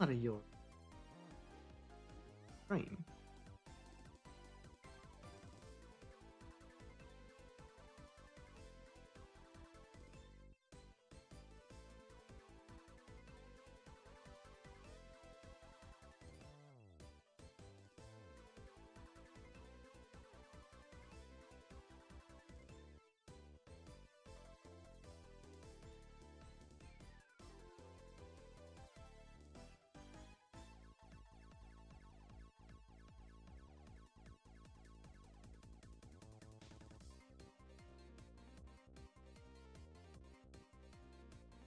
Not a your stream.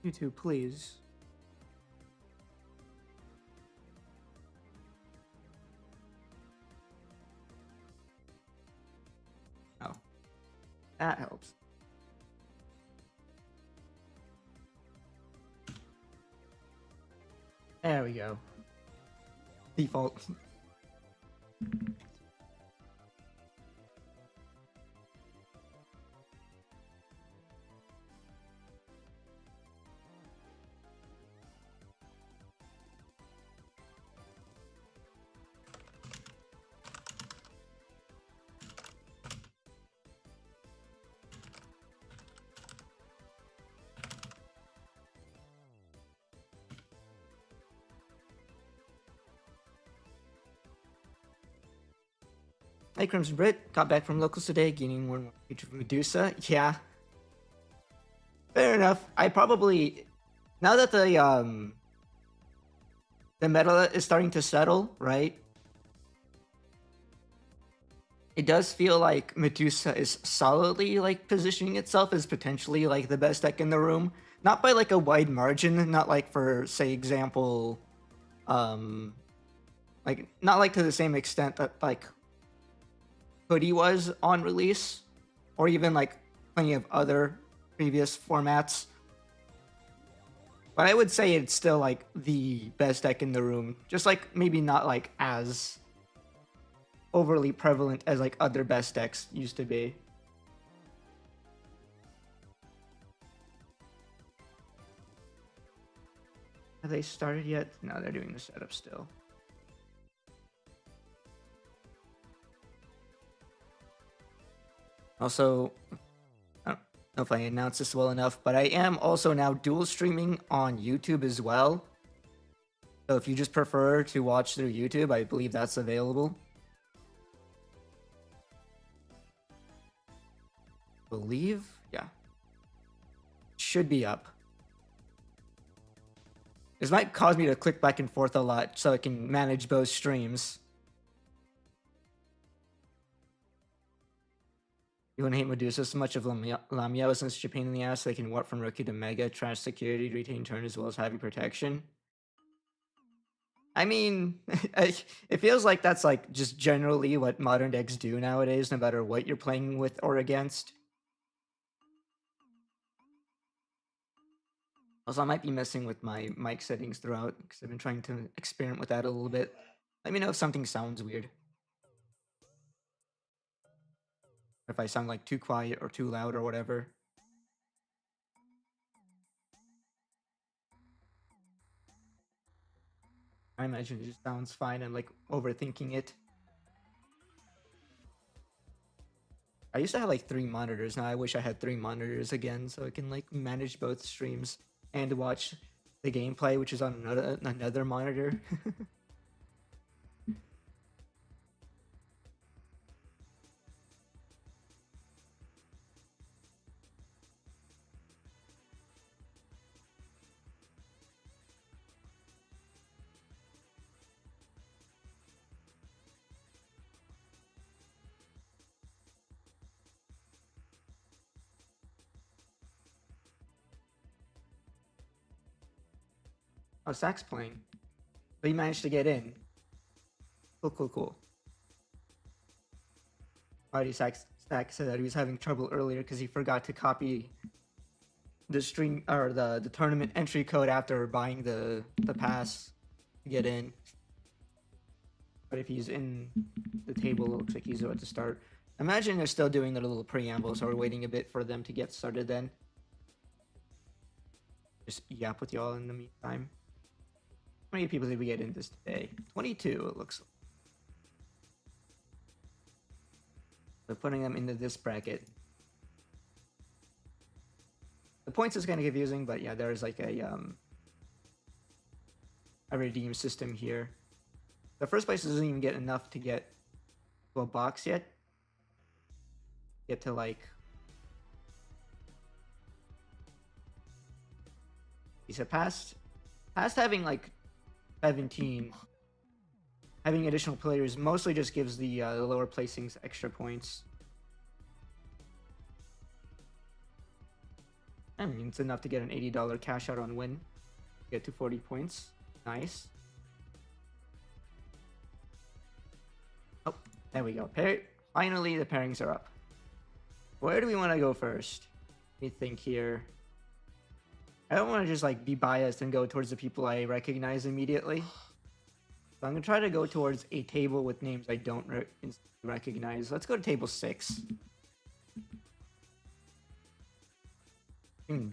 YouTube, please. Oh, that helps. There we go. Default. Hey, Crimson Brit, got back from locals today, gaining more and more feature of Medusa. Yeah. Fair enough. I probably, now that the meta is starting to settle, right? It does feel like Medusa is solidly like positioning itself as potentially like the best deck in the room. Not by like a wide margin, not like for say example, like not like to the same extent that like Hoodie was on release, or even like plenty of other previous formats. But I would say it's still like the best deck in the room. Just like maybe not like as overly prevalent as like other best decks used to be. Have they started yet? No, they're doing the setup still. Also, I don't know if I announced this well enough, but I am also now dual streaming on YouTube as well. So if you just prefer to watch through YouTube, I believe that's available. Believe? Yeah. Should be up. This might cause me to click back and forth a lot so I can manage both streams. You wouldn't hate Medusa so much of Lamia since such a pain in the ass they can warp from rookie to mega, trash security, retain turn as well as heavy protection. I mean, it feels like that's like just generally what modern decks do nowadays, no matter what you're playing with or against. Also, I might be messing with my mic settings throughout because I've been trying to experiment with that a little bit. Let me know if something sounds weird. Or if I sound like too quiet or too loud or whatever. I imagine it just sounds fine. I'm like overthinking it. I used to have like 3 monitors. Now I wish I had 3 monitors again so I can like manage both streams and watch the gameplay, which is on another monitor. Oh, Sack's playing. But he managed to get in. Cool, cool, cool. Already Sack said that he was having trouble earlier because he forgot to copy the stream or the tournament entry code after buying the pass to get in. But if he's in the table, it looks like he's about to start. Imagine they're still doing their little preamble, so we're waiting a bit for them to get started then. Just yap with y'all in the meantime. How many people did we get in this today? 22, it looks like. So putting them into this bracket. The points is kind of confusing, but yeah, there's like a redeem system here. The first place doesn't even get enough to get to a box yet. Get to like... He said past having like 17, having additional players mostly just gives the lower placings extra points. I mean, it's enough to get an $80 cash out on win. Get to 40 points. Nice. Oh, there we go. Finally, the pairings are up. Where do we want to go first? Let me think here. I don't want to just like be biased and go towards the people I recognize immediately. So I'm going to try to go towards a table with names I don't recognize. Let's go to table 6. Live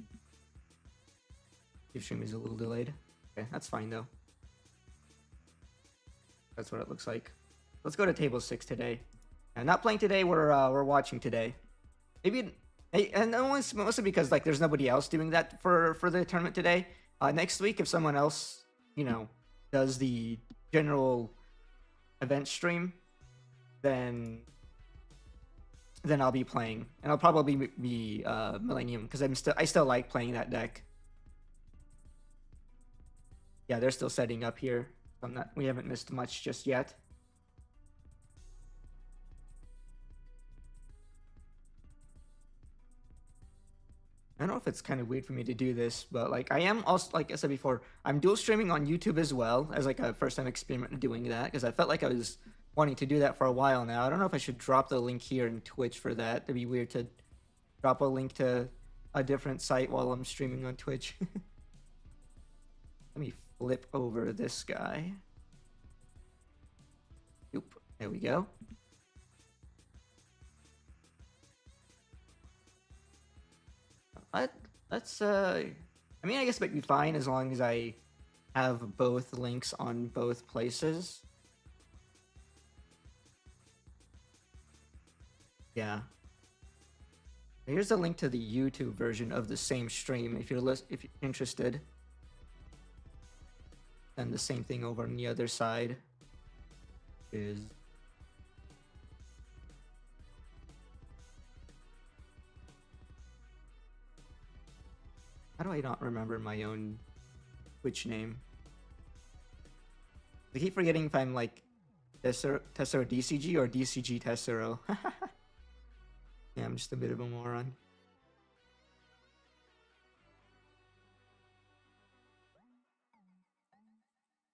stream is a little delayed. Okay, that's fine though. That's what it looks like. Let's go to table 6 today. And not playing today, we're watching today. Maybe, and mostly because like there's nobody else doing that for the tournament today. Next week, if someone else, you know, does the general event stream, then I'll be playing, and I'll probably be Millennium because I still like playing that deck. Yeah, they're still setting up here. We haven't missed much just yet. I don't know if it's kind of weird for me to do this, but like I am also, like I said before, I'm dual streaming on YouTube as well as like a first time experiment doing that because I felt like I was wanting to do that for a while now. I don't know if I should drop the link here in Twitch for that. It'd be weird to drop a link to a different site while I'm streaming on Twitch. Let me flip over this guy. Oop, there we go. Let's I mean, I guess it might be fine as long as I have both links on both places. Yeah. Here's a link to the YouTube version of the same stream if you're interested. And the same thing over on the other side is how do I not remember my own Twitch name? I keep forgetting if I'm like Tessero DCG or DCG Tessero. Yeah, I'm just a bit of a moron.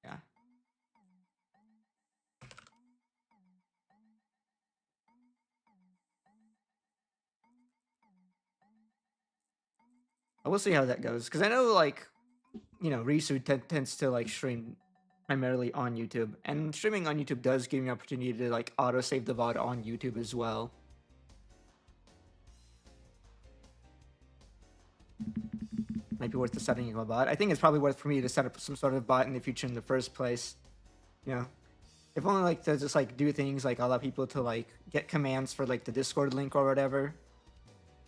Yeah. I will see how that goes, because I know, like, you know, Risu tends to, like, stream primarily on YouTube, and streaming on YouTube does give me an opportunity to, like, auto-save the VOD on YouTube as well. Might be worth the setting of a bot. I think it's probably worth for me to set up some sort of bot in the future in the first place. You know, if only, like, to just, like, do things, like, allow people to, like, get commands for, like, the Discord link or whatever,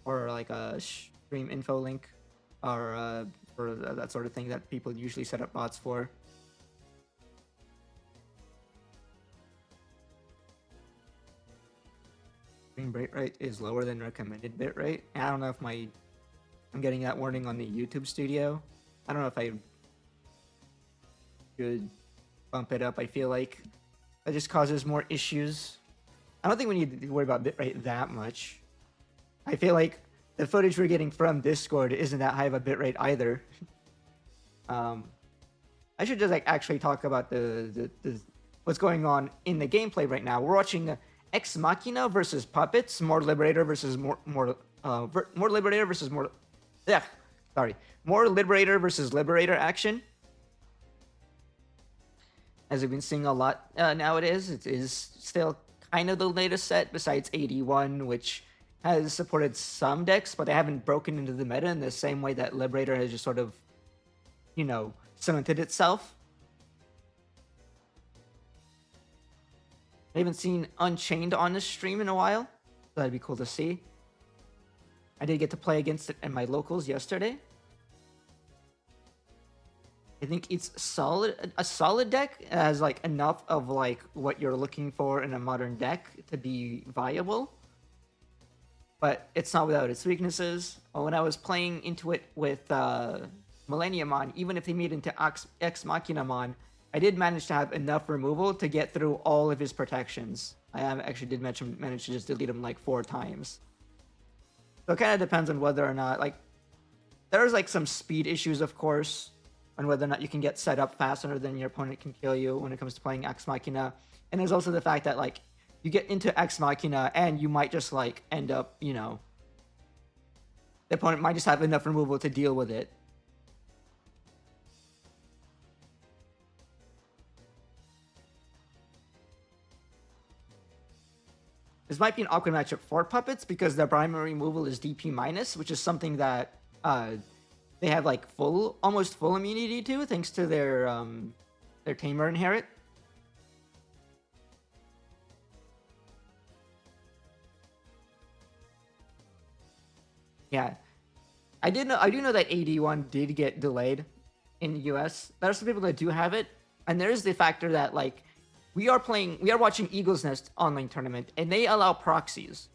or, like, a stream info link, or for that sort of thing that people usually set up bots for. Stream bitrate is lower than recommended bitrate. I don't know if I'm getting that warning on the YouTube studio. I don't know if I should bump it up. I feel like that just causes more issues. I don't think we need to worry about bitrate that much. I feel like the footage we're getting from Discord isn't that high of a bitrate either. I should just like actually talk about the what's going on in the gameplay right now. We're watching Ex Machina versus Puppets, more Liberator versus more Liberator versus more. Yeah, sorry, more Liberator versus Liberator action. As we've been seeing a lot nowadays, it is still kind of the latest set besides 81, which has supported some decks, but they haven't broken into the meta in the same way that Liberator has just sort of, you know, cemented itself. I haven't seen Unchained on the stream in a while, so that'd be cool to see. I did get to play against it in my locals yesterday. I think it's a solid deck. It has like enough of like what you're looking for in a modern deck to be viable. But it's not without its weaknesses. When I was playing into it with Millenniumon, even if they made into Ex Machinamon, I did manage to have enough removal to get through all of his protections. I actually did manage to just delete him like 4 times. So it kind of depends on whether or not, like, there's like some speed issues, of course, on whether or not you can get set up faster than your opponent can kill you when it comes to playing Ex Machina. And there's also the fact that, like, you get into Ex Machina and you might just, like, end up, you know, the opponent might just have enough removal to deal with it. This might be an awkward matchup for Puppets because their primary removal is DP minus, which is something that they have like almost full immunity to, thanks to their Tamer inherit. Yeah, I do know that AD1 did get delayed in the US. There are some people that do have it, and there's the factor that, like, we are watching Eagle's Nest online tournament, and they allow proxies.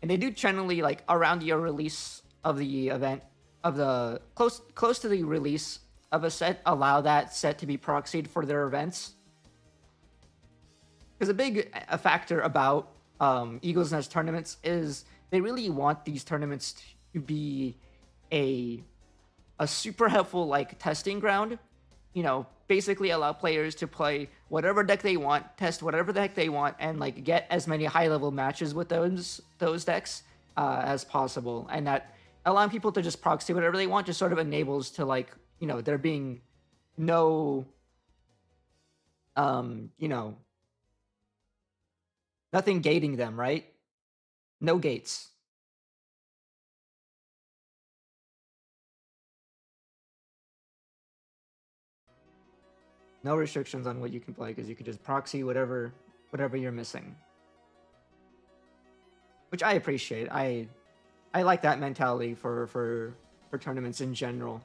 And they do generally, like, around the release of the event, of the close to the release of a set, allow that set to be proxied for their events. Because a factor about Eagle's Nest tournaments is they really want these tournaments to be a super helpful, like, testing ground. You know, basically allow players to play whatever deck they want, test whatever the heck they want, and, like, get as many high-level matches with those decks as possible. And that allowing people to just proxy whatever they want just sort of enables to, like, you know, there being no, you know, nothing gating them, right? No gates. No restrictions on what you can play, because you can just proxy whatever you're missing. Which I appreciate. I like that mentality for tournaments in general.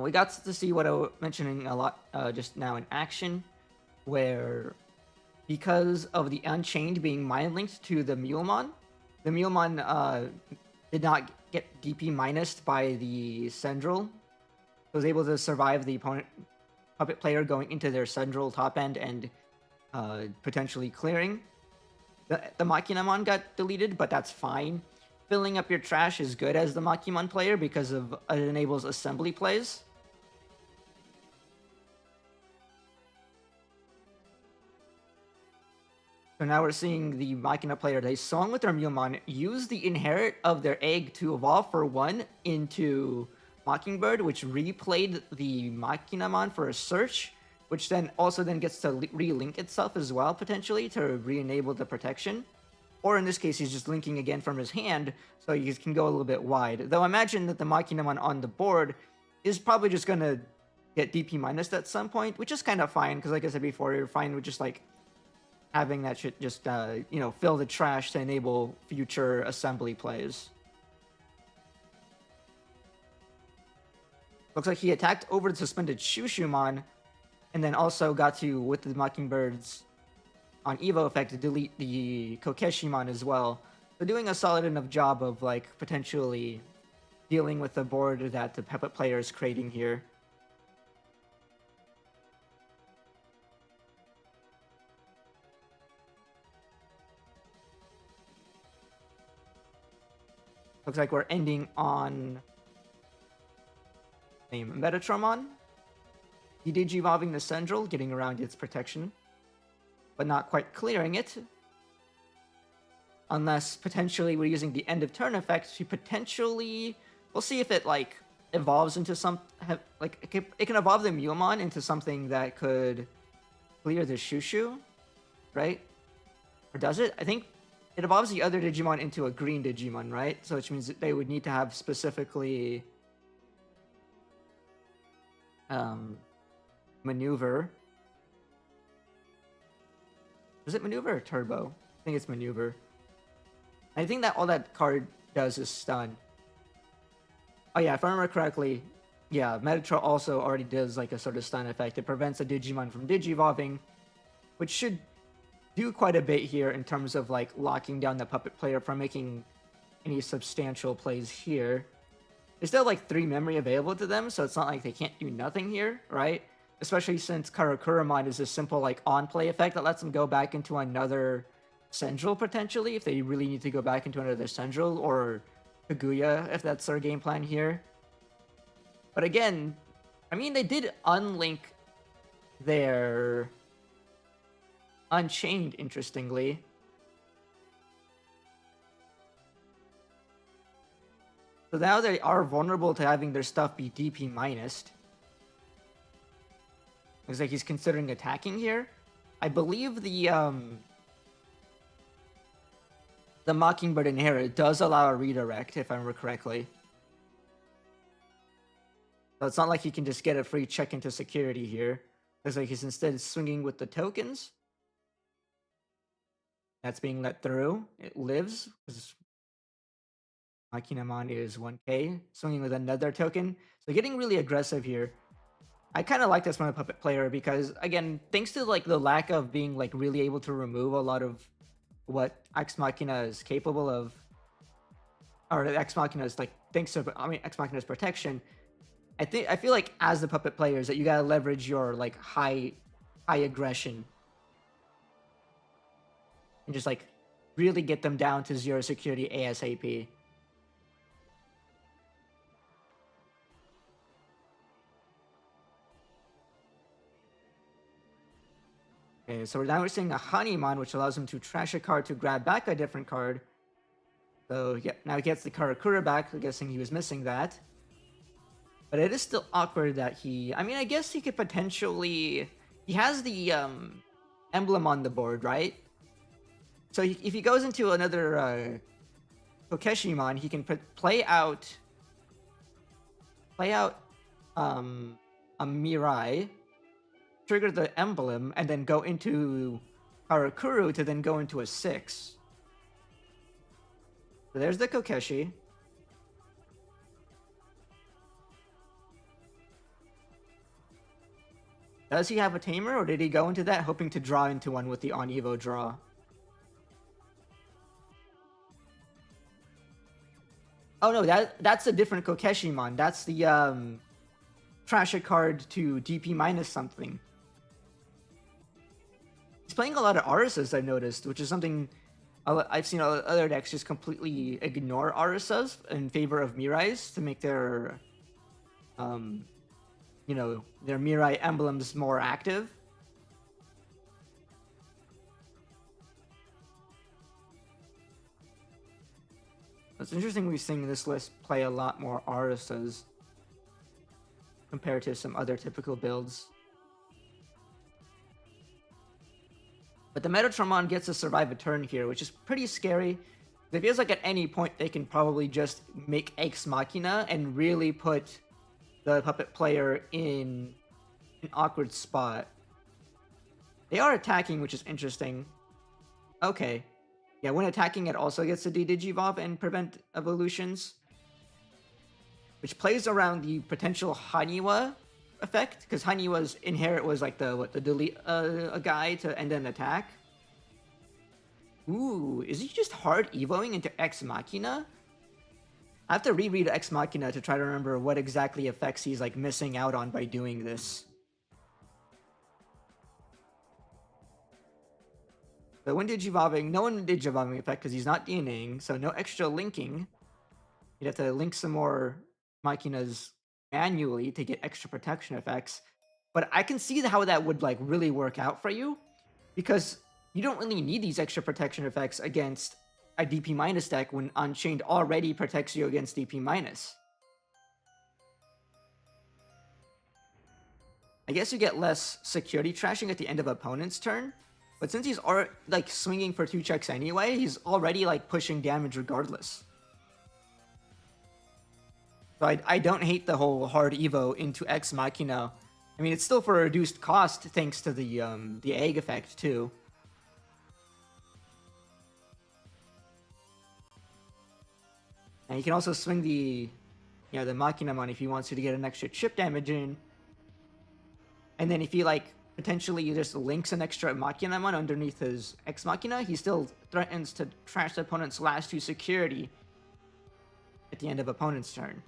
We got to see what I was mentioning a lot just now in action, where because of the Unchained being mind linked to the Mulemon did not get DP minused by the Central. It was able to survive the opponent puppet player going into their Central top end and potentially clearing. The Machinamon got deleted, but that's fine. Filling up your trash is good as the Machinamon player because it enables assembly plays. So now we're seeing the Machina player, they swung with their Mulemon, use the inherit of their egg to evolve for 1 into Mockingbird, which replayed the Machinamon for a search, which then gets to re-link itself as well, potentially, to re-enable the protection. Or in this case, he's just linking again from his hand, so he can go a little bit wide. Though I imagine that the Machinamon on the board is probably just going to get DP minus at some point, which is kind of fine, because like I said before, you're fine with just, like, having that shit just, you know, fill the trash to enable future assembly plays. Looks like he attacked over the suspended Shushumon, and then also got to, with the Mockingbirds on Evo effect, to delete the Kokeshimon as well. So doing a solid enough job of, like, potentially dealing with the board that the puppet player is creating here. Looks like we're ending on Metatron. He Digivolving the Central, getting around its protection, but not quite clearing it. Unless potentially we're using the end of turn effect to potentially... We'll see if it, like, evolves into some... Like, it can evolve the Mulemon into something that could clear the Shushu, right? Or does it? I think it evolves the other Digimon into a green Digimon, right? So which means that they would need to have specifically maneuver. Is it maneuver or turbo? I think it's maneuver. I think that all that card does is stun. Oh yeah, if I remember correctly, yeah, Metatron also already does like a sort of stun effect. It prevents a Digimon from Digivolving, which should do quite a bit here in terms of like locking down the puppet player from making any substantial plays here. There's still like 3 memory available to them, so it's not like they can't do nothing here, right? Especially since Karakuramon is a simple like on-play effect that lets them go back into another Central potentially if they really need to go back into another Central, or Kaguya if that's their game plan here. But again, I mean, they did unlink their Unchained, interestingly. So now they are vulnerable to having their stuff be DP minused. Looks like he's considering attacking here. I believe the Mockingbird Inherit does allow a redirect, if I remember correctly. So it's not like he can just get a free check into security here. Looks like he's instead swinging with the tokens. That's being let through. It lives, because Makinamon is 1k. Swinging with another token. So getting really aggressive here. I kind of like this from a puppet player because, again, thanks to like the lack of being like really able to remove a lot of what Ex Machina is capable of, or Ex Machina is like, thanks to, I mean, Ex Machina's protection, I feel like as the puppet players that you gotta leverage your like high aggression and just like really get them down to 0 security ASAP. Okay, so now we're seeing a Honeymon, which allows him to trash a card to grab back a different card. So yeah, now he gets the Karakura back. I'm guessing he was missing that. But it is still awkward that I mean, I guess he could potentially... He has the emblem on the board, right? So if he goes into another Kokeshimon, he can play out a Mirai, trigger the emblem, and then go into Karakuru to then go into a 6. So there's the Kokeshi. Does he have a tamer, or did he go into that hoping to draw into one with the on-evo draw? Oh no, that's a different Kokeshimon. That's the trash a card to DP minus something. He's playing a lot of Arisas, I've noticed, which is something I've seen other decks just completely ignore Arisas in favor of Mirais to make their, you know, their Mirai emblems more active. It's interesting we've seen this list play a lot more Arisas compared to some other typical builds. But the Metatron gets to survive a turn here, which is pretty scary. It feels like at any point they can probably just make Ex Machina and really put the puppet player in an awkward spot. They are attacking, which is interesting. Okay. Yeah, when attacking, it also gets to de-digivolve and prevent evolutions, which plays around the potential Haniwa effect, because Haniwa's inherit was like the delete a guy to end an attack. Ooh, is he just hard evoing into Ex Machina? I have to reread Ex Machina to try to remember what exactly effects he's like missing out on by doing this. So when digivolving, no one digivolving effect because he's not DNAing, so no extra linking. You'd have to link some more Machinas manually to get extra protection effects. But I can see how that would like really work out for you, because you don't really need these extra protection effects against a DP minus deck when Unchained already protects you against DP minus. I guess you get less security trashing at the end of opponent's turn, But since he's like swinging for 2 checks anyway, he's already like pushing damage regardless. So I don't hate the whole hard Evo into Ex Machina. I mean, it's still for a reduced cost thanks to the egg effect too. And you can also swing the Machinamon if he wants you to get an extra chip damage in. And then if he like potentially just links an extra Machinamon underneath his Ex Machina, he still threatens to trash the opponent's last 2 security at the end of opponent's turn.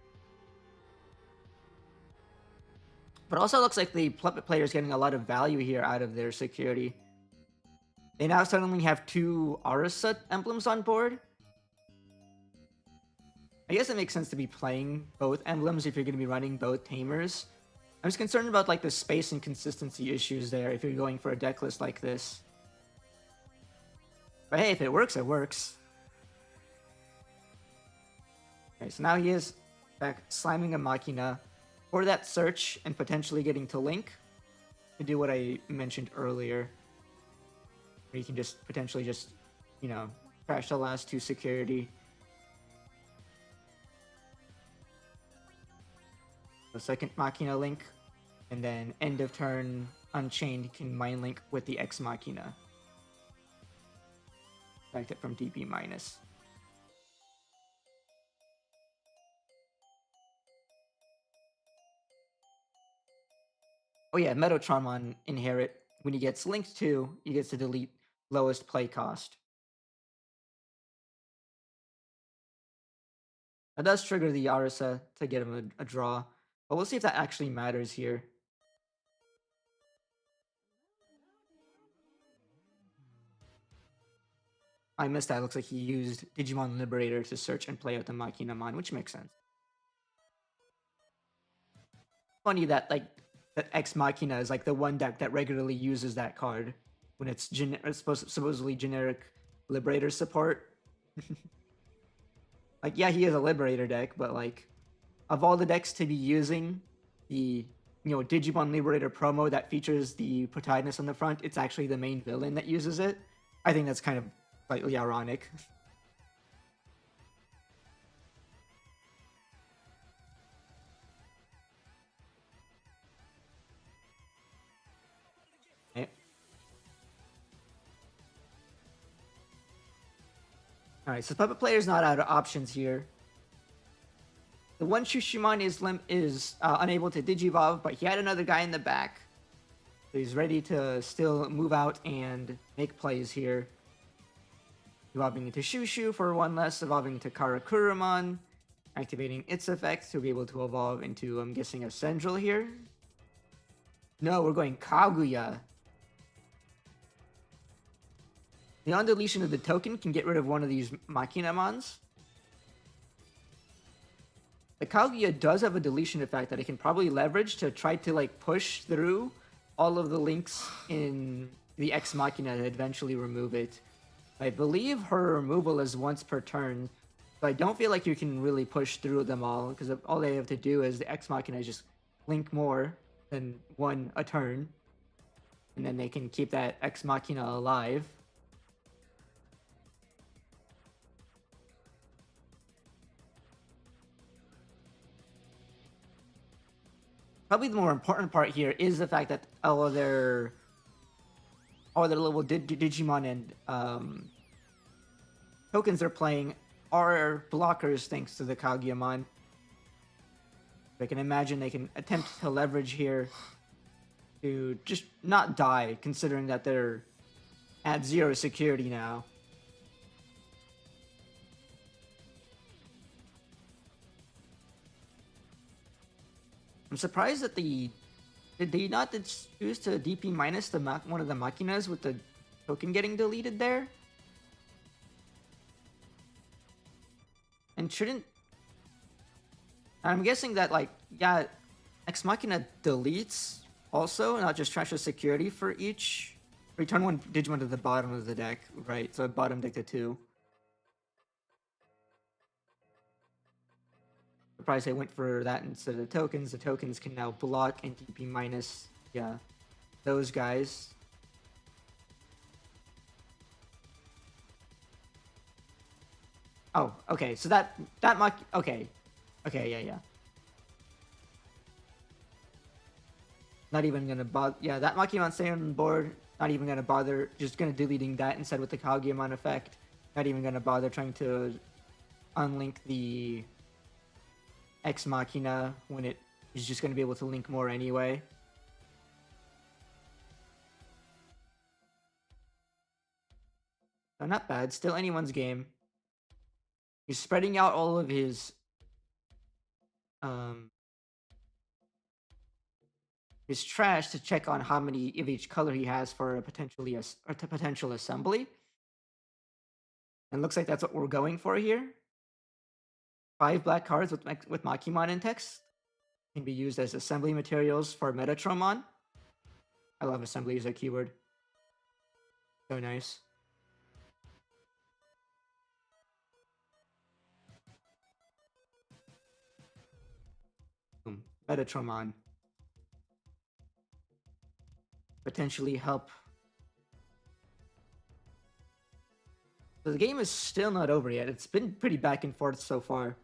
But also looks like the Puppet player is getting a lot of value here out of their security. They now suddenly have 2 Arisa emblems on board. I guess it makes sense to be playing both emblems if you're going to be running both Tamers. I'm just concerned about like the space and consistency issues there if you're going for a deck list like this. But hey, if it works, it works. Okay, so now he is back slamming a Machina for that search and potentially getting to Link to do what I mentioned earlier. Where you can just potentially just, you know, crash the last 2 security. The second Machina Link, and then end of turn Unchained can Mind Link with the Ex Machina. Back it from DP minus. Oh yeah, Metatron on Inherit. When he gets linked to, he gets to delete lowest play cost. That does trigger the Arisa to get him a draw. But we'll see if that actually matters here. I missed that. Looks like he used Digimon Liberator to search and play out the Machinamon, which makes sense. Funny that like that Ex Machina is like the one deck that regularly uses that card when it's supposedly generic Liberator support. Like, yeah, he is a Liberator deck, but like, of all the decks to be using the Digimon Liberator promo that features the protagonist on the front, it's actually the main villain that uses it. I think that's kind of slightly ironic. Okay. Alright, so Puppet Player's not out of options here. The one Shushimon is unable to Digivolve, but he had another guy in the back. So he's ready to still move out and make plays here. Evolving into Shushu for 1 less, evolving into Karakurumon, activating its effect to be able to evolve into, I'm guessing, a Central here. No, we're going Kaguya. The on-deletion of the token can get rid of one of these Machinamons. The Kaguya does have a deletion effect that it can probably leverage to try to like push through all of the links in the Ex Machina to eventually remove it. I believe her removal is once per turn, so I don't feel like you can really push through them all, because all they have to do is the Ex Machina just link more than 1 a turn, and then they can keep that Ex Machina alive. Probably the more important part here is the fact that all of their little Digimon and tokens they're playing are blockers thanks to the Kageyamon. I can imagine they can attempt to leverage here to just not die, considering that they're at 0 security now. I'm surprised that did they not choose to DP minus one of the Machinas with the token getting deleted there? And I'm guessing that, like, yeah, Ex Machina deletes also, not just trashes security for each. Return 1 Digimon to the bottom of the deck, right? So bottom deck to 2. Surprised they went for that instead of the tokens. The tokens can now block and DP minus, yeah, those guys. Oh, okay. So that Mach. Okay, okay, yeah. Not even gonna bother. Yeah, that Makimon staying on board. Not even gonna bother. Just gonna deleting that instead with the Kaguya-mon effect. Not even gonna bother trying to unlink the Ex Machina when it is just gonna be able to link more anyway. So not bad. Still anyone's game. He's spreading out all of um his trash to check on how many of each color he has for a potential assembly. And looks like that's what we're going for here. 5 black cards with Makimon in text can be used as assembly materials for Metatromon. I love assembly as a keyword. So nice. Boom. Metatromon. Potentially help. So the game is still not over yet. It's been pretty back and forth so far.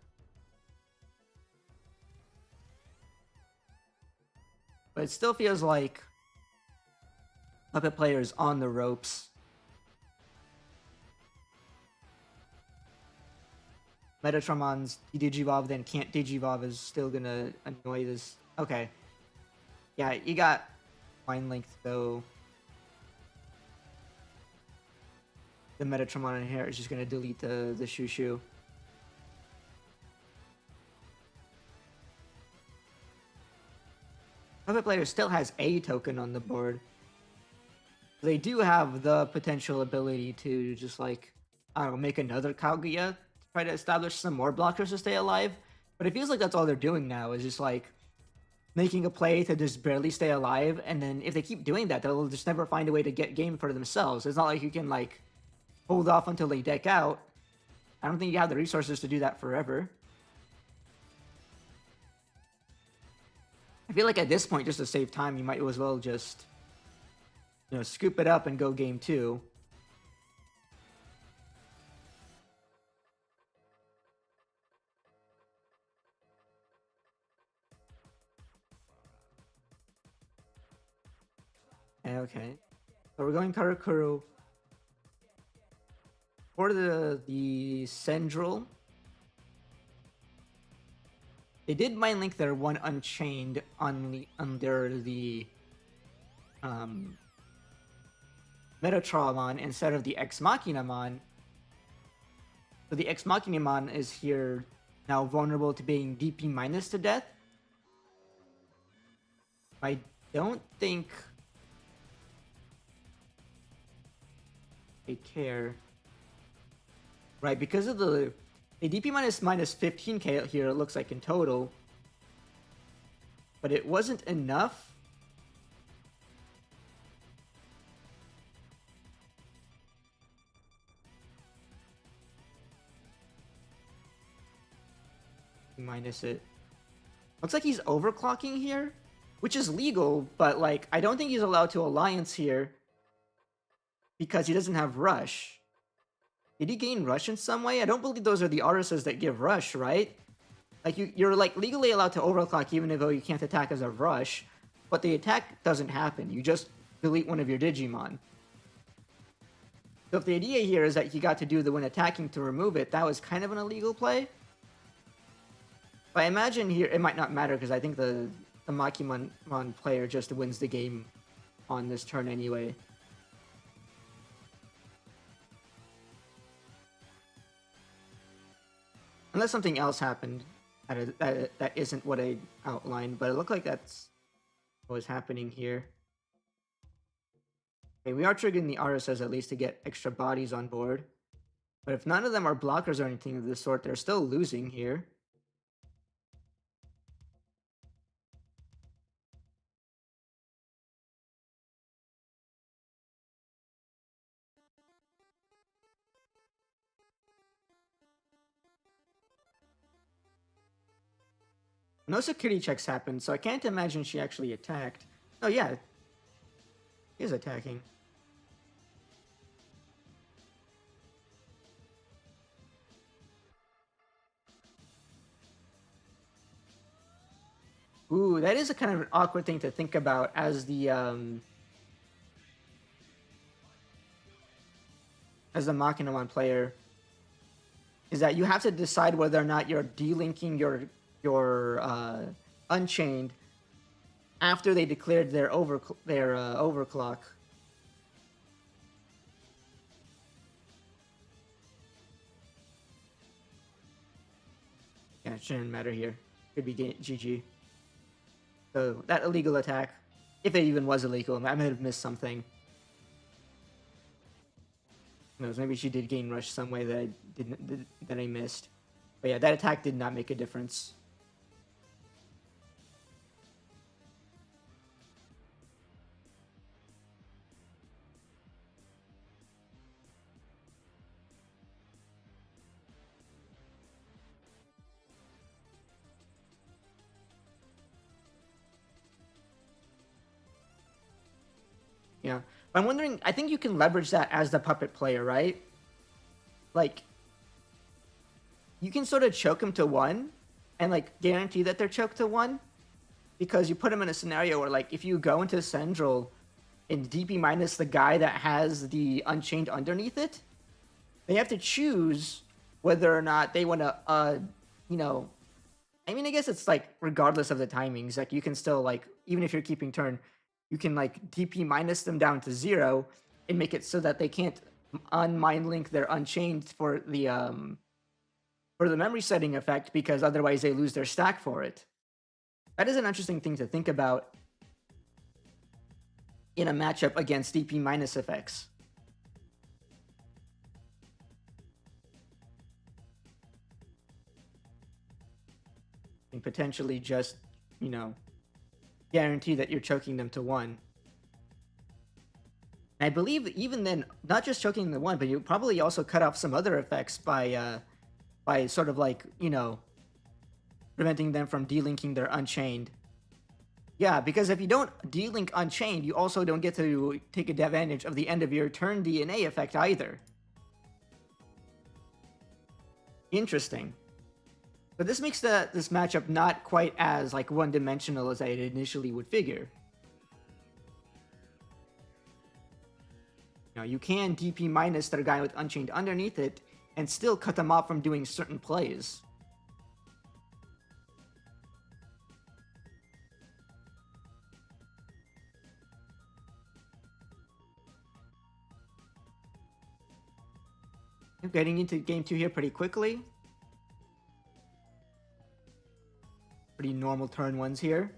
But it still feels like Puppet Player is on the ropes. Metatromon's Digivolve then can't Digivolve is still gonna annoy this. Okay. Yeah, you got Line Length though. The Metatron in here is just gonna delete the Shushu. Puppet Player still has a token on the board. They do have the potential ability to just like, I don't know, make another Kaguya to try to establish some more blockers to stay alive. But it feels like that's all they're doing now is just like making a play to just barely stay alive. And then if they keep doing that, they'll just never find a way to get game for themselves. It's not like you can like hold off until they deck out. I don't think you have the resources to do that forever. I feel like at this point, just to save time, you might as well just, you know, scoop it up and go game 2. Okay. So we're going Karakuru. For the Central, they did Mind Link their one Unchained under the Metatronmon instead of the Ex Machinamon. So the Ex Machinamon is here now vulnerable to being DP minus to death. I don't think they care. Right, because of the DP minus 15k here, it looks like in total. But it wasn't enough. Minus it. Looks like he's overclocking here, which is legal, but like I don't think he's allowed to alliance here because he doesn't have rush. Did he gain rush in some way? I don't believe those are the RSs that give rush, right? Like you're like legally allowed to overclock even though you can't attack as a rush, but the attack doesn't happen. You just delete one of your Digimon. So if the idea here is that he got to do the when attacking to remove it, that was kind of an illegal play. But I imagine here it might not matter because I think the Makimon player just wins the game on this turn anyway. Unless something else happened that isn't what I outlined, but it looked like that's what was happening here. Okay, we are triggering the RSS at least to get extra bodies on board. But if none of them are blockers or anything of this sort, they're still losing here. No security checks happened, so I can't imagine she actually attacked. Oh yeah, he is attacking. Ooh, that is a kind of an awkward thing to think about as the Machinamon player, is that you have to decide whether or not you're delinking your Unchained after they declared their overclock. Yeah, it shouldn't matter here. Could be GG. So that illegal attack, if it even was illegal, I might have missed something. Who knows? Maybe she did gain rush some way that I missed. But yeah, that attack did not make a difference. Yeah. But I'm wondering, I think you can leverage that as the puppet player, right? Like, you can sort of choke them to one and, like, guarantee that they're choked to one because you put them in a scenario where, like, if you go into Central and DP minus the guy that has the Unchained underneath it, they have to choose whether or not they want to, you know, I mean, I guess it's, like, regardless of the timings, like, you can still, like, even if you're keeping turn, you can, like, DP minus them down to 0 and make it so that they can't unmind link their Unchained for the memory setting effect, because otherwise they lose their stack for it. That is an interesting thing to think about in a matchup against DP minus effects. And potentially just, you know, guarantee that you're choking them to 1. And I believe even then, not just choking them to 1, but you probably also cut off some other effects by sort of, like, you know, preventing them from delinking their Unchained. Yeah, because if you don't delink Unchained, you also don't get to take advantage of the end of your turn DNA effect either. Interesting. But this makes this matchup not quite as, like, one-dimensional as I initially would figure. You know, you can DP minus their guy with Unchained underneath it and still cut them off from doing certain plays. Getting into game 2 here pretty quickly. Pretty normal turn ones here.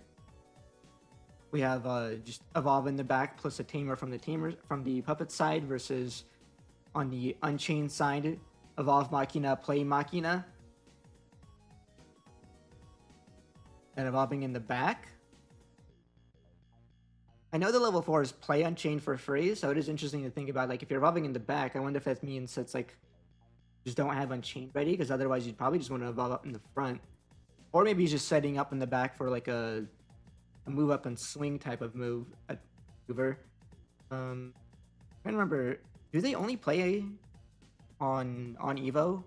We have just Evolve in the back plus a Tamer from the Puppet side versus on the Unchained side, Evolve Machina, Play Machina. And Evolving in the back. I know the level 4 is Play Unchained for free, so it is interesting to think about, like, if you're Evolving in the back, I wonder if that means it's, like, just don't have Unchained ready, because otherwise you'd probably just want to Evolve up in the front. Or maybe he's just setting up in the back for, like, a move up and swing type of mover. I can't remember. Do they only play on Evo?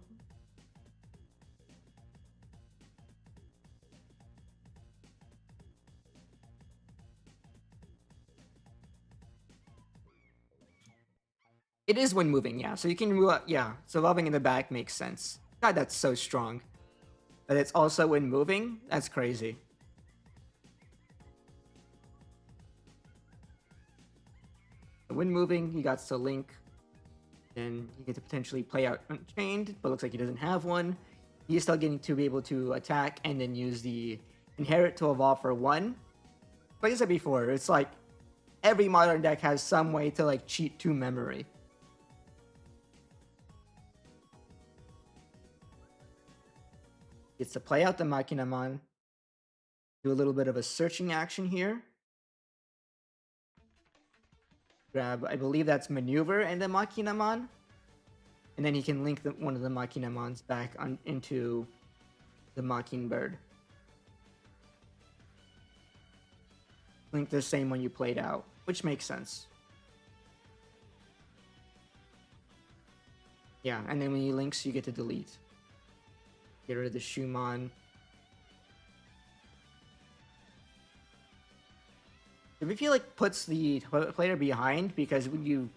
It is when moving, yeah. So you can move up, yeah. So evolving in the back makes sense. God, that's so strong. But it's also when moving? That's crazy. When moving, you got to link. And you get to potentially play out Unchained, but looks like he doesn't have one. He's still getting to be able to attack and then use the Inherit to evolve for 1. Like I said before, it's like every modern deck has some way to, like, cheat to memory. Gets to play out the Machinamon. Do a little bit of a searching action here. Grab, I believe that's Maneuver and the Machinamon. And then he can link one of the Machinamons back into the Mockingbird. Link the same one you played out, which makes sense. Yeah, and then when he links, you get to delete. Get rid of the Shumon. I feel like puts the player behind, because when you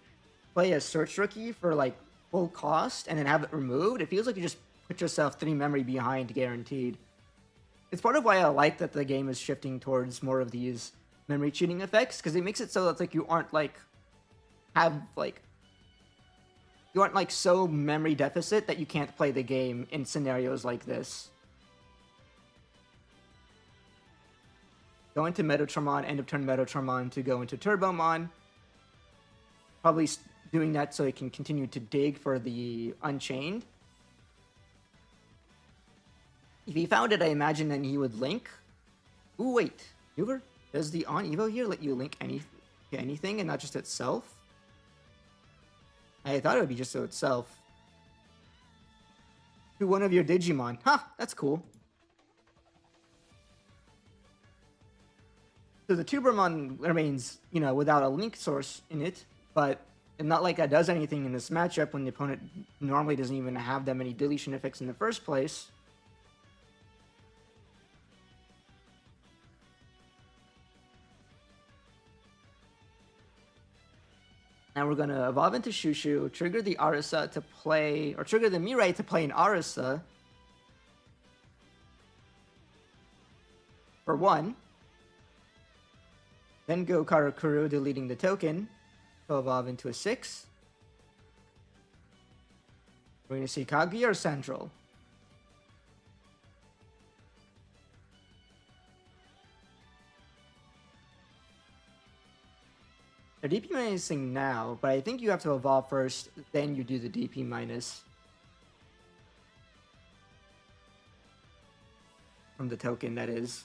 play a search rookie for like full cost and then have it removed, it feels like you just put yourself 3 memory behind guaranteed. It's part of why I like that the game is shifting towards more of these memory cheating effects, because it makes it so that like you aren't like so memory deficit that you can't play the game in scenarios like this. Go into Metatronmon, end of turn Metatronmon to go into Turbomon. Probably doing that so it can continue to dig for the Unchained. If he found it, I imagine then he would link. Ooh, wait. Uber? Does the on Evo here let you link anything and not just itself? I thought it would be just so itself. To one of your Digimon. Huh, that's cool. So the Tubermon remains, without a link source in it, but not like that does anything in this matchup when the opponent normally doesn't even have that many deletion effects in the first place. Now we're going to evolve into Shushu, trigger the Arisa to play, or trigger the Mirai to play an Arisa for 1. Then go Karakuru, deleting the token to evolve into a 6. We're going to see Kaguya or Central. They're DP minusing now, but I think you have to evolve first, then you do the DP minus from the token, that is.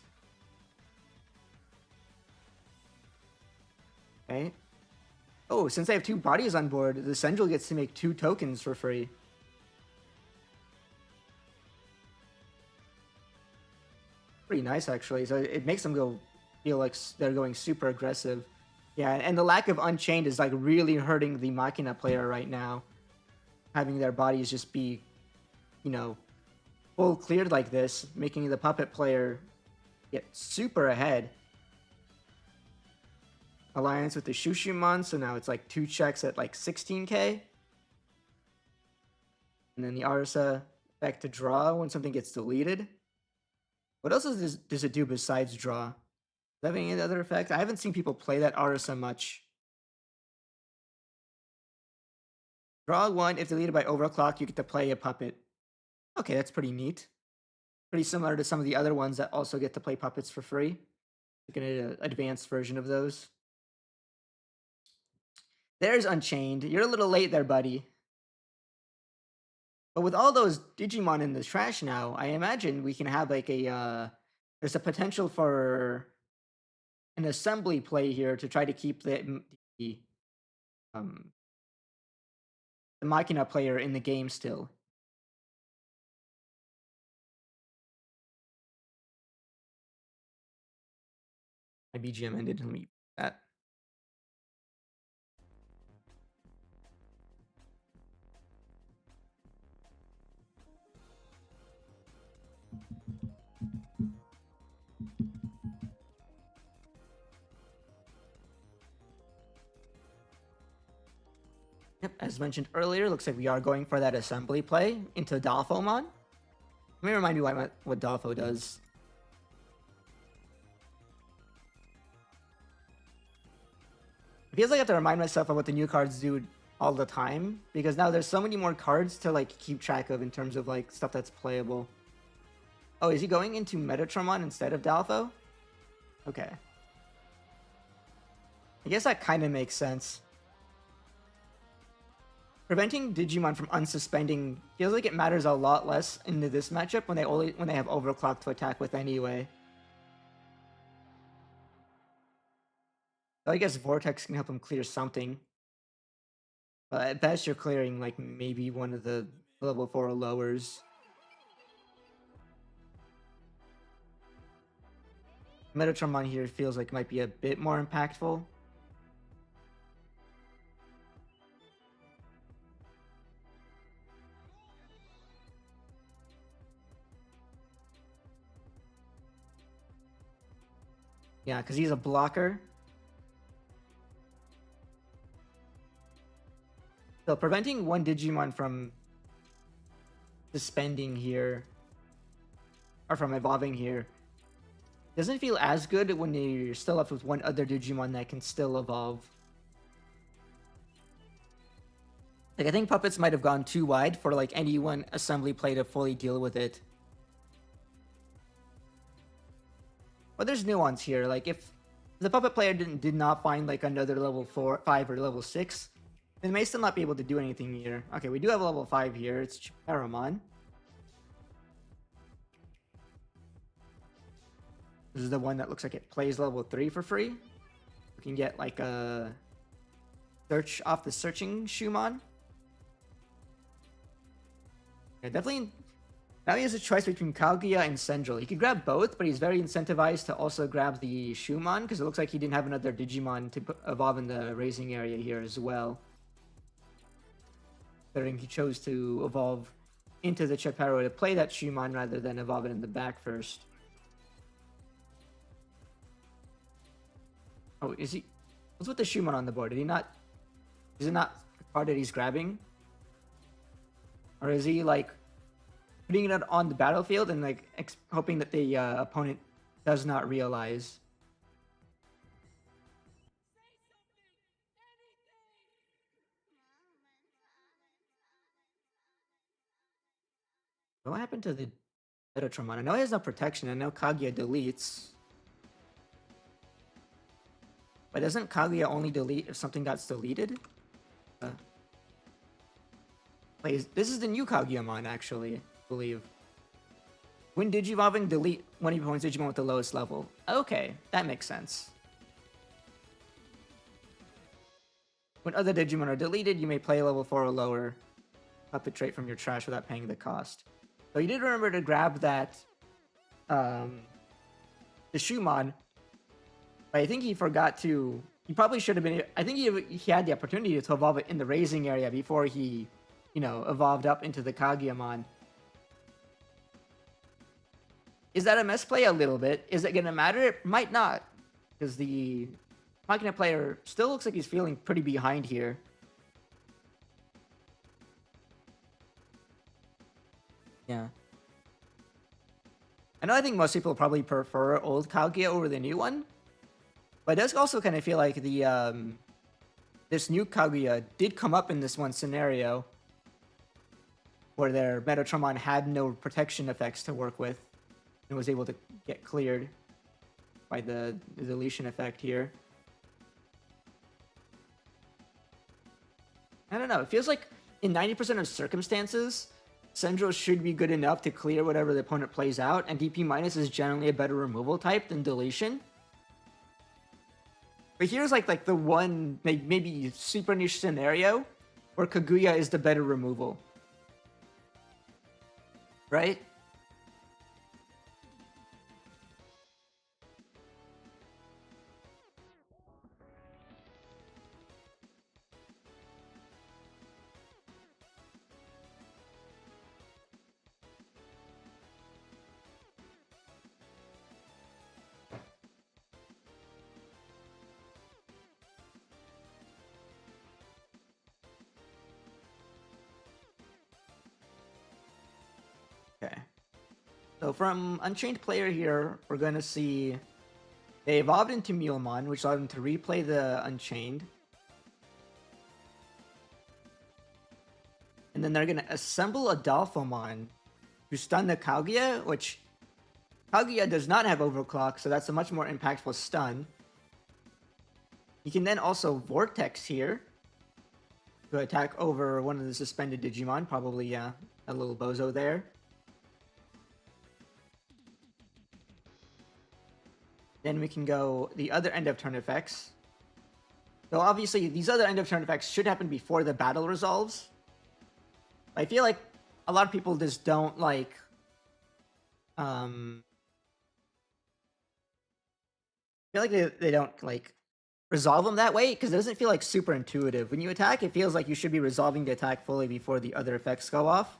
Okay. Oh, since I have 2 bodies on board, the Central gets to make 2 tokens for free. Pretty nice, actually. So it makes them feel like they're going super aggressive. Yeah, and the lack of Unchained is like really hurting the Machina player right now. Having their bodies just be, full cleared like this, making the Puppet player get super ahead. Alliance with the Shushumon, so now it's like 2 checks at like 16k. And then the Arisa back to draw when something gets deleted. What else does it do besides draw? Does it have any other effect? I haven't seen people play that Arisa much. Draw 1. If deleted by overclock, you get to play a puppet. Okay, that's pretty neat. Pretty similar to some of the other ones that also get to play puppets for free. Like an advanced version of those. There's Unchained. You're a little late there, buddy. But with all those Digimon in the trash now, I imagine we can have like there's a potential for an assembly play here to try to keep the Machina player in the game still. My BGM ended. Let me that. Yep, as mentioned earlier, looks like we are going for that assembly play into Dalphomon. Let me remind you what Dalpho does. It feels like I have to remind myself of what the new cards do all the time, because now there's so many more cards to like keep track of in terms of like stuff that's playable. Oh, is he going into Metatronmon instead of Dalpho? Okay. I guess that kind of makes sense. Preventing Digimon from unsuspending feels like it matters a lot less into this matchup when they have overclock to attack with anyway. So I guess Vortex can help him clear something. But at best, you're clearing like maybe one of the level 4 lowers. Metatronmon here feels like it might be a bit more impactful. Yeah, because he's a blocker. So preventing one Digimon from suspending here, or from evolving here, doesn't feel as good when you're still left with one other Digimon that can still evolve. Like, I think Puppets might have gone too wide for, like, any one assembly play to fully deal with it. But there's nuance here. Like, if the Puppet player did not find, like, another level 4, 5 or level 6, then may still not be able to do anything here. Okay, we do have a level 5 here. It's Paramon. This is the one that looks like it plays level 3 for free. We can get, like, a search off the searching Shumon. Yeah, definitely. Now he has a choice between Kaguya and Sendril. He could grab both, but he's very incentivized to also grab the Shumon, because it looks like he didn't have another Digimon to evolve in the raising area here as well. Considering he chose to evolve into the Chaparro to play that Shumon rather than evolve it in the back first. Oh, is he... What's with the Shumon on the board? Did he not... Is it not the card that he's grabbing? Or is he, like, putting it on the battlefield and, like, hoping that the opponent does not realize? What happened to the Metatron? I know he has no protection. I know Kaguya deletes. But doesn't Kaguya only delete if something got deleted? This is the new Kageyamon, actually, I believe. When Digivolving, delete one of your opponent's Digimon with the lowest level. Okay, that makes sense. When other Digimon are deleted, you may play level 4 or lower puppet trait from your trash without paying the cost. So you did remember to grab that, the Shumon, but I think he forgot to... He probably should have been... I think he had the opportunity to evolve it in the raising area before he... you know, evolved up into the Kageyamon. Is that a misplay? A little bit. Is it going to matter? It might not. Because the Machina player still looks like he's feeling pretty behind here. Yeah. I think most people probably prefer old Kaguya over the new one. But it does also kind of feel like the, this new Kaguya did come up in this one scenario where their Metatron had no protection effects to work with and was able to get cleared by the deletion effect here. I don't know. It feels like in 90% of circumstances, Sendril should be good enough to clear whatever the opponent plays out, and DP minus is generally a better removal type than deletion. But here's like the one maybe super niche scenario where Kaguya is the better removal. Right? Okay. So from Unchained Player here, we're going to see they evolved into Mulemon, which allowed them to replay the Unchained. And then they're going to assemble a Dolphomon to stun the Kaguya, which Kaguya does not have Overclock, so that's a much more impactful stun. You can then also Vortex here to attack over one of the suspended Digimon, probably, yeah, a little bozo there. Then we can go the other end of turn effects. So obviously, these other end of turn effects should happen before the battle resolves. I feel like a lot of people just don't like... I feel like they don't like resolve them that way because it doesn't feel like super intuitive. When you attack, it feels like you should be resolving the attack fully before the other effects go off.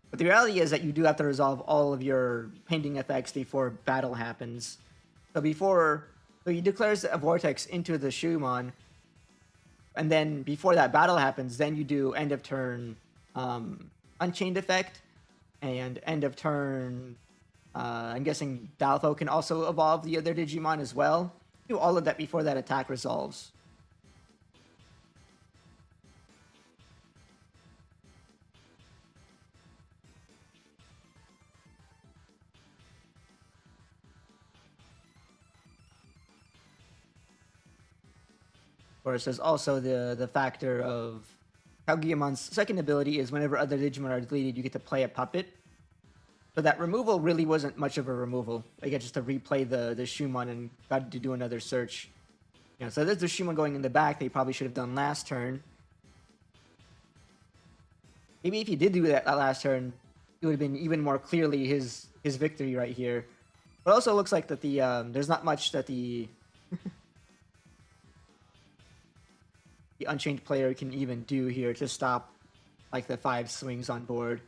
But the reality is that you do have to resolve all of your pending effects before battle happens. So he declares a Vortex into the Shumon. And then before that battle happens, then you do end of turn Unchained effect and end of turn. I'm guessing Daltho can also evolve the other Digimon as well. Do all of that before that attack resolves. Of course, there's also the factor of Kaguyamon's second ability is whenever other Digimon are deleted, you get to play a puppet. So that removal really wasn't much of a removal. I get just to replay the Shumon and got to do another search. Yeah, so there's the Shumon going in the back they probably should have done last turn. Maybe if he did do that last turn, it would have been even more clearly his victory right here. But also looks like that the there's not much that the the Unchained player can even do here to stop like the 5 swings on board.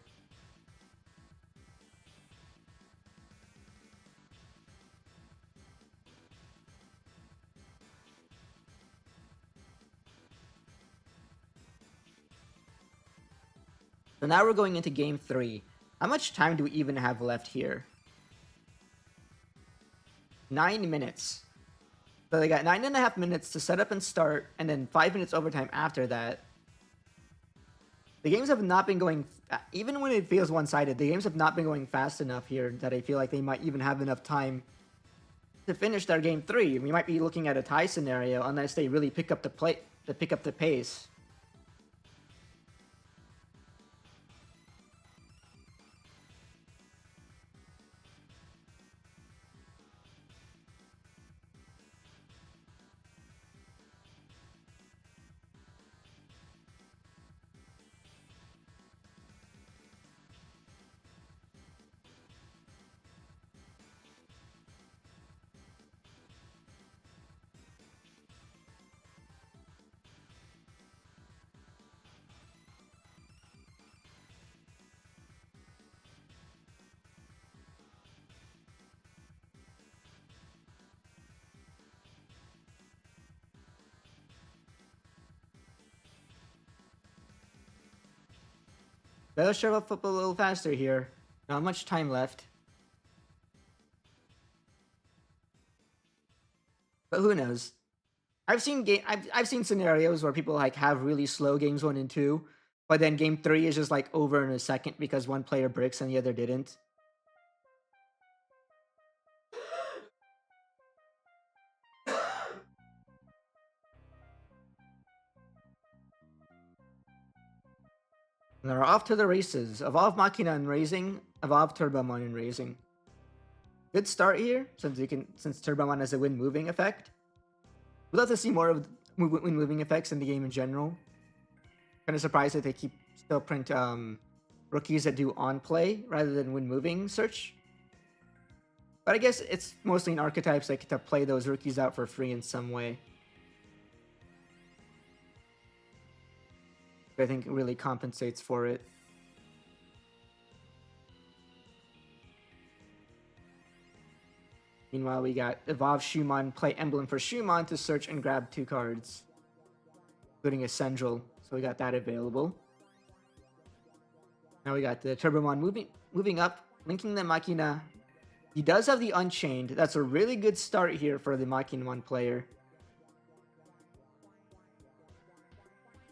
So now we're going into game 3. How much time do we even have left here? 9 minutes. So they got 9.5 minutes to set up and start, and then 5 minutes overtime after that. The games have not been going, even when it feels one-sided, the games have not been going fast enough here that I feel like they might even have enough time to finish their game 3. We might be looking at a tie scenario unless they really pick up the pace. Better shove up a little faster here. Not much time left. But who knows? I've seen scenarios where people like have really slow games 1 and 2, but then game 3 is just like over in a second because one player bricks and the other didn't. And they're off to the races. Evolve Machina and Raising, Evolve Turbomon and Raising. Good start here, since Turbomon has a wind moving effect. We'd love to see more of wind moving effects in the game in general. Kind of surprised that they still print rookies that do on play rather than wind moving search. But I guess it's mostly in archetypes like to play those rookies out for free in some way. I think it really compensates for it. Meanwhile, we got Evolve Shumon, play Emblem for Shumon to search and grab 2 cards, including a Sendril. So we got that available. Now we got the Turbomon moving up, linking the Machina. He does have the Unchained. That's a really good start here for the Machinamon player.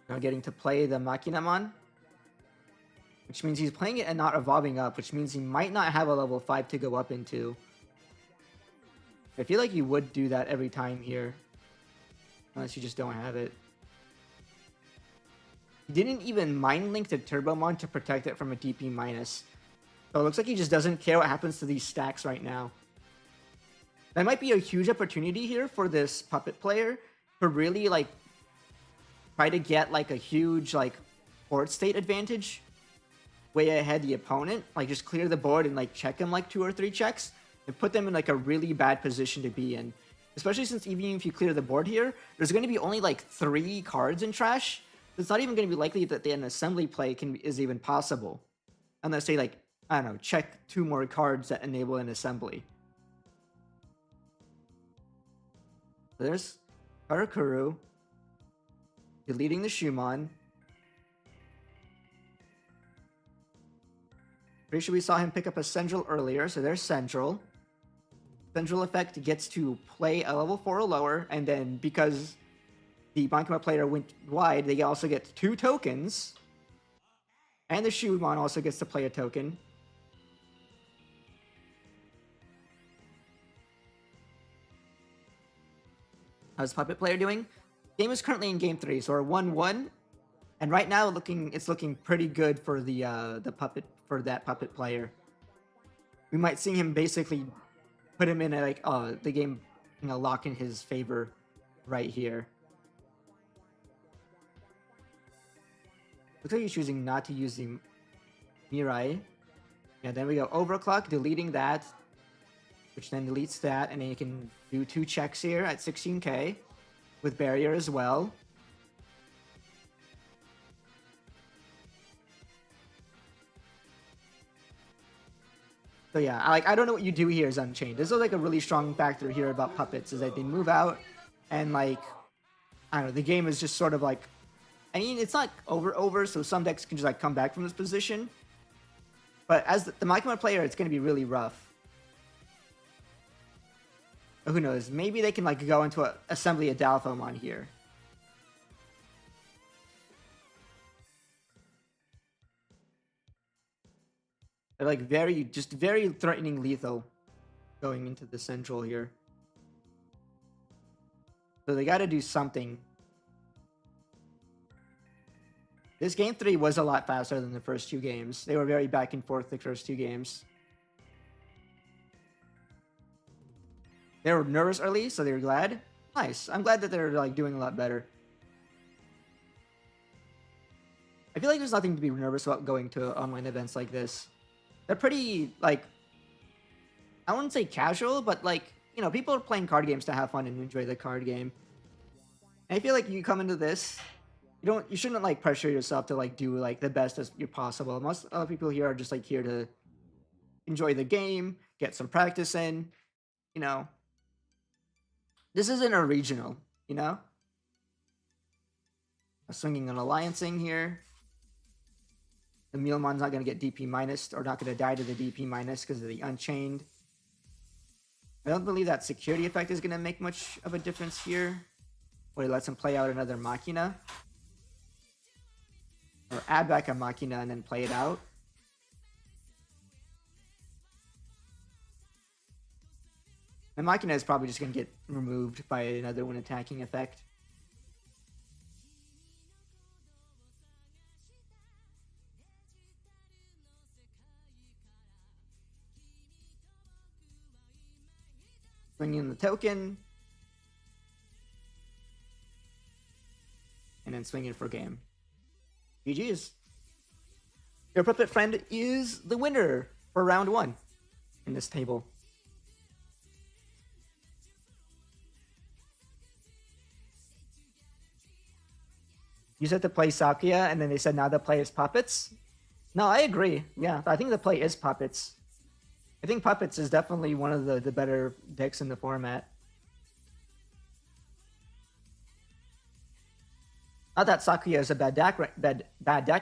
Now getting to play the Machinamon, which means he's playing it and not evolving up, which means he might not have a level 5 to go up into. I feel like you would do that every time here, unless you just don't have it. He didn't even Mind Link the Turbomon to protect it from a DP minus. So it looks like he just doesn't care what happens to these stacks right now. That might be a huge opportunity here for this puppet player to really like try to get like a huge like board state advantage way ahead the opponent. Like just clear the board and like check him like 2 or 3 checks and put them in like a really bad position to be in. Especially since even if you clear the board here, there's going to be only like 3 cards in trash. It's not even going to be likely that an assembly play is even possible. Unless they like, I don't know, check 2 more cards that enable an assembly. There's Karakuru. Deleting the Shumon. Pretty sure we saw him pick up a Central earlier, so there's Central. Central effect gets to play a level 4 or lower, and then because the Bankama player went wide, they also get 2 tokens. And the Shumon also gets to play a token. How's Puppet player doing? Game is currently in game 3, so we're 1-1. And right now it's looking pretty good for the Puppet, for that Puppet player. We might see him basically put him in a, like the game, you know, lock in his favor right here. Looks like he's choosing not to use the Mirai. Yeah, then we go overclock, deleting that, which then deletes that, and then you can do 2 checks here at 16k with barrier as well. So yeah, I don't know what you do here is Unchained. This is like a really strong factor here about Puppets, is that they move out and like, I don't know, the game is just sort of like, I mean, it's not over, so some decks can just like come back from this position. But as the Makima player, it's going to be really rough. But who knows? Maybe they can like go into a assembly of Dalphomon here. They're like very threatening lethal going into the Central here. So they got to do something. This game 3 was a lot faster than the first 2 games. They were very back and forth the first 2 games. They were nervous early, so they were glad. Nice. I'm glad that they're like doing a lot better. I feel like there's nothing to be nervous about going to online events like this. They're pretty, like, I wouldn't say casual, but like, you know, people are playing card games to have fun and enjoy the card game. And I feel like you come into this, you shouldn't like pressure yourself to like do like the best as you possible. Most other people here are just like here to enjoy the game, get some practice in, you know. This isn't a regional, you know. Swinging an alliancing here. The Mealmon's not going to get DP minus, or not going to die to the DP minus because of the Unchained. I don't believe that security effect is going to make much of a difference here. Or he lets him play out another Machina. Or add back a Machina and then play it out. The Machina is probably just going to get removed by another one attacking effect. Bring in the token. And then swing in for game. GG's. Your Puppet friend is the winner for round 1 in this table. You said to play Sakuya, and then they said now the play is Puppets? No, I agree. Yeah, I think the play is Puppets. I think Puppets is definitely one of the better decks in the format. Not that Sakuya is a bad deck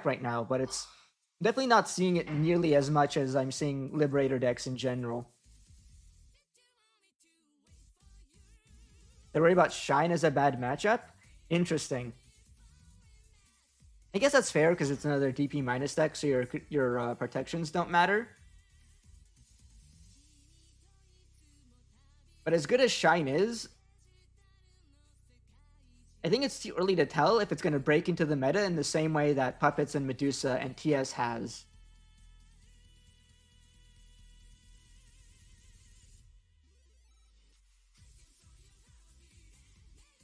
right now, but it's definitely not seeing it nearly as much as I'm seeing Liberator decks in general. They worry about Shine as a bad matchup? Interesting. I guess that's fair because it's another DP minus deck, so your protections don't matter. But as good as Shine is, I think it's too early to tell if it's going to break into the meta in the same way that Puppets and Medusa and TS has.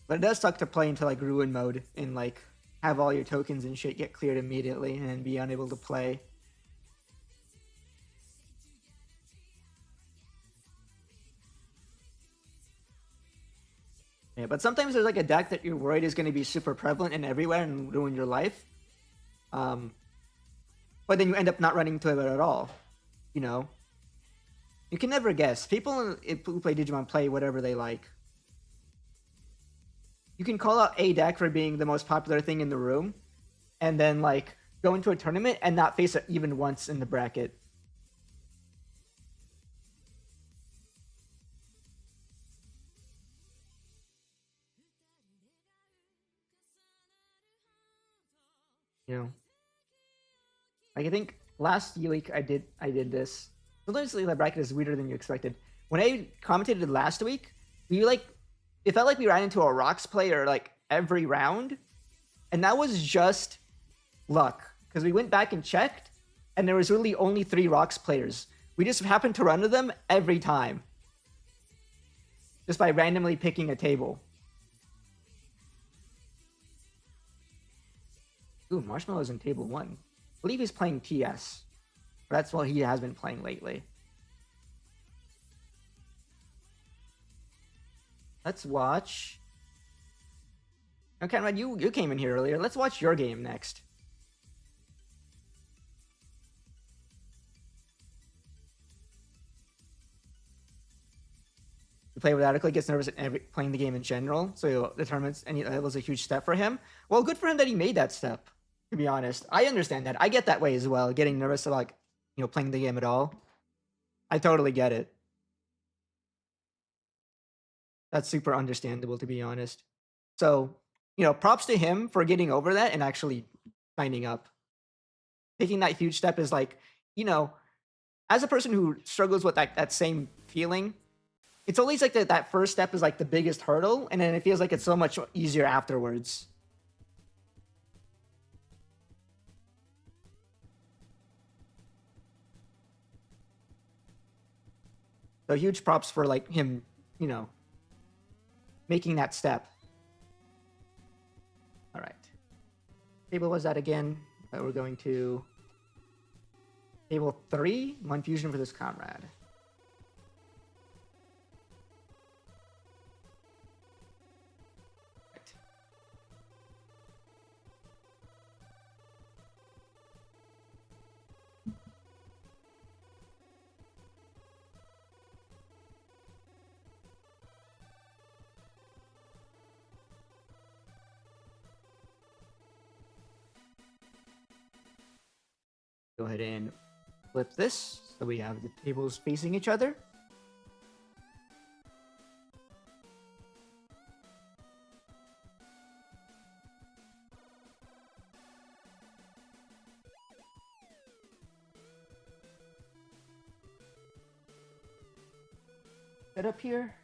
But it does suck to play into like Ruin mode and like have all your tokens and shit get cleared immediately and be unable to play. Yeah, but sometimes there's like a deck that you're worried is going to be super prevalent and everywhere and ruin your life. But then you end up not running into it at all. You know? You can never guess. People who play Digimon play whatever they like. you can call out a deck for being the most popular thing in the room, and then like go into a tournament and not face it even once in the bracket. You know, like I think last week I did this. Sometimes the bracket is weirder than you expected. When I commentated last week, it felt like we ran into a rocks player like every round, and that was just luck because we went back and checked, and there was really only 3 rocks players. We just happened to run to them every time, just by randomly picking a table. Ooh, Marshmallow's in table 1. I believe he's playing TS. That's what he has been playing lately. Let's watch. Okay, Conrad, you came in here earlier. Let's watch your game next. The player automatically gets nervous at playing the game in general, so the tournaments, and that was a huge step for him. Well, good for him that he made that step. To be honest, I understand that. I get that way as well, getting nervous about playing the game at all. I totally get it. That's super understandable, to be honest. So, props to him for getting over that and actually signing up. Taking that huge step is like, as a person who struggles with that same feeling, it's always like that first step is like the biggest hurdle, and then it feels like it's so much easier afterwards. So huge props for like him, making that step. All right. Table was that again? We're going to table 3. 1 fusion for this comrade. Right. Go ahead and flip this so we have the tables facing each other. Set up here.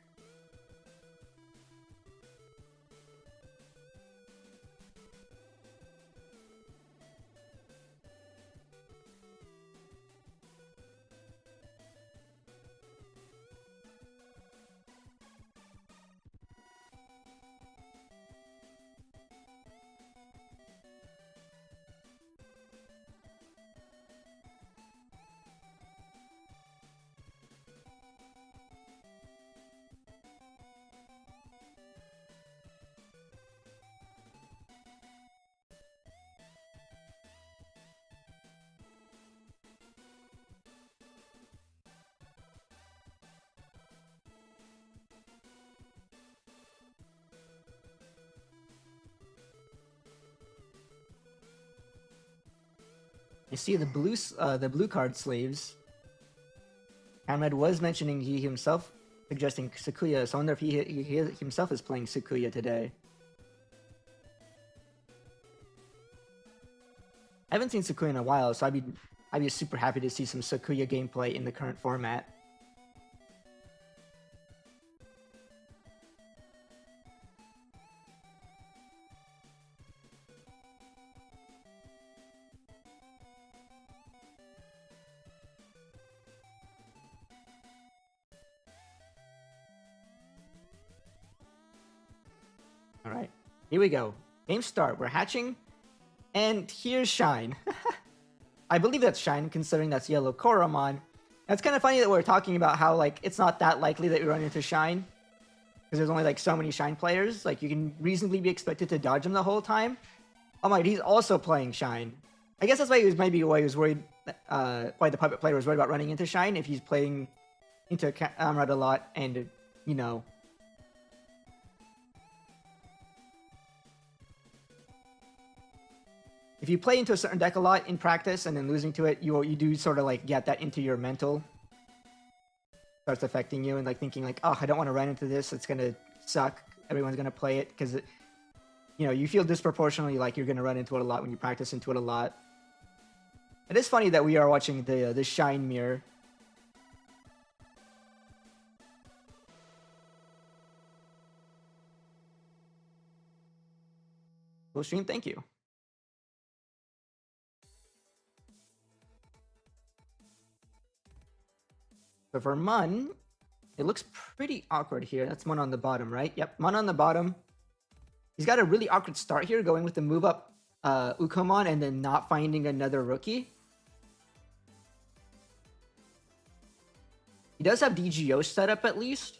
You see the blue card sleeves. Ahmed was mentioning he himself suggesting Sakuya, so I wonder if he himself is playing Sakuya today. I haven't seen Sakuya in a while, so I'd be super happy to see some Sakuya gameplay in the current format. All right, here we go. Game start. We're hatching, and here's Shine. I believe that's Shine, considering that's Yellow Koromon. That's kind of funny that we're talking about how like it's not that likely that we run into Shine, because there's only like so many Shine players. Like you can reasonably be expected to dodge him the whole time. Oh my, he's also playing Shine. I guess that's why he was worried. Why the puppet player was worried about running into Shine if he's playing into Amrad a lot, and if you play into a certain deck a lot in practice and then losing to it, you do sort of like get that into your mental. Starts affecting you and like thinking like, oh, I don't want to run into this. It's gonna suck. Everyone's gonna play it because you feel disproportionately like you're gonna run into it a lot when you practice into it a lot. It is funny that we are watching the Shine Mirror. Full stream, thank you. So for Mun, it looks pretty awkward here. That's Mun on the bottom, right? Yep, Mun on the bottom. He's got a really awkward start here, going with the move up Ukomon and then not finding another rookie. He does have DGO set up at least.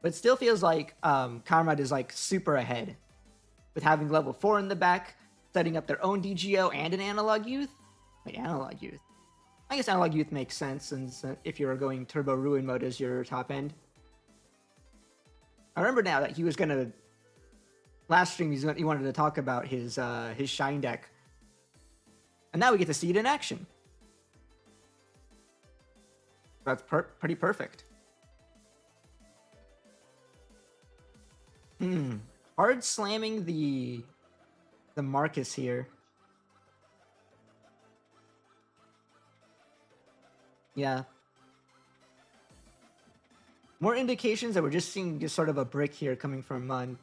But it still feels like Comrade is like super ahead with having level 4 in the back, setting up their own DGO and an Analog Youth. Wait, Analog Youth. I guess Analog Youth makes sense since if you're going Turbo Ruin mode as your top end. I remember now that he was gonna last stream he wanted to talk about his Shine deck, and now we get to see it in action. That's pretty perfect. Hard slamming the Marcus here. Yeah. More indications that we're just seeing just sort of a brick here coming from Mun.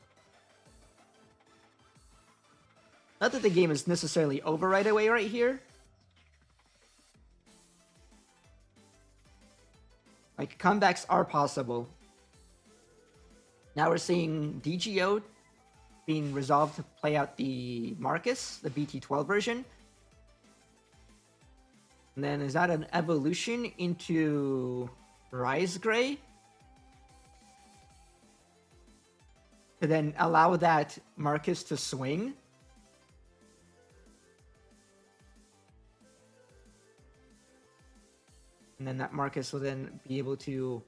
Not that the game is necessarily over right away right here. Like, comebacks are possible. Now we're seeing DGO being resolved to play out the Marcus, the BT12 version. And then is that an evolution into Rise Gray? To then allow that Marcus to swing? And then that Marcus will then be able to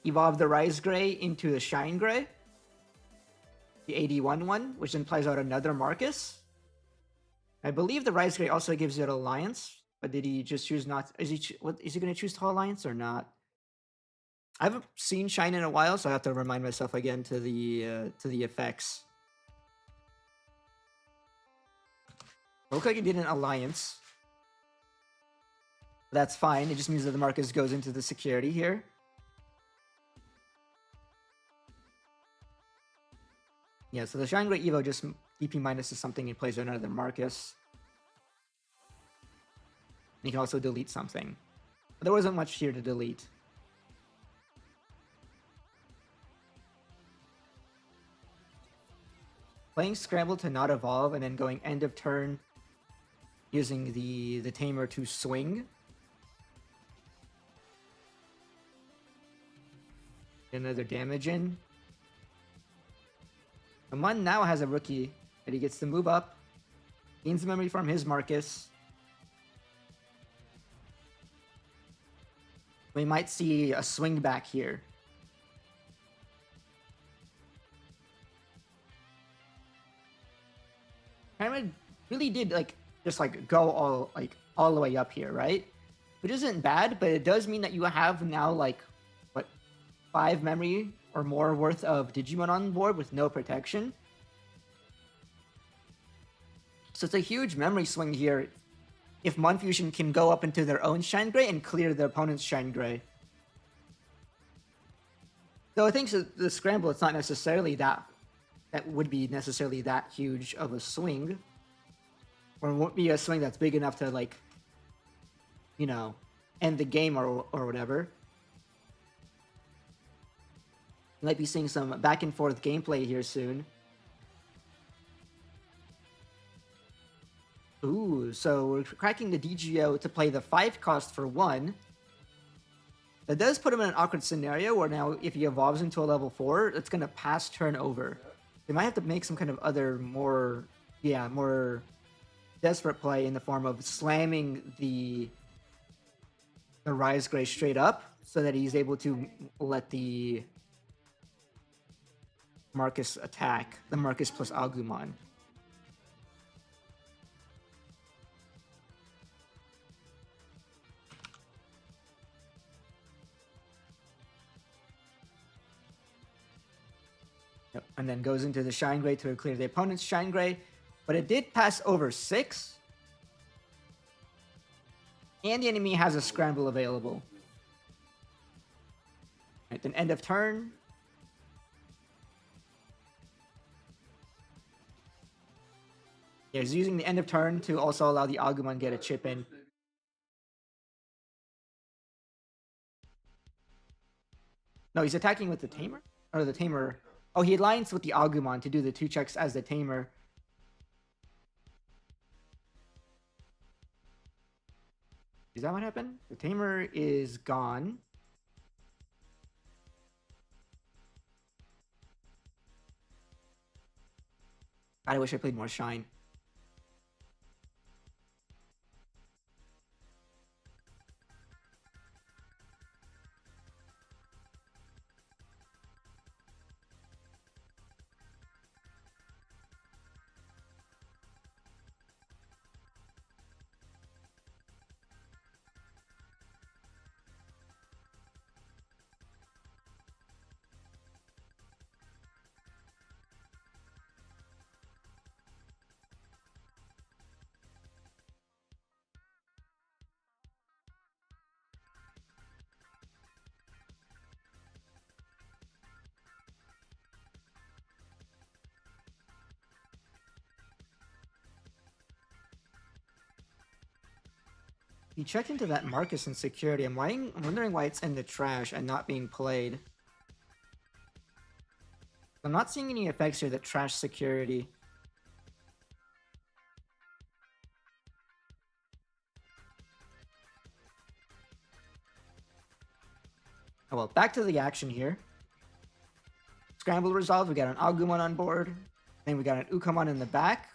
evolve the Rise Gray into the Shine Gray. The 81 one, which then plays out another Marcus. I believe the Rise Gray also gives it Alliance, but did he just choose not? Is he going to choose to Alliance or not? I haven't seen Shine in a while, so I have to remind myself again to the effects. Looks like he did an Alliance. That's fine. It just means that the Marcus goes into the security here. Yeah, so the Shine Gray Evo just DP minuses something and plays another Marcus. You can also delete something. But there wasn't much here to delete. Playing Scramble to not evolve and then going end of turn using the Tamer to swing. Get another damage in. Mun now has a rookie that he gets to move up. Gains memory from his Marcus. We might see a swing back here. Pyramid really did just go all the way up here, right? Which isn't bad, but it does mean that you have now 5 memory or more worth of Digimon on board with no protection. So it's a huge memory swing here if Mon Fusion can go up into their own Shine Gray and clear the opponent's Shine Gray. So I think the Scramble, it's not necessarily that would be necessarily that huge of a swing. Or it won't be a swing that's big enough to end the game or whatever. You might be seeing some back and forth gameplay here soon. Ooh, so we're cracking the DGO to play the 5 cost for 1. That does put him in an awkward scenario where now if he evolves into a level 4, it's going to pass turn over. They might have to make some kind of other more desperate play in the form of slamming the Rise Gray straight up so that he's able to let the Marcus attack, the Marcus plus Agumon. Yep. And then goes into the Shine Gray to clear the opponent's Shine Gray. But it did pass over 6. And the enemy has a scramble available. Right, then end of turn. Yeah, he's using the end of turn to also allow the Agumon get a chip in. No, he's attacking with the Tamer? Or the Tamer... Oh, he aligns with the Agumon to do the 2 checks as the Tamer. Is that what happened? The Tamer is gone. God, I wish I played more Shine. He checked into that Marcus insecurity. I'm wondering why it's in the trash and not being played. I'm not seeing any effects here that trash security. Oh well, back to the action here. Scramble resolved. We got an Agumon on board. Then we got an Ukamon in the back.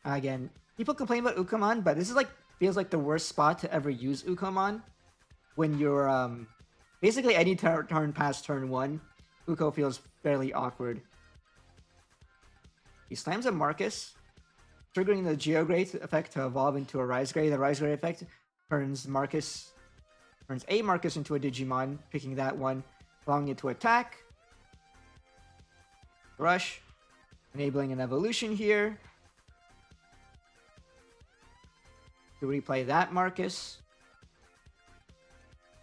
Again, people complain about Ukamon, but this is like feels like the worst spot to ever use Ukamon. When you're basically any turn past turn 1, Uko feels fairly awkward. He slams a Marcus, triggering the Geogray effect to evolve into a Rise Gray. The Rise Gray effect turns a Marcus into a Digimon, picking that one, allowing it to attack. Rush, enabling an evolution here. To replay that Marcus,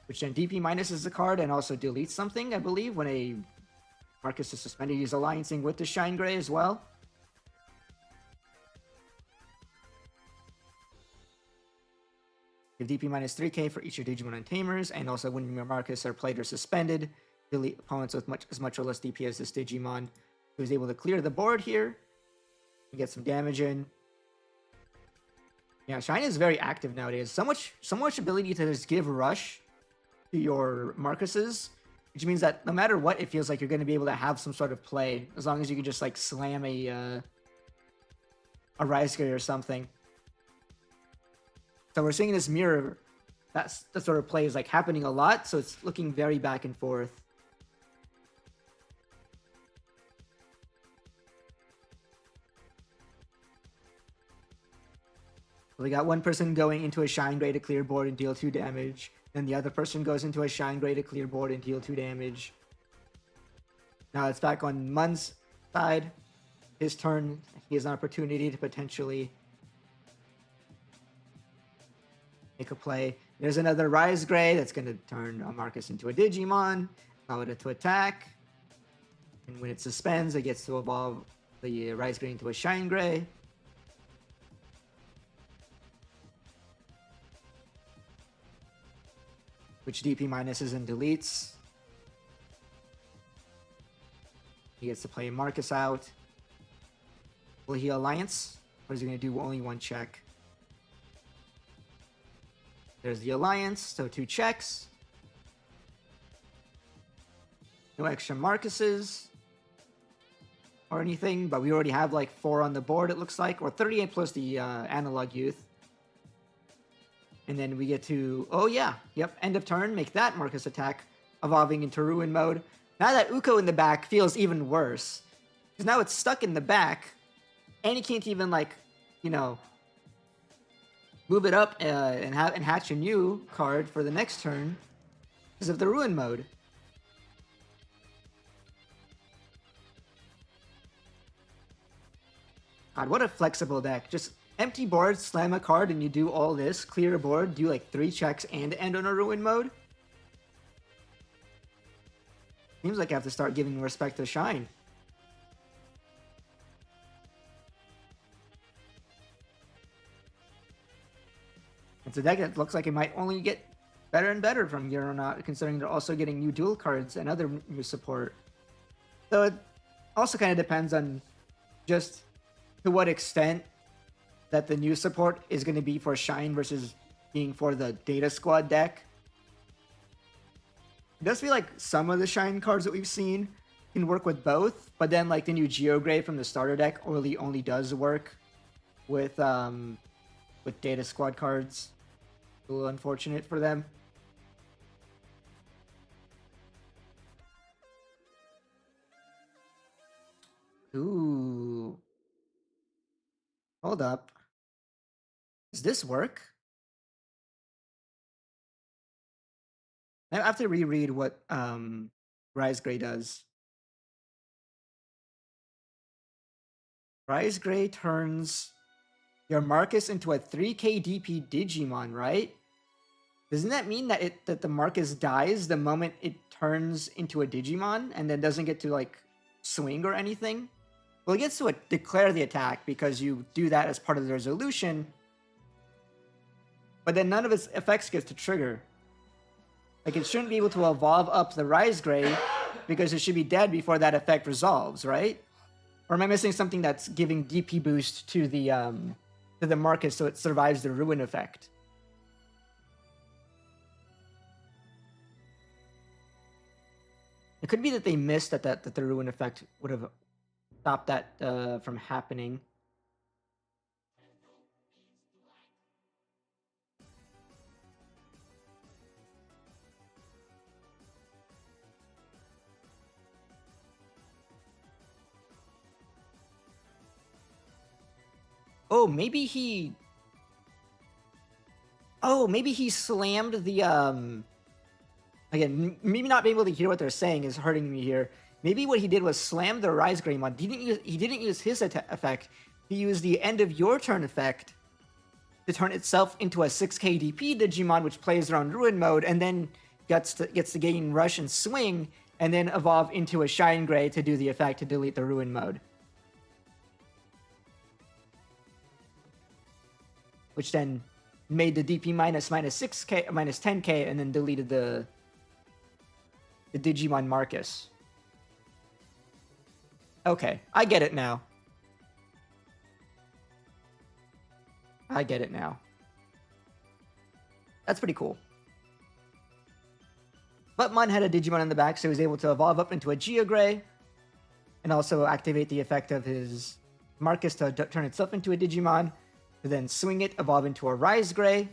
which then DP minuses the card and also deletes something, I believe, when a Marcus is suspended. He's alliancing with the Shine Gray as well. Give DP minus 3k for each of Digimon and Tamers, and also when your Marcus are played or suspended, delete opponents with as much or less DP as this Digimon. He was able to clear the board here and get some damage in. Yeah, Shine is very active nowadays. So much ability to just give rush to your Marcuses, which means that no matter what, it feels like you're going to be able to have some sort of play, as long as you can just like slam a Rise Gray or something. So we're seeing this mirror. That's the sort of play is like happening a lot, so it's looking very back and forth. We got one person going into a Shine Gray to clear board and deal 2 damage. Then the other person goes into a Shine Gray to clear board and deal 2 damage. Now it's back on Mun's side. His turn. He has an opportunity to potentially make a play. There's another Rise Gray that's going to turn Marcus into a Digimon. Allow it to attack. And when it suspends, it gets to evolve the Rise Gray into a Shine Gray. Which DP minuses and deletes. He gets to play Marcus out. Will he alliance? Or is he going to do only 1 check? There's the alliance, so 2 checks. No extra Marcuses or anything, but we already have like 4 on the board, it looks like, or 38 plus the Analog Youth. And then we get to, oh yeah, yep, end of turn, make that Marcus attack, evolving into Ruin mode. Now that Uko in the back feels even worse. Because now it's stuck in the back, and he can't even, like, you know, move it up and hatch a new card for the next turn because of the ruin mode. God, what a flexible deck. Just empty board, slam a card, and you do all this, clear a board, do like 3 checks, and end on a ruin mode. Seems like I have to start giving respect to Shine. It's a deck that looks like it might only get better and better from here on out, considering they're also getting new dual cards and other new support. So it also kind of depends on just to what extent that the new support is going to be for Shine versus being for the Data Squad deck. It does feel like some of the Shine cards that we've seen can work with both, but then like the new Geogray from the starter deck only does work with Data Squad cards. A little unfortunate for them. Ooh. Hold up. Does this work? I have to reread what Rise Gray does. Rise Gray turns your Marcus into a 3k DP Digimon, right? Doesn't that mean that that the Marcus dies the moment it turns into a Digimon and then doesn't get to like swing or anything? Well, it gets to declare the attack because you do that as part of the resolution, but then none of its effects gets to trigger. Like, it shouldn't be able to evolve up the Rise Gray because it should be dead before that effect resolves, right? Or am I missing something that's giving DP boost to the Marcus so it survives the ruin effect? It could be that they missed that the ruin effect would have stopped that from happening. Oh, maybe he... Oh, maybe he slammed the, Again, maybe not being able to hear what they're saying is hurting me here. Maybe what he did was slam the Rise Greymon. He didn't use his effect. He used the end of your turn effect to turn itself into a 6k DP Digimon, which plays around Ruin mode, and then gets to gain Rush and Swing, and then evolve into a Shine Gray to do the effect to delete the Ruin mode. Which then made the DP minus 6k, minus 10k, and then deleted the Digimon Marcus. Okay, I get it now. I get it now. That's pretty cool. But Mun had a Digimon in the back, so he was able to evolve up into a Geogray, and also activate the effect of his Marcus to turn itself into a Digimon, to then swing it, evolve into a Rise Gray.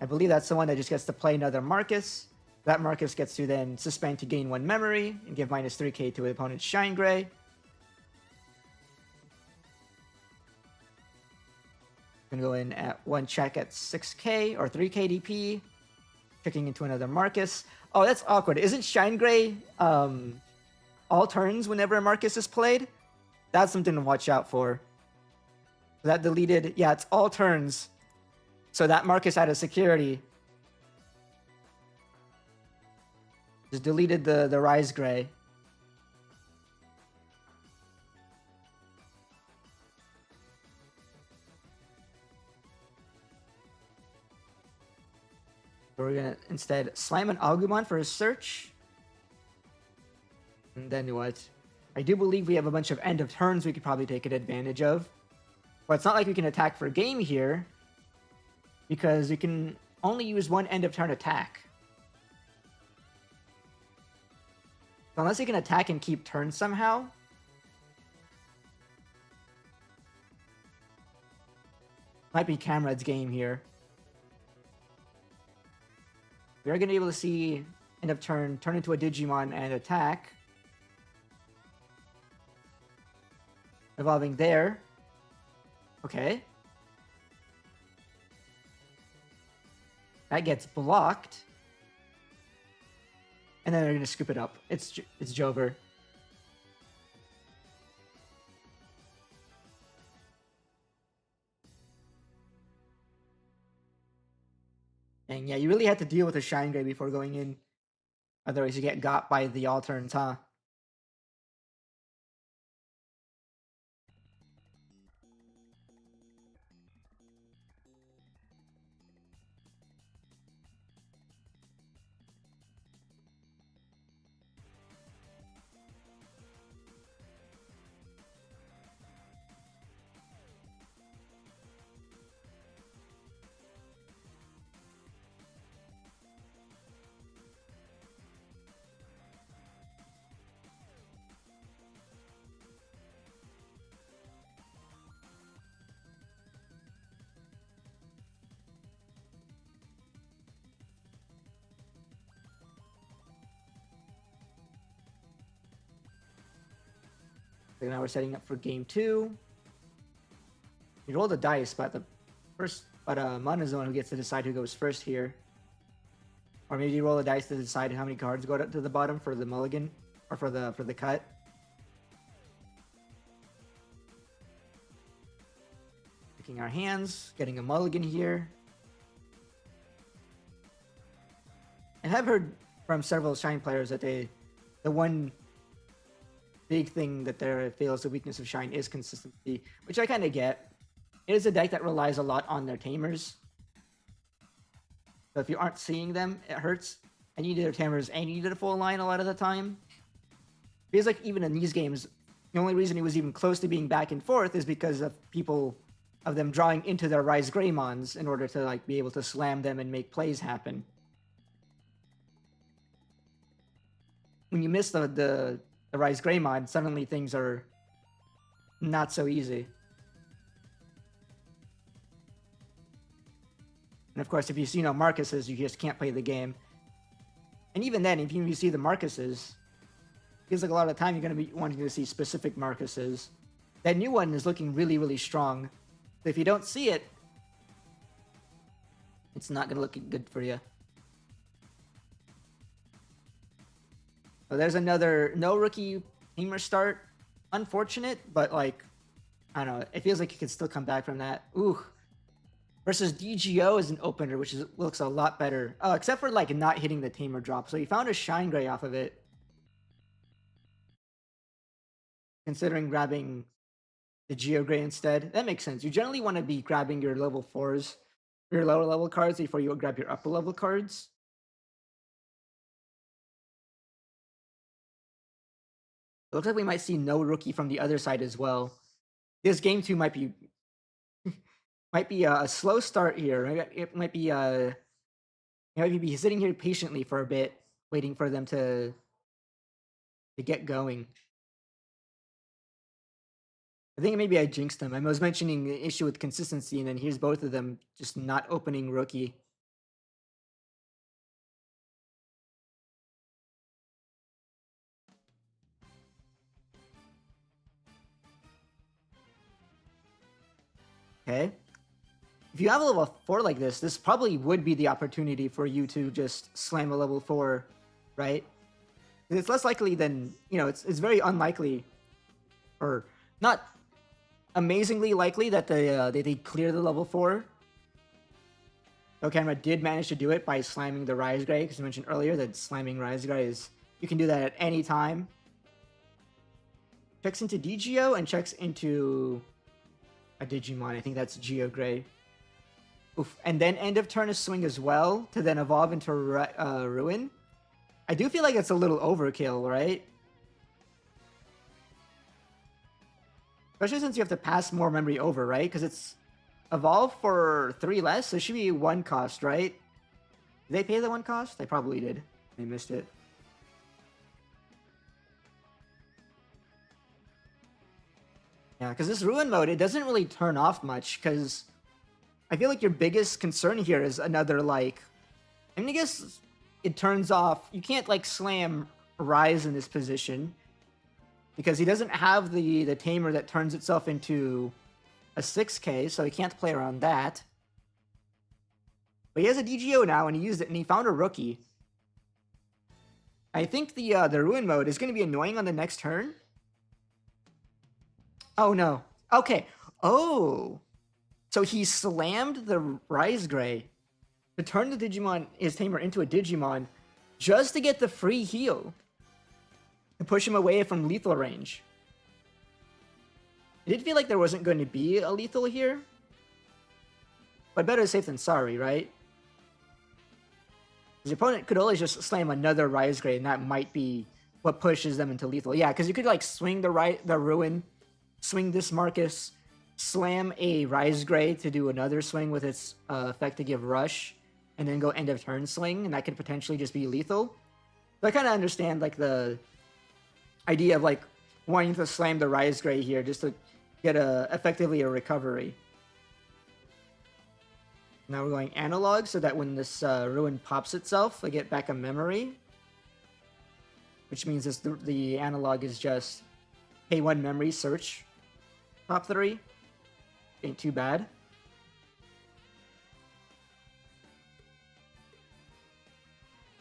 I believe that's the one that just gets to play another Marcus. That Marcus gets to then suspend to gain 1 memory, and give minus 3k to the opponent's Shine Gray. Gonna go in at 1 check at 6k, or 3k DP. Checking into another Marcus. Oh, that's awkward. Isn't Shine Gray all turns whenever a Marcus is played? That's something to watch out for. That deleted... Yeah, it's all turns. So that Marcus out of security just deleted the Rise Gray. So we're gonna instead slam an Agumon for his search. And then what? I do believe we have a bunch of end of turns we could probably take advantage of. But it's not like we can attack for game here, because we can only use 1 end of turn attack. So unless he can attack and keep turns somehow. Might be Camrad's game here. We are going to be able to see end of turn into a Digimon and attack. Evolving there. Okay. That gets blocked. And then they're going to scoop it up. It's Jover. And yeah, you really had to deal with a Shine Gray before going in. Otherwise, you get got by the all turns, huh? So now we're setting up for game 2. You roll the dice, but Monozone who gets to decide who goes first here. Or maybe you roll the dice to decide how many cards go to the bottom for the mulligan or for the cut. Picking our hands, getting a mulligan here. I have heard from several Shine players that the one big thing that they feel is the weakness of Shine is consistency, which I kind of get. It is a deck that relies a lot on their tamers. So if you aren't seeing them, it hurts. And you need their tamers and you need a full line a lot of the time. Feels like even in these games, the only reason he was even close to being back and forth is because of them drawing into their Rise Greymons in order to like be able to slam them and make plays happen. When you miss the Rise Greymon, suddenly things are not so easy. And of course, if you see no Marcuses, you just can't play the game. And even then, if you see the Marcuses, it feels like a lot of the time you're going to be wanting to see specific Marcuses. That new one is looking really, really strong. So if you don't see it, it's not going to look good for you. So there's another no rookie tamer start. Unfortunate, but like, I don't know. It feels like you could still come back from that. Ooh. Versus DGO is an opener, which looks a lot better. Except for like not hitting the tamer drop. So he found a Shine Gray off of it. Considering grabbing the Geo Gray instead. That makes sense. You generally want to be grabbing your level 4s, your lower level cards before you grab your upper level cards. It looks like we might see no rookie from the other side as well. This game 2 might be a slow start here. It might be be sitting here patiently for a bit, waiting for them to get going. I think maybe I jinxed them. I was mentioning the issue with consistency, and then here's both of them just not opening rookie. Okay. If you have a level 4 like this probably would be the opportunity for you to just slam a level 4, right? It's less likely than, it's very unlikely, or not amazingly likely that they clear the level 4. Camera did manage to do it by slamming the Rise Gray, because you mentioned earlier that slamming Rise Gray you can do that at any time. Checks into DGO and checks into a Digimon. I think that's Geo Gray. Oof. And then end of turn is swing as well to then evolve into Ruin. I do feel like it's a little overkill, right? Especially since you have to pass more memory over, right? Because it's evolve for 3 less, so it should be 1 cost, right? Did they pay the 1 cost? They probably did. They missed it. Yeah, because this Ruin mode, it doesn't really turn off much, because I feel like your biggest concern here is another, like... I mean, I guess it turns off... You can't, like, slam Rise in this position. because he doesn't have the tamer that turns itself into a 6K, so he can't play around that. But he has a DGO now, and he used it, and he found a rookie. I think the Ruin mode is going to be annoying on the next turn. Oh, no. Okay. Oh. So he slammed the Rise Gray to turn the Digimon, his tamer, into a Digimon just to get the free heal to push him away from lethal range. It did feel like there wasn't going to be a lethal here. But better safe than sorry, right? The opponent could always just slam another Rise Gray, and that might be what pushes them into lethal. Yeah, because you could like swing the Ruin, swing this Marcus, slam a Rise Gray to do another swing with its effect to give rush, and then go end of turn swing, and that could potentially just be lethal. So I kind of understand like the idea of like wanting to slam the Rise Gray here just to get effectively a recovery. Now we're going analog so that when this Ruin pops itself, I get back a memory. Which means the analog is just pay 1 memory, search top 3. Ain't too bad.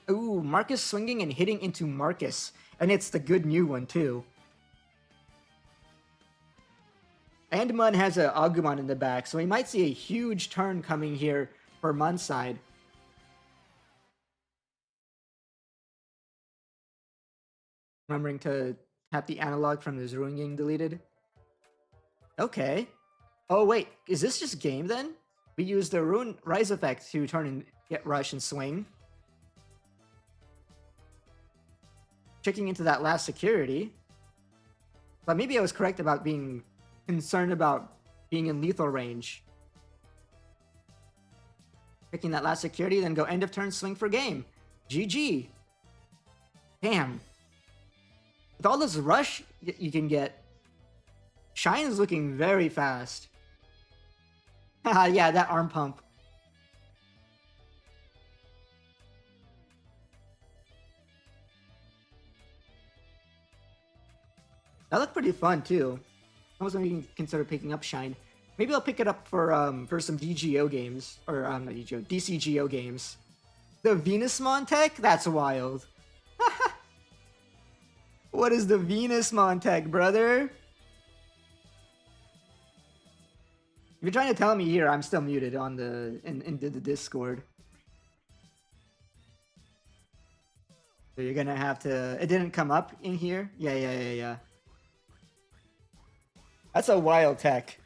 Ooh, Marcus swinging and hitting into Marcus. And it's the good new one too. And Mun has a Agumon in the back, so we might see a huge turn coming here for Mun's side. Remembering to tap the analog from his Ruin getting deleted. Okay. Oh wait, is this just game then? We use the Ruin Rise effect to turn and get rush and swing. Checking into that last security. But maybe I was correct about being concerned about being in lethal range. Picking that last security, then go end of turn, swing for game. GG. Damn. With all this rush you can get, Shine is looking very fast. Haha, yeah, that arm pump. That looked pretty fun too. I was going to consider picking up Shine. Maybe I'll pick it up for some DGO games. Or, not DGO, DCGO games. The Venusmon tech? That's wild. What is the Venusmon tech, brother? If you're trying to tell me here, I'm still muted on in the Discord. So you're gonna have to... It didn't come up in here? Yeah. That's a wild tech.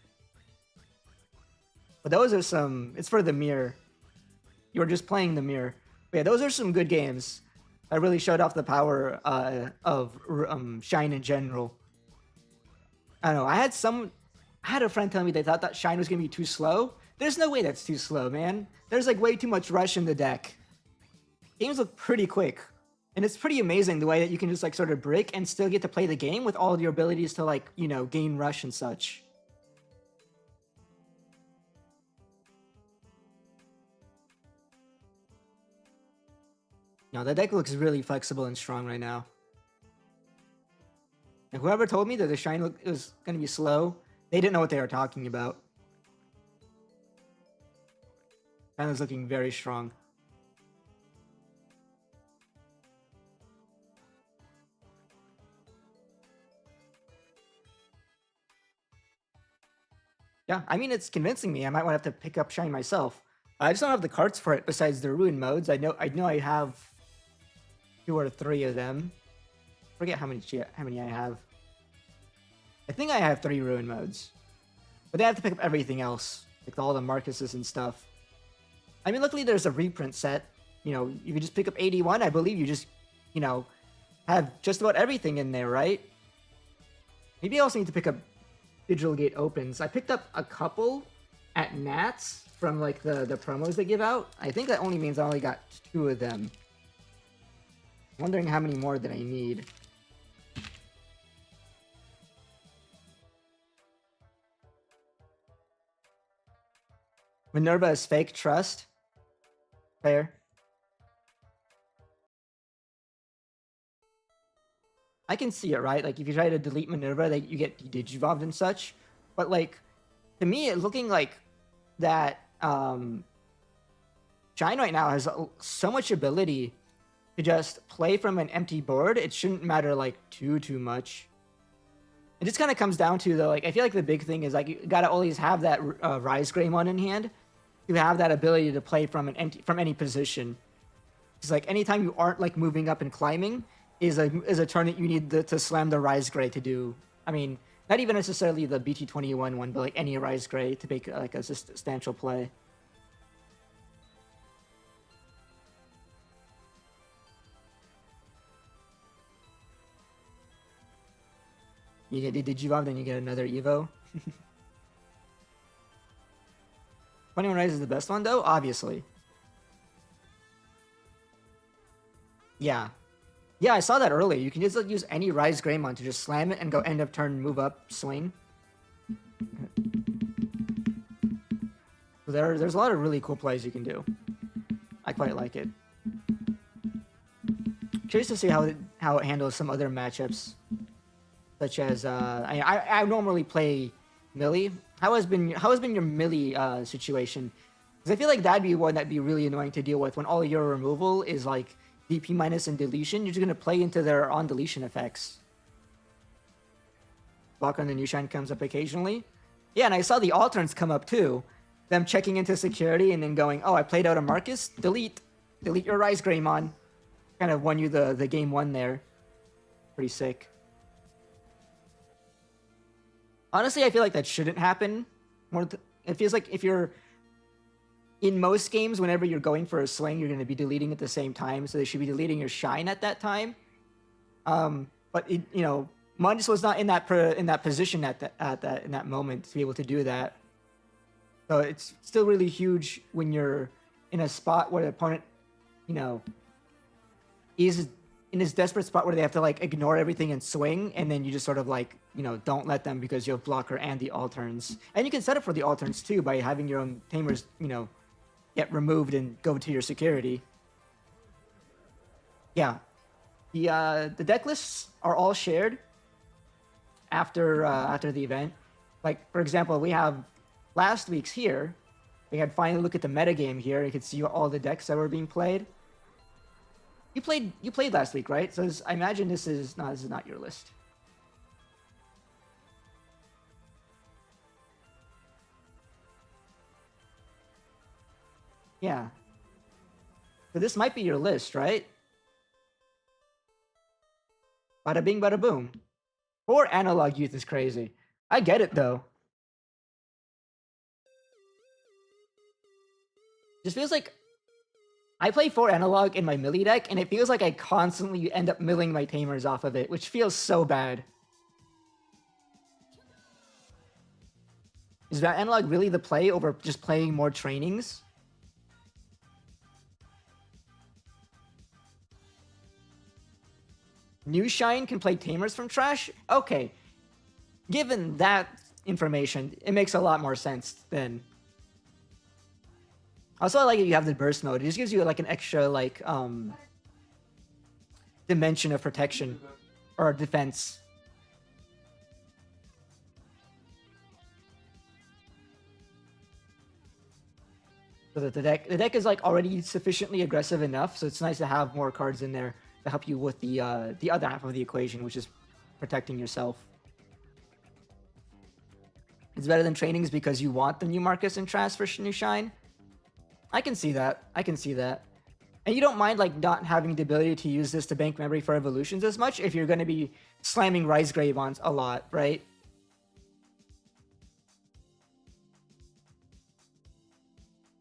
But those are some... It's for the mirror. You were just playing the mirror. But yeah, those are some good games. I really showed off the power of Shine in general. I don't know. I had a friend tell me they thought that Shine was going to be too slow. There's no way that's too slow, man. There's like way too much rush in the deck. Games look pretty quick. And it's pretty amazing the way that you can just like sort of break and still get to play the game with all of your abilities to like, you know, gain rush and such. No, the deck looks really flexible and strong right now. And whoever told me that the Shine was going to be slow, they didn't know what they were talking about. Shine is looking very strong. Yeah, I mean, it's convincing me. I might want to have to pick up Shine myself. I just don't have the cards for it besides the Ruin modes. I know I have 2 or 3 of them. Forget how many I have. I think I have 3 Ruin modes. But I have to pick up everything else. Like all the Marcuses and stuff. I mean, luckily there's a reprint set. You know, you can just pick up 81. I believe you just, you know, have just about everything in there, right? Maybe I also need to pick up Digital Gate Opens. I picked up a couple at Nats from like the promos they give out. I think that only means I only got 2 of them. I'm wondering how many more that I need. Minerva is fake, trust. Fair. I can see it, right? Like if you try to delete Minerva, that you get digivolved and such. But like to me, it's looking like that Shine right now has so much ability to just play from an empty board. It shouldn't matter like too much. It just kind of comes down to though, like I feel like the big thing is like you gotta always have that Rise Greymon in hand to have that ability to play from any position. It's like anytime you aren't like moving up and climbing is a turn that you need to slam the Rise Gray to do. I mean, not even necessarily the BT21 one, but like any Rise Gray to make like a substantial play. You get the Digivolve, then you get another Evo. 21 Rise is the best one though, obviously. Yeah. Yeah, I saw that earlier. You can just like, use any Rise Greymon to just slam it and go end of turn, move up, swing. So there's a lot of really cool plays you can do. I quite like it. Curious to see how it handles some other matchups, such as I normally play Millie. How has been your Millie situation? Because I feel like that'd be one that'd be really annoying to deal with when all your removal is like DP minus and deletion. You're just gonna play into their on deletion effects. Block on the new shine comes up occasionally. Yeah, and I saw the alterns come up too. Them checking into security and then going, oh, I played out a Marcus, delete your Rise Greymon. Kind of won you the game one there. Pretty sick. Honestly, I feel like that shouldn't happen. It feels like if you're in most games, whenever you're going for a swing, you're going to be deleting at the same time, so they should be deleting your shine at that time. But Munch was not in that position in that moment to be able to do that. So it's still really huge when you're in a spot where the opponent, is in this desperate spot where they have to like ignore everything and swing, and then you just sort of like don't let them because you have blocker and the alterns, and you can set up for the alterns too by having your own tamers get removed and go to your security. Yeah, the deck lists are all shared after the event. Like for example, we have last week's here. We had finally look at the metagame here. You could see all the decks that were being played. You played last week, right? So I imagine this is not your list. Yeah. So this might be your list, right? Bada bing, bada boom. 4 analog youth is crazy. I get it though. Just feels like I play 4 analog in my Millie deck, and it feels like I constantly end up milling my tamers off of it, which feels so bad. Is that analog really the play over just playing more trainings? New Shine can play tamers from trash? Okay. Given that information, it makes a lot more sense then. Also, I like that you have the burst mode. It just gives you like an extra like dimension of protection or defense. So that the deck is like already sufficiently aggressive enough, so it's nice to have more cards in there to help you with the other half of the equation, which is protecting yourself. It's better than trainings because you want the new Marcus and Trash for New Shine. I can see that. I can see that. And you don't mind like not having the ability to use this to bank memory for evolutions as much if you're going to be slamming Rise Greymons a lot, right?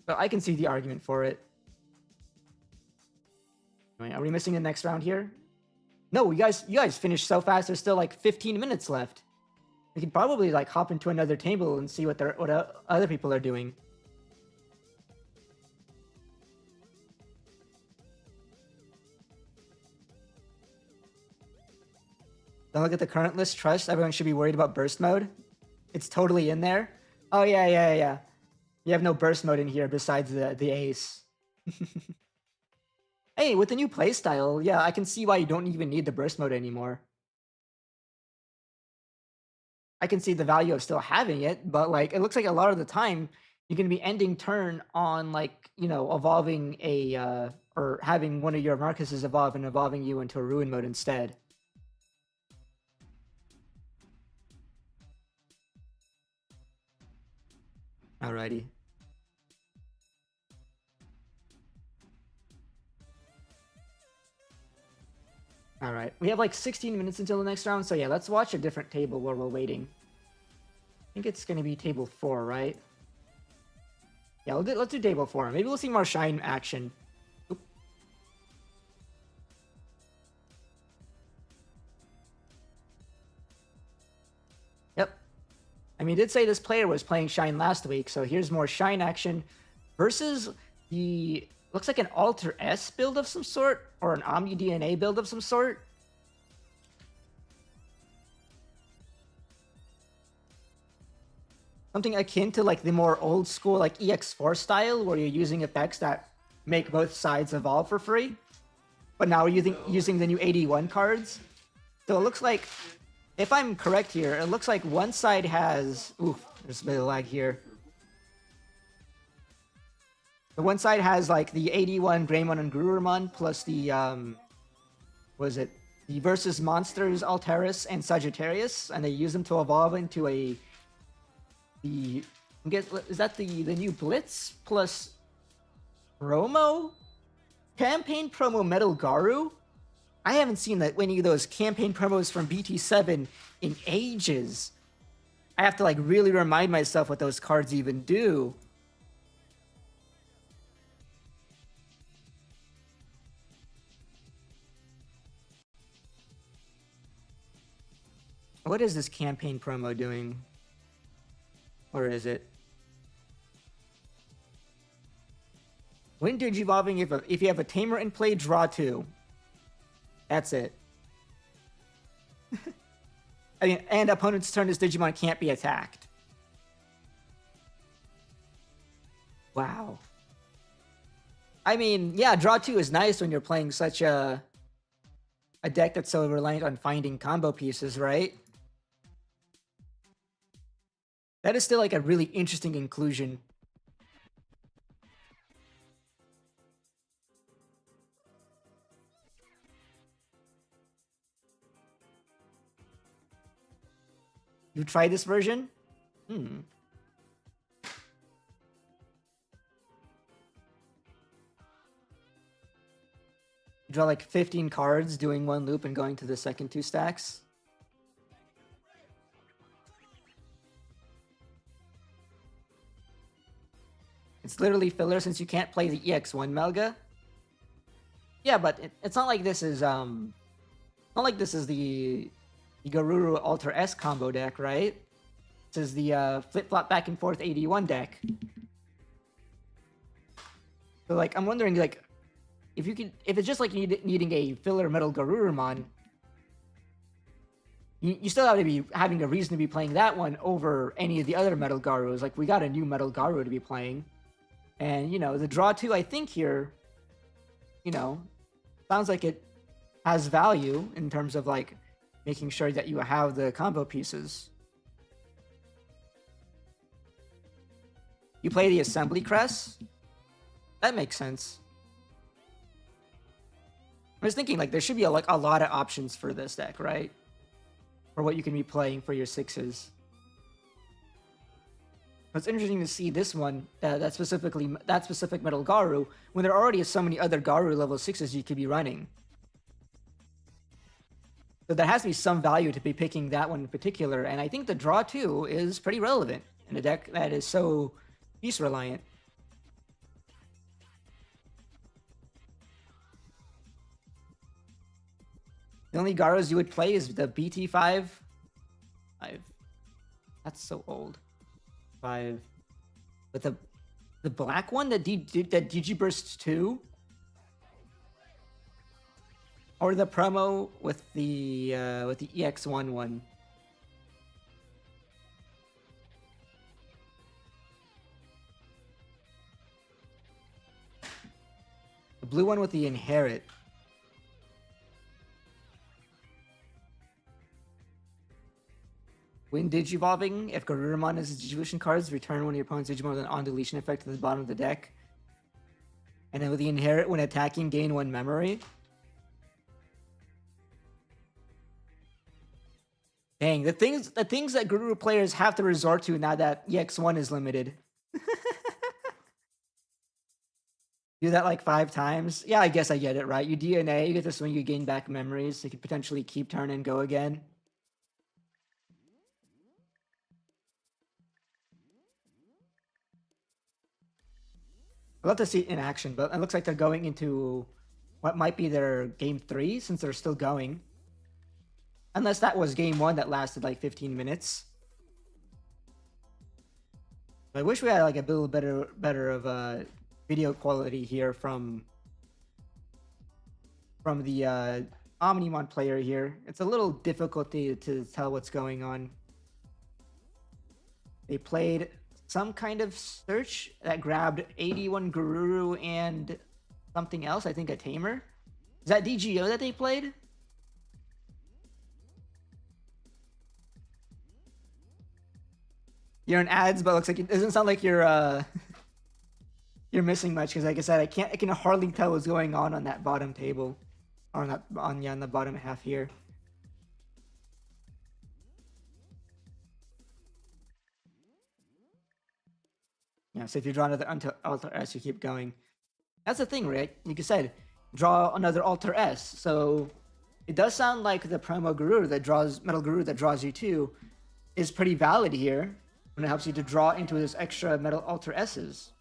So I can see the argument for it. Are we missing the next round here? No, you guys finished so fast. There's still like 15 minutes left. We could probably like hop into another table and see what other people are doing. Don't look at the current list. Trust everyone should be worried about burst mode. It's totally in there. Oh yeah. You have no burst mode in here besides the ace. Hey, with the new playstyle, yeah, I can see why you don't even need the burst mode anymore. I can see the value of still having it, but like it looks like a lot of the time you're gonna be ending turn on like, you know, evolving a or having one of your Marcuses evolve and evolving you into a ruin mode instead. Alrighty. All right. We have like 16 minutes until the next round, so yeah, let's watch a different table while we're waiting. I think it's going to be table 4, right? Yeah, let's do table 4. Maybe we'll see more Shine action. Oop. Yep. I mean, it did say this player was playing Shine last week, so here's more Shine action versus the... Looks like an Alter S build of some sort, or an Omni DNA build of some sort. Something akin to like the more old school like EX4 style, where you're using effects that make both sides evolve for free. But now we're using the new 81 cards. So it looks like, if I'm correct here, it looks like one side has... Oof, there's a bit of lag here. The one side has like the 81 Greymon and Grurumon plus the what is it? The versus monsters Alteris and Sagittarius, and they use them to evolve into a is that the new Blitz plus promo campaign promo Metal Garu? I haven't seen that any of those campaign promos from BT7 in ages. I have to like really remind myself what those cards even do. What is this campaign promo doing? Or is it? When Digivolving, if you have a Tamer in play, draw 2. That's it. I mean, and opponent's turn, this Digimon can't be attacked. Wow. I mean, yeah, draw 2 is nice when you're playing such a deck that's so reliant on finding combo pieces, right? That is still like a really interesting inclusion. You try this version? You draw like 15 cards, doing one loop and going to the second 2 stacks. It's literally filler since you can't play the EX1 Melga. Yeah, but it's not like this is not like this is the Garuru Alter S combo deck, right? This is the flip-flop back and forth 81 deck. So like I'm wondering like if it's just like needing a filler Metal Garurumon, you still have to be having a reason to be playing that one over any of the other Metal Garus. Like we got a new Metal Garu to be playing. And, you know, the draw 2, I think here, you know, sounds like it has value in terms of, like, making sure that you have the combo pieces. You play the Assembly Crest? That makes sense. I was thinking, like, there should be, a lot of options for this deck, right? For what you can be playing for your 6s. It's interesting to see this one, that specific Metal Garu, when there already is so many other Garu level 6s you could be running. So there has to be some value to be picking that one in particular, and I think the draw 2 is pretty relevant in a deck that is so piece reliant. The only Garus you would play is the BT5. That's so old. 5. But the black one that Digiburst 2? Or the promo with the EX1 one? The blue one with the Inherit. When Digivolving, if Garurumon is Digivolution cards, return one of your opponent's Digimon with an on-deletion effect to the bottom of the deck. And then with the Inherit, when attacking, gain 1 memory. Dang, the things that Garuru players have to resort to now that EX1 is limited. Do that like 5 times. Yeah, I guess I get it, right? You DNA, you get to swing, you gain back memories. You could potentially keep turn and go again. I'd love to see it in action, but it looks like they're going into what might be their game 3 since they're still going. Unless that was game 1 that lasted like 15 minutes. I wish we had like a little better of video quality here from the Omnimon player here. It's a little difficult to tell what's going on. They played some kind of search that grabbed 81 Garuru and something else, I think a Tamer. Is that DGO that they played? You're in ads, but it looks like it doesn't sound like you're you're missing much because, like I said, I can hardly tell what's going on that bottom table, or on the bottom half here. Yeah, so if you draw another Alter S, you keep going. That's the thing, right? Like you said, draw another Alter S. So it does sound like the promo Guru that draws Metal Guru that draws you 2 is pretty valid here. And it helps you to draw into this extra Metal Alter S's.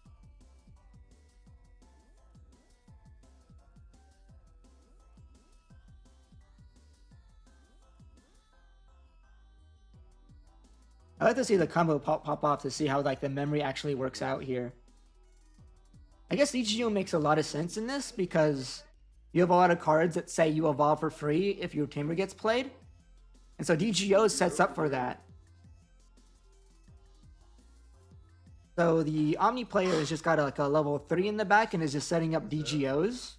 I like to see the combo pop off to see how like the memory actually works out here. I guess DGO makes a lot of sense in this because you have a lot of cards that say you evolve for free if your Tamer gets played. And so DGO sets up for that. So the Omni player has just got like a level 3 in the back and is just setting up DGOs.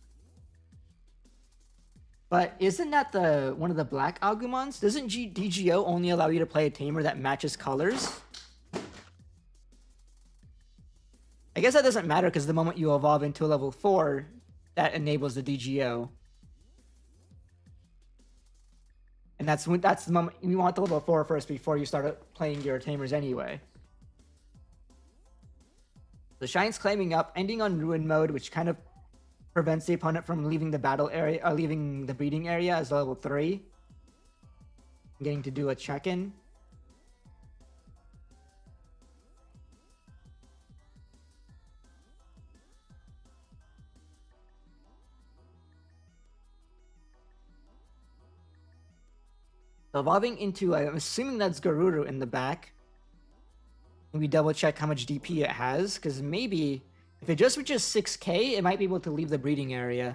But isn't that one of the black Agumons? Doesn't DGO only allow you to play a Tamer that matches colors? I guess that doesn't matter because the moment you evolve into a level 4, that enables the DGO. And that's the moment you want the level 4 first before you start playing your Tamers anyway. The Shine's claiming up, ending on Ruin mode, which kind of prevents the opponent from leaving the battle area, or leaving the breeding area as level 3. Getting to do a check-in. So evolving into, I'm assuming that's Garuru in the back. Maybe double check how much DP it has, because maybe if it just reaches 6k, it might be able to leave the breeding area.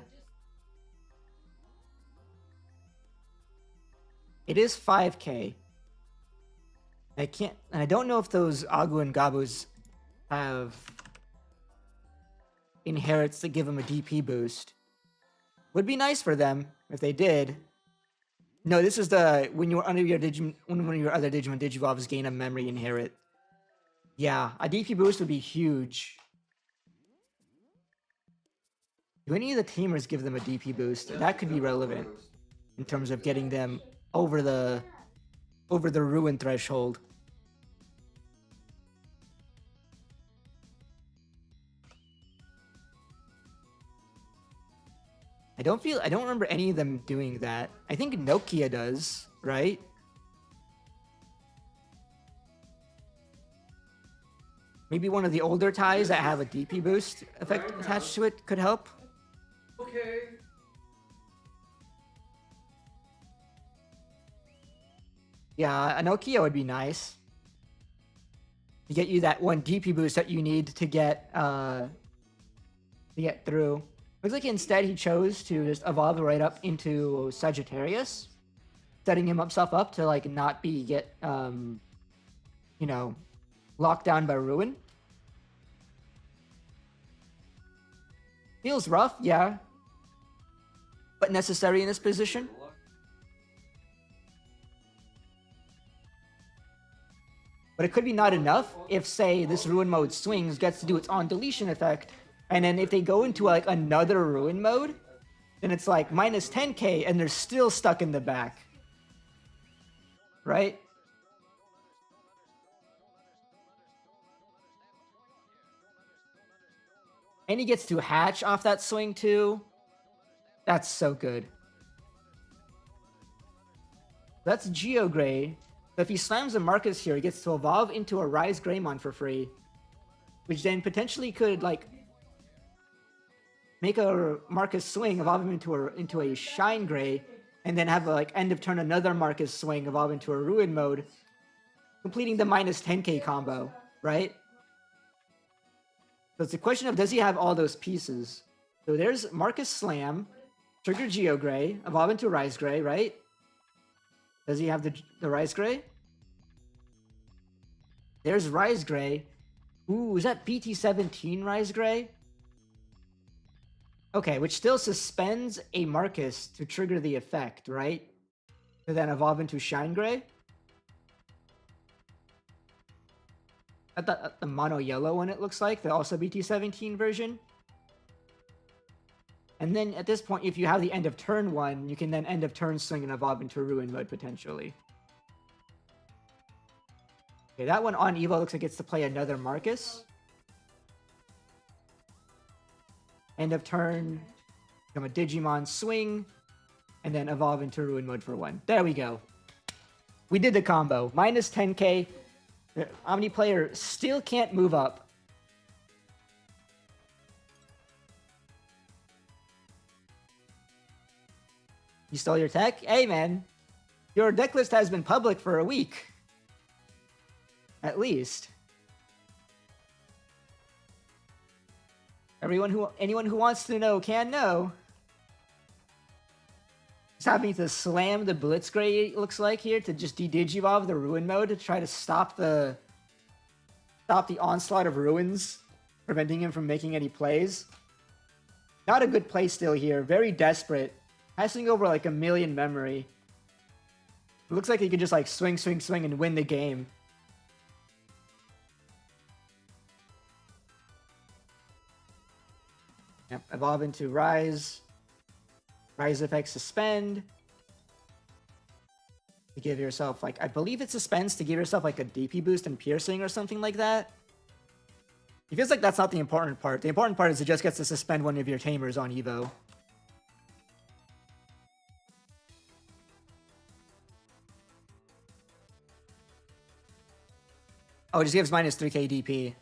It is 5k. I don't know if those Agu and Gabus have inherits that give them a DP boost. Would be nice for them if they did. No, this is when you're under your Digimon, when one of your other Digimon Digivolves gain a memory inherit. Yeah, a DP boost would be huge. Do any of the Tamers give them a DP boost? That could be relevant in terms of getting them over the ruin threshold. I don't remember any of them doing that. I think Nokia does, right? Maybe one of the older ties that have a DP boost effect attached to it could help. Okay. Yeah, a Nokia would be nice. To get you that one DP boost that you need to get through. Looks like instead he chose to just evolve right up into Sagittarius, setting himself up to like not get locked down by Ruin. Feels rough, yeah, but necessary in this position. But it could be not enough if, say, this Ruin mode swings, gets to do its on deletion effect, and then if they go into like another Ruin mode, then it's like minus 10k and they're still stuck in the back. Right? And he gets to hatch off that swing too. That's so good. That's Geogray. So if he slams a Marcus here, he gets to evolve into a Rise Greymon for free. Which then potentially could, like, make a Marcus swing, evolve him into a Shine Gray, and then have, like, end of turn another Marcus swing, evolve into a Ruin mode, completing the minus 10k combo, right? So it's a question of, does he have all those pieces? So there's Marcus Slam, trigger Geogray, evolve into Rise Gray, right? Does he have the Rise Gray? There's Rise Gray. Ooh, is that BT17 Rise Gray? Okay, which still suspends a Marcus to trigger the effect, right? To then evolve into Shine Gray? The mono yellow one, it looks like, the also BT17 version. And then at this point, if you have the end of turn one, you can then end of turn swing and evolve into Ruin mode potentially. Okay, that one on Evo looks like it's to play another Marcus. End of turn, become a Digimon swing, and then evolve into Ruin mode for one. There we go. We did the combo. Minus 10k. The Omni player still can't move up. You stole your tech? Hey, man. Your deck list has been public for a week. At least. Anyone who wants to know can know. Just having to slam the Blitzcrank, it looks like here, to just de-digivolve the Ruin mode to try to stop the onslaught of Ruins, preventing him from making any plays. Not a good play still here. Very desperate. Passing over like a million memory. It looks like he could just like swing, swing, swing and win the game. Yep, evolve into Rise. Rise effect suspend. To give yourself like, I believe it suspends to give yourself like a DP boost and piercing or something like that. It feels like that's not the important part. The important part is it just gets to suspend one of your tamers on Evo. Oh, it just gives minus 3k DP.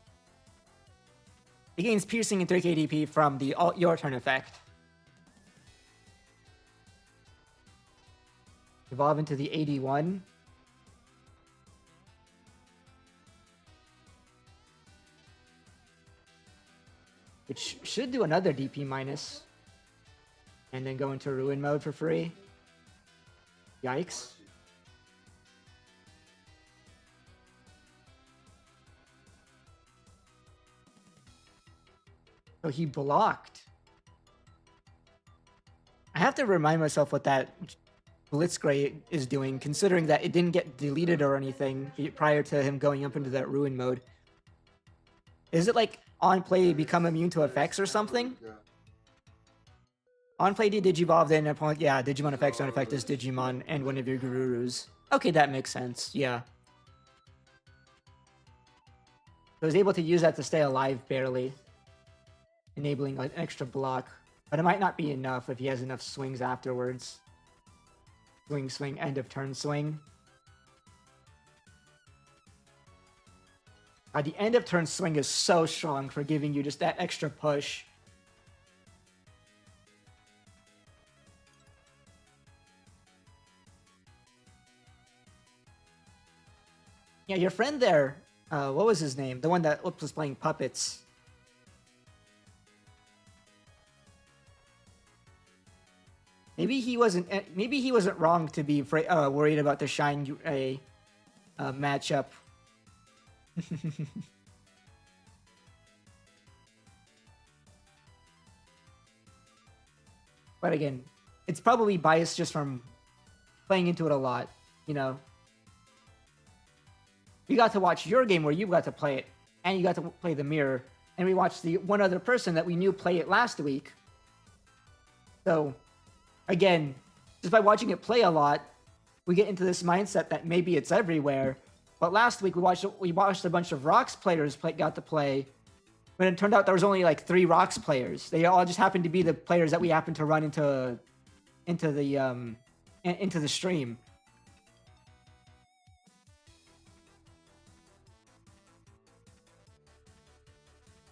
It gains piercing and 3k DP from the your turn effect. Evolve into the 81. Which should do another DP minus. And then go into Ruin mode for free. Yikes. So he blocked. I have to remind myself what that Blitzcrank is doing, considering that it didn't get deleted or anything prior to him going up into that Ruin mode. Is it like on play become immune to effects or something? Yeah. On play Digivolve, then upon yeah, Digimon effects don't affect this Digimon and one of your Gururus. Okay, that makes sense. Yeah. So I was able to use that to stay alive barely, enabling an extra block. But it might not be enough if he has enough swings afterwards. Swing, swing, end of turn swing. The end of turn swing is so strong for giving you just that extra push. Yeah, your friend there, what was his name? The one that was playing puppets. Maybe he wasn't wrong to be worried about the Shine matchup. But again, it's probably biased just from playing into it a lot, you know. we got to watch your game where you got to play it, and you got to play the mirror, and we watched the one other person that we knew play it last week. So, again, just by watching it play a lot, we get into this mindset that maybe it's everywhere. But last week we watched a bunch of Rocks players got to play, when it turned out there was only like 3 Rocks players. They all just happened to be the players that we happened to run into the stream.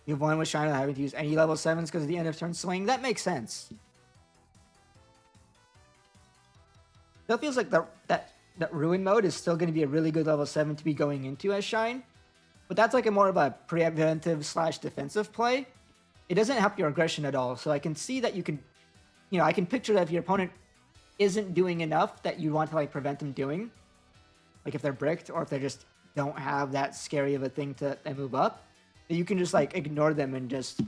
You've won with Shine without having to use any level 7s because of the end of turn swing. That makes sense. Still feels like that Ruin mode is still going to be a really good level 7 to be going into as Shine. But that's like a more of a preventive / defensive play. It doesn't help your aggression at all. So I can see that you can, I can picture that if your opponent isn't doing enough that you want to like prevent them doing, like if they're bricked or if they just don't have that scary of a thing to move up, that you can just like ignore them and just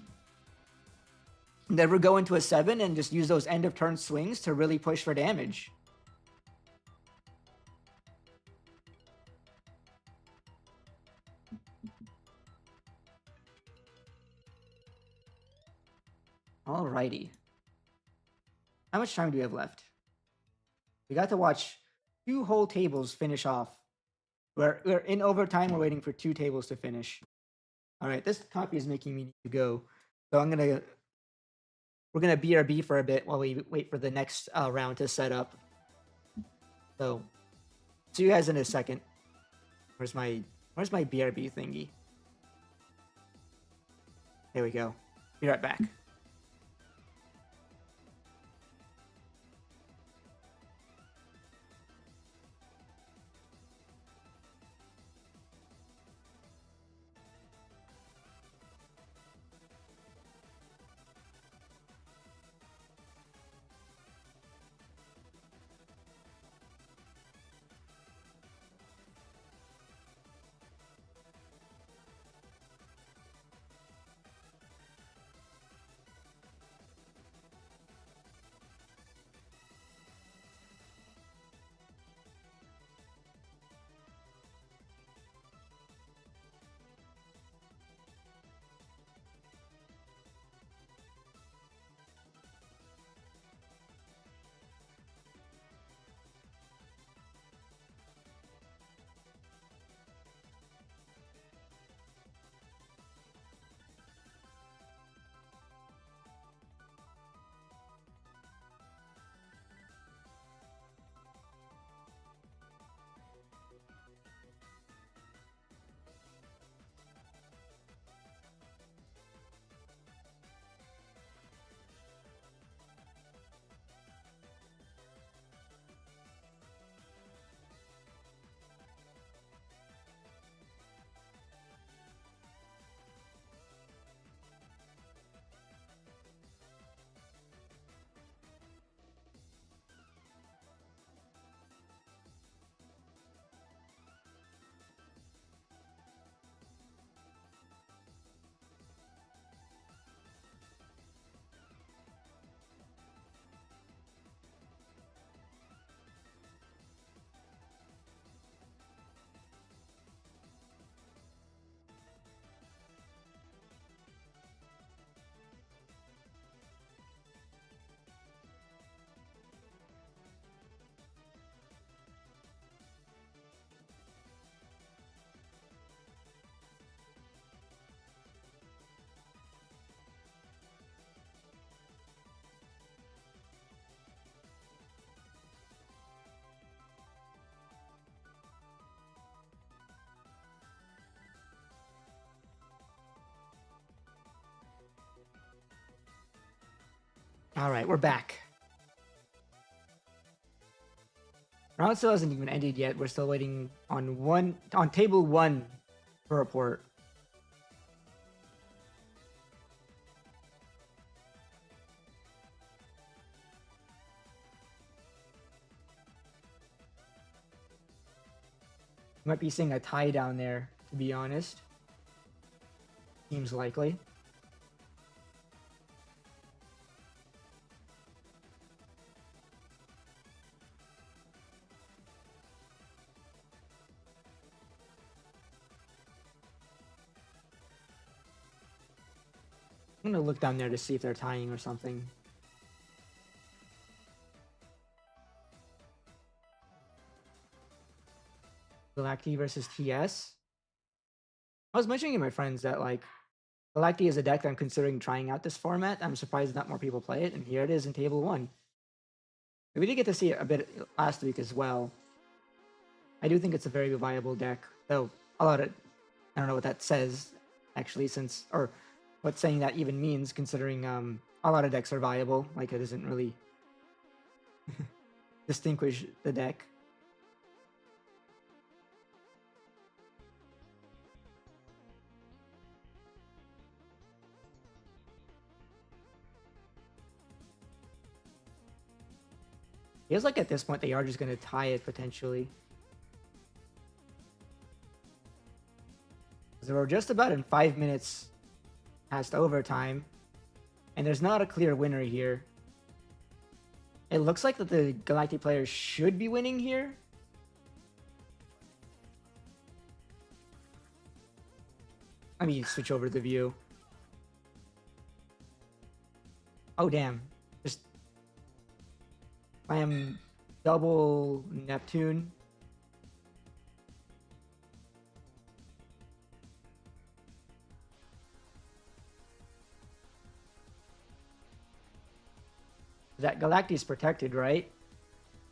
never go into a 7 and just use those end of turn swings to really push for damage. Alrighty. How much time do we have left? We got to watch 2 whole tables finish off. We're in overtime. We're waiting for 2 tables to finish. All right, this copy is making me need to go. So we're gonna BRB for a bit while we wait for the next round to set up. So see you guys in a second. Where's my BRB thingy? There we go. Be right back. All right, we're back. Round still hasn't even ended yet. We're still waiting on table 1 for report. Might be seeing a tie down there, to be honest. Seems likely. I'm gonna look down there to see if they're tying or something. Galacti versus TS. I was mentioning to my friends that like Galacti is a deck that I'm considering trying out this format. I'm surprised not more people play it, and here it is in table 1. We did get to see it a bit last week as well. I do think it's a very viable deck, though a lot of I don't know what that says actually, since or what saying that even means, considering a lot of decks are viable. Like it doesn't really distinguish the deck. Feels like at this point they are just going to tie it potentially. So we're just about in 5 minutes past overtime, and there's not a clear winner here. It looks like that the Galactic players should be winning here. Let me switch over to the view. Oh, damn. Just... I am double Neptune. That Galacti is protected, right?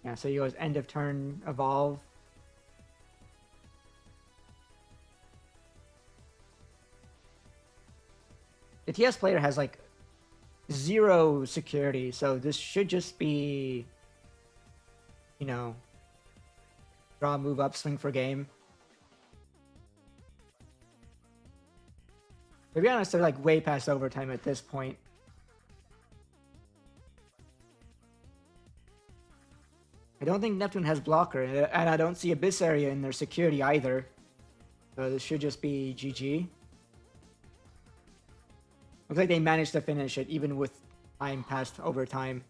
Yeah, so he goes end of turn, evolve. The TS player has like 0 security, so this should just be, you know, draw, move up, swing for game. To be honest, they're like way past overtime at this point. I don't think Neptune has blocker, and I don't see Abyss Area in their security either. So this should just be GG. Looks like they managed to finish it even with time past overtime.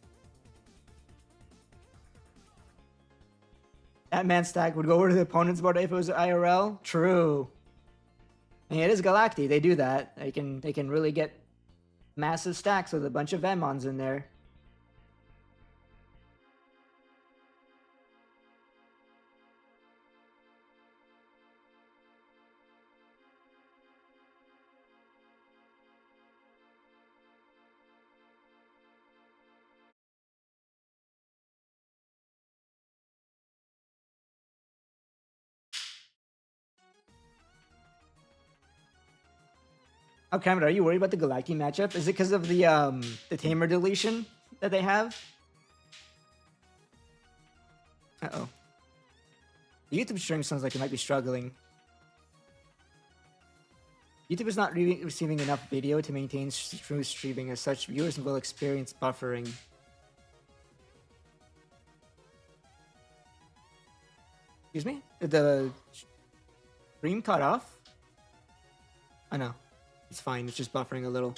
That man stack would go over to the opponent's board if it was IRL. True. And it is Galacti. They do that. They can really get massive stacks with a bunch of Vemons in there. Oh, Cameron, are you worried about the Galacti matchup? Is it because of the Tamer deletion that they have? Uh-oh. The YouTube stream sounds like it might be struggling. YouTube is not receiving enough video to maintain smooth streaming, as such viewers will experience buffering. Excuse me? Did the stream cut off? Oh no. It's fine, it's just buffering a little.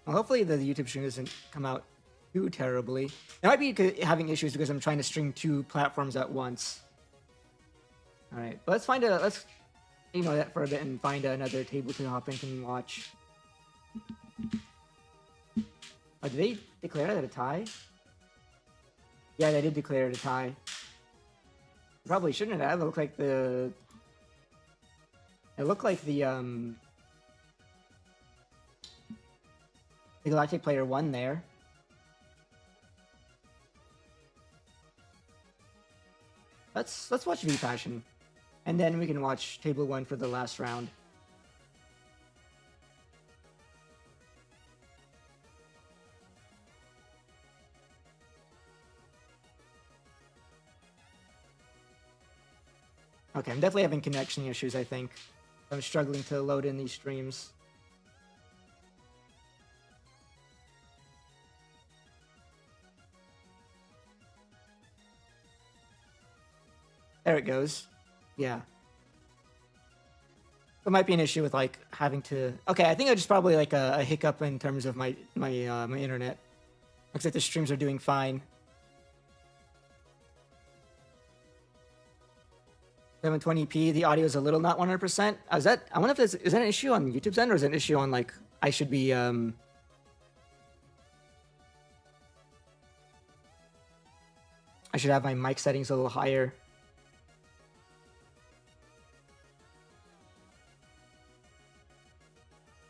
Well, hopefully the YouTube stream doesn't come out too terribly. I might be having issues because I'm trying to stream 2 platforms at once. Alright, let's ignore that for a bit and find another table to hop in and watch. Oh, did they declare that a tie? Yeah, they did declare it a tie. Probably shouldn't have. It looked like the Galactic player won there. Let's watch V Passion, and then we can watch Table 1 for the last round. Okay, I'm definitely having connection issues, I think. I'm struggling to load in these streams. There it goes. Yeah. There might be an issue with like having to. Okay, I think it's just probably like a hiccup in terms of my internet. Looks like the streams are doing fine. 720p, the audio is a little not 100%. I wonder if is that an issue on YouTube's end, or is it an issue on like I should be I should have my mic settings a little higher.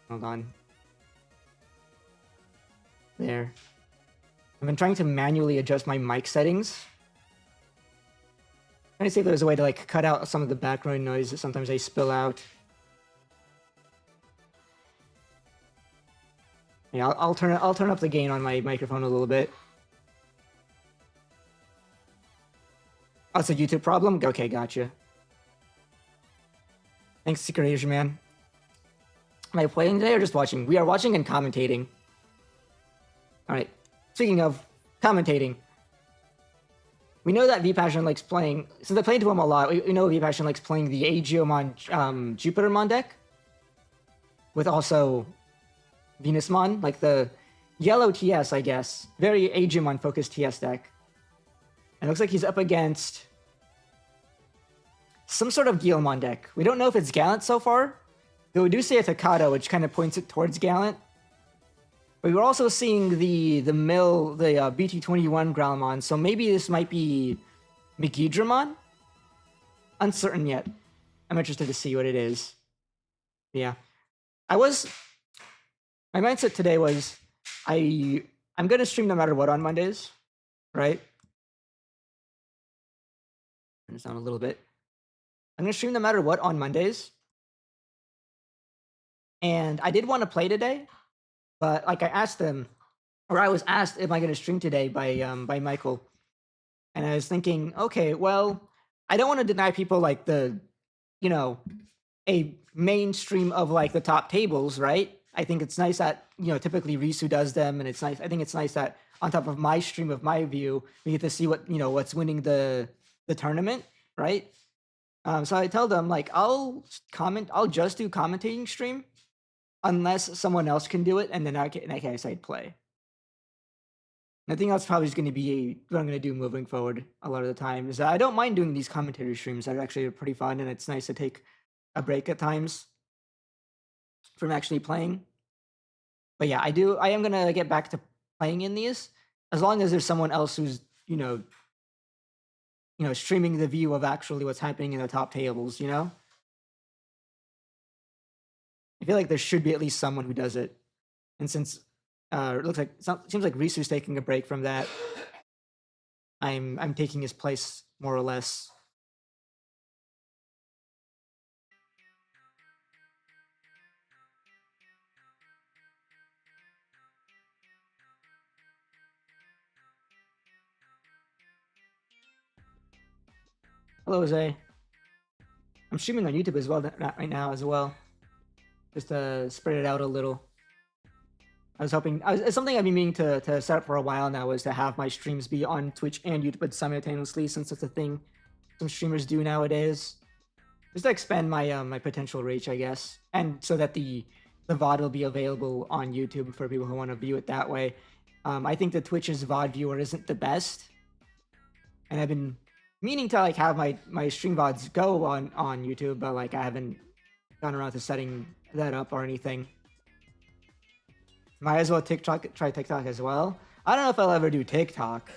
Hold on. There. I've been trying to manually adjust my mic settings. Trying to see if there's a way to like cut out some of the background noise that sometimes they spill out. Yeah, I'll turn up the gain on my microphone a little bit. Oh, it's a YouTube problem? Okay, gotcha. Thanks, Secret Asian Man. Am I playing today or just watching? We are watching and commentating. Alright. Speaking of commentating, we know that VPassion likes playing, since I played to him a lot, we know VPassion likes playing the Aegeomon Jupitermon deck, with also Venusmon, like the yellow TS, I guess. Very Aegeomon-focused TS deck. And it looks like he's up against some sort of Guilmon deck. We don't know if it's Gallant so far, though we do see a Takado, which kind of points it towards Gallant. But we're also seeing the BT21 Growlmon, so maybe this might be Megidramon? Uncertain yet. I'm interested to see what it is. Yeah. My mindset today was, I'm going to stream no matter what on Mondays, right? Turn this down a little bit. I'm going to stream no matter what on Mondays. And I did want to play today. But like I asked them, or I was asked, am I going to stream today by Michael? And I was thinking, okay, well, I don't want to deny people like a mainstream of like the top tables, right? I think it's nice that, typically Risu does them, and it's nice. I think it's nice that on top of my stream of my view, we get to see what's winning the tournament, right? So I tell them like, I'll just do commentating stream, unless someone else can do it, and then I can decide play. I think that's probably going to be what I'm going to do moving forward a lot of the time. Is that I don't mind doing these commentary streams. They're actually pretty fun, and it's nice to take a break at times from actually playing. But yeah, I am going to get back to playing in these, as long as there's someone else who's, streaming the view of actually what's happening in the top tables, I feel like there should be at least someone who does it. And since it seems like Risu's taking a break from that, I'm taking his place more or less. Hello, Jose. I'm streaming on YouTube as well right now as well. Just to spread it out a little. It's something I've been meaning to set up for a while now, is to have my streams be on Twitch and YouTube simultaneously, since it's a thing some streamers do nowadays. Just to expand my my potential reach, I guess. And so that the VOD will be available on YouTube for people who want to view it that way. I think the Twitch's VOD viewer isn't the best. And I've been meaning to like have my stream VODs go on YouTube, but like I haven't gone around to setting that up or anything. Might as well try TikTok as well. I don't know if I'll ever do TikTok.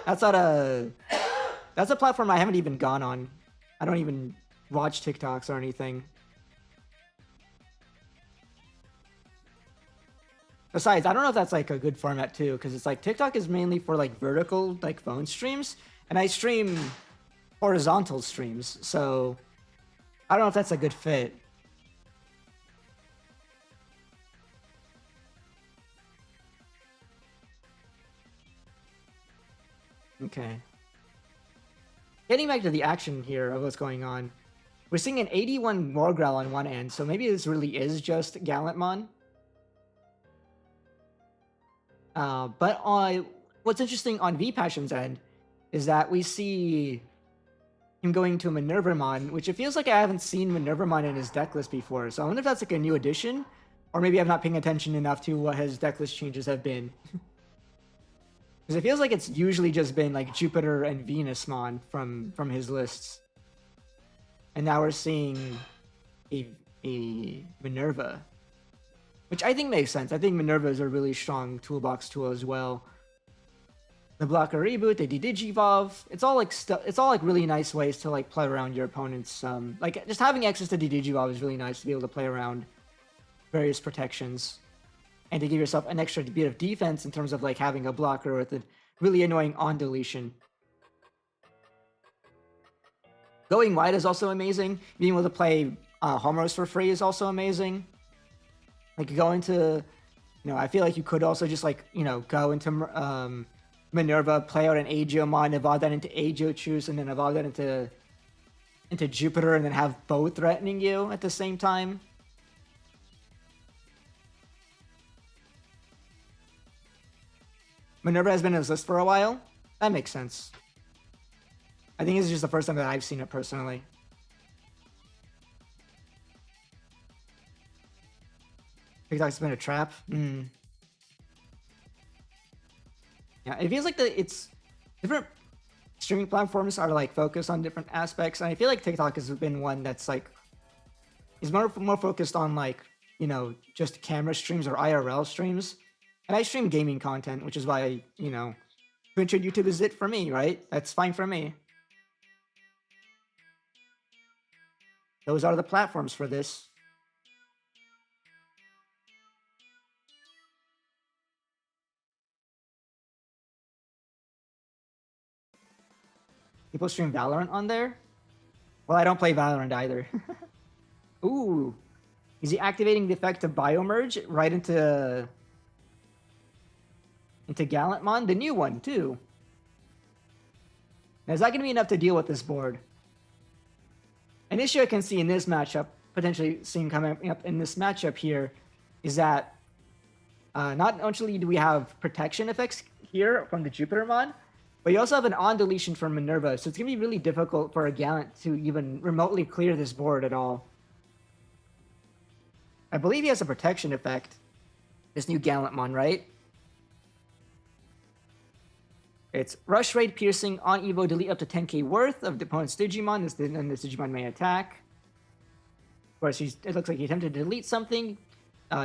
That's a platform I haven't even gone on. I don't even watch TikToks or anything. Besides, I don't know if that's like a good format too, because it's like TikTok is mainly for like vertical like phone streams, and I stream horizontal streams, so I don't know if that's a good fit. Okay. Getting back to the action here of what's going on, we're seeing an 81 Morgrowl on one end, so maybe this really is just Gallantmon. But what's interesting on VPassion's end is that we see him going to Minervamon, which it feels like I haven't seen Minervamon in his deck list before. So I wonder if that's like a new addition, or maybe I'm not paying attention enough to what his deck list changes have been. Because it feels like it's usually just been like Jupiter and Venusmon from his lists. and now we're seeing a Minerva, which I think makes sense. I think Minerva is a really strong toolbox tool as well. The blocker reboot, the Digivolve, it's all like it's all like really nice ways to like play around your opponent's like just having access to the Digivolve is really nice to be able to play around various protections and to give yourself an extra bit of defense in terms of like having a blocker with a really annoying on deletion. Going wide is also amazing. Being able to play homers for free is also amazing. Like going to, I feel like you could also just like, go into Minerva, play out an Agiomon, evolve that into Agiochus, and then evolve that into Jupiter, and then have both threatening you at the same time. Minerva has been in his list for a while. That makes sense. I think this is just the first time that I've seen it personally. TikTok's been a trap. Yeah, it feels like it's different streaming platforms are like focused on different aspects, and I feel like TikTok has been one that's like is more focused on like just camera streams or IRL streams, and I stream gaming content, which is why Twitch and YouTube is it for me, right? That's fine for me. Those are the platforms for this. People stream Valorant on there? Well, I don't play Valorant either. Ooh. Is he activating the effect of Biomerge right into Gallantmon? The new one, too. Now, is that going to be enough to deal with this board? An issue I can see in this matchup, potentially seeing coming up in this matchup here, is that not only do we have protection effects here from the Jupitermon, but you also have an on deletion from Minerva, so it's going to be really difficult for a Gallant to even remotely clear this board at all. I believe he has a protection effect, this new Gallantmon, right? It's Rush Raid Piercing on Evo, delete up to 10k worth of the opponent's Digimon, and this Digimon may attack. Of course, it looks like he attempted to delete something.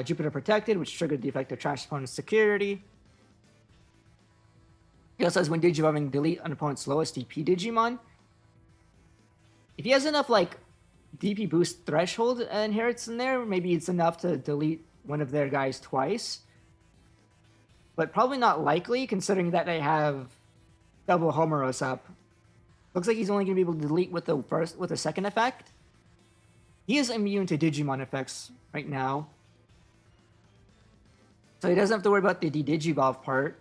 Jupiter Protected, which triggered the effect of Trash opponent's security. He also has when Digivolving, delete an opponent's lowest DP Digimon. If he has enough, like, DP boost threshold inherits in there, maybe it's enough to delete one of their guys twice. But probably not likely, considering that they have double Homeros up. Looks like he's only going to be able to delete with the second effect. He is immune to Digimon effects right now. So he doesn't have to worry about the Digivolve part.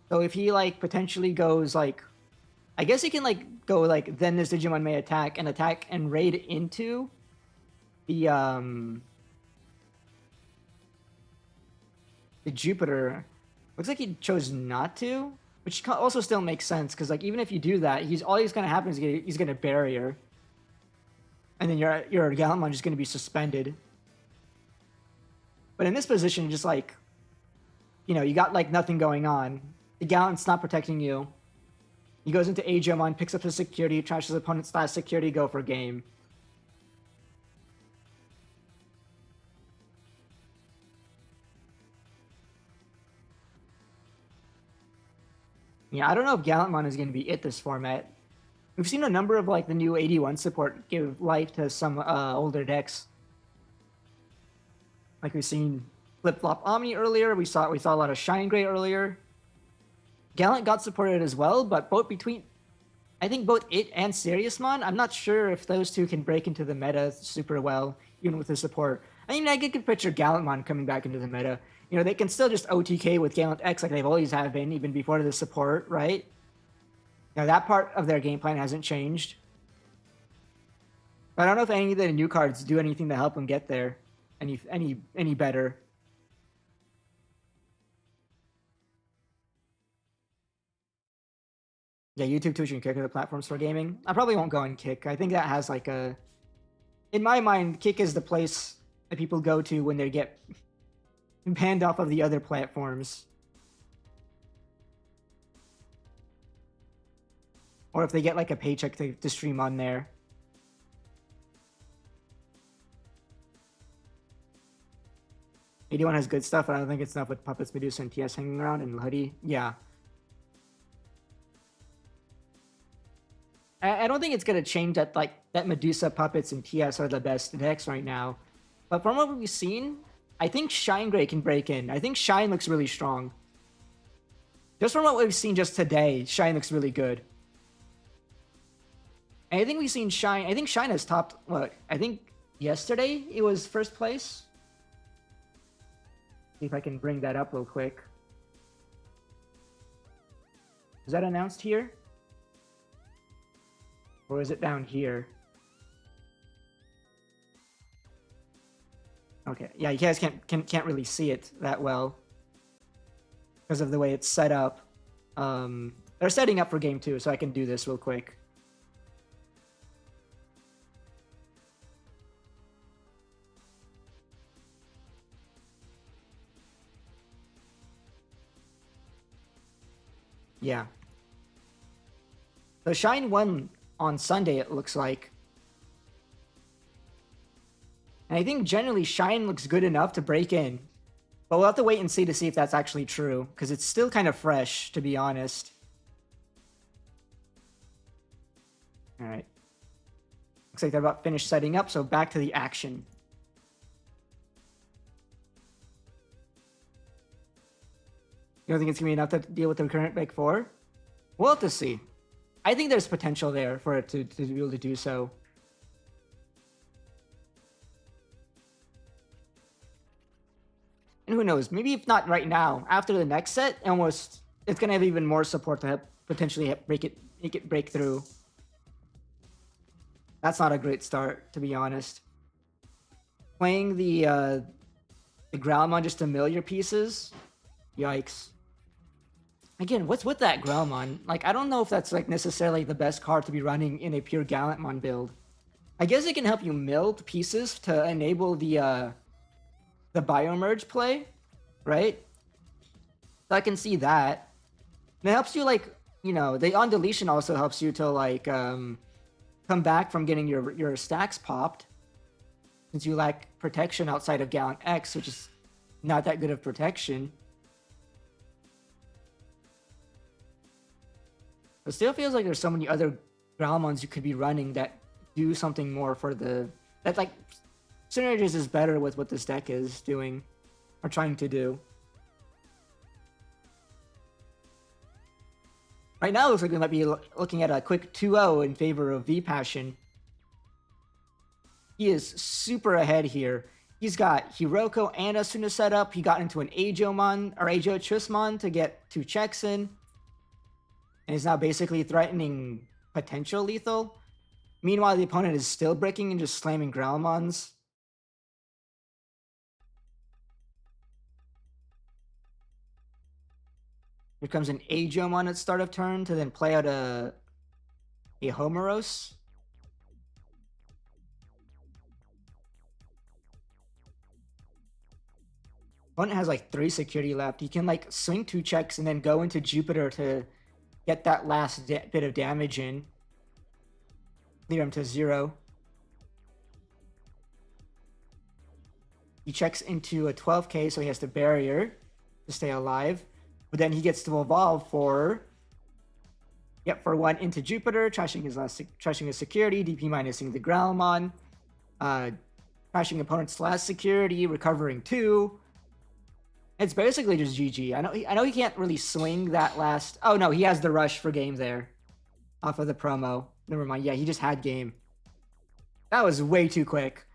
So if he, like, potentially goes, like... I guess he can, like, go, like, then this Digimon may attack and raid into the Jupiter. Looks like he chose not to, which also still makes sense, because, like, even if you do that, all he's going to happen is he's going to barrier. And then your Gallantmon is going to be suspended. But in this position, just, like, you got, like, nothing going on. The Gallant's not protecting you. He goes into Agiomon, picks up his security, trashes his opponent's last security, go for game. Yeah, I don't know if Gallantmon is going to be it this format. We've seen a number of, like, the new 81 support give life to some older decks. Like we've seen Flip-Flop Omni earlier, we saw a lot of Shine Gray earlier. Gallant got supported as well, but I think both it and Seriousmon, I'm not sure if those two can break into the meta super well, even with the support. I mean, I could picture Gallantmon coming back into the meta. They can still just OTK with Gallant X like they've always have been, even before the support, right? That part of their game plan hasn't changed. But I don't know if any of the new cards do anything to help them get there any better. Yeah, YouTube, Twitch, and Kick are the platforms for gaming. I probably won't go on Kick. I think that has like a... In my mind, Kick is the place that people go to when they get banned off of the other platforms. Or if they get like a paycheck to stream on there. 81 has good stuff, but I don't think it's enough with Puppets, Medusa, and TS hanging around, and Hoodie. Yeah. I don't think it's gonna change that like that Medusa, Puppets, and TS are the best decks right now. But from what we've seen, I think Shine Gray can break in. I think Shine looks really strong. Just from what we've seen just today, Shine looks really good. And I think we've seen Shine. I think Shine has topped what? I think yesterday it was first place. See if I can bring that up real quick. Is that announced here? Or is it down here? Okay, yeah, you guys can't really see it that well because of the way it's set up. They're setting up for game 2, so I can do this real quick. Yeah. So Shine won on Sunday, it looks like. And I think generally Shine looks good enough to break in. But we'll have to wait and see to see if that's actually true, because it's still kind of fresh, to be honest. Alright. Looks like they're about finished setting up, so back to the action. You don't think it's going to be enough to deal with the current Big 4? We'll have to see. I think there's potential there for it to be able to do so. And who knows, maybe if not right now, after the next set, it's going to have even more support to help potentially make it break through. That's not a great start, to be honest. Playing the Growlmon just to mill your pieces? Yikes. Again, what's with that Growlmon? Like, I don't know if that's like necessarily the best card to be running in a pure Gallantmon build. I guess it can help you mill pieces to enable the Biomerge play, right? So I can see that. And it helps you, like, you know, the on deletion also helps you to like come back from getting your stacks popped, since you lack protection outside of Gallant X, which is not that good of protection. It still feels like there's so many other Growlmons you could be running that do something more for that like synergies better with what this deck is doing or trying to do. Right now, it looks like we might be looking at a quick 2-0 in favor of V-Passion. He is super ahead here. He's got Hiroko and Asuna set up. He got into an Ageomon or Ageo Chusmon to get 2 checks in. And is now basically threatening potential lethal. Meanwhile, the opponent is still bricking and just slamming Growlmons. Here comes an Ageomon at start of turn to then play out a Homeros. Opponent has like 3 security left. He can like swing 2 checks and then go into Jupiter to get that last bit of damage in. Lead him to 0. He checks into a 12k, so he has to barrier to stay alive. But then he gets to evolve for 1 into Jupiter, trashing his security, DP minusing the Growlmon, trashing opponent's last security, recovering 2. It's basically just GG. I know he can't really swing that last. Oh no, he has the rush for game there, off of the promo. Never mind. Yeah, he just had game. That was way too quick.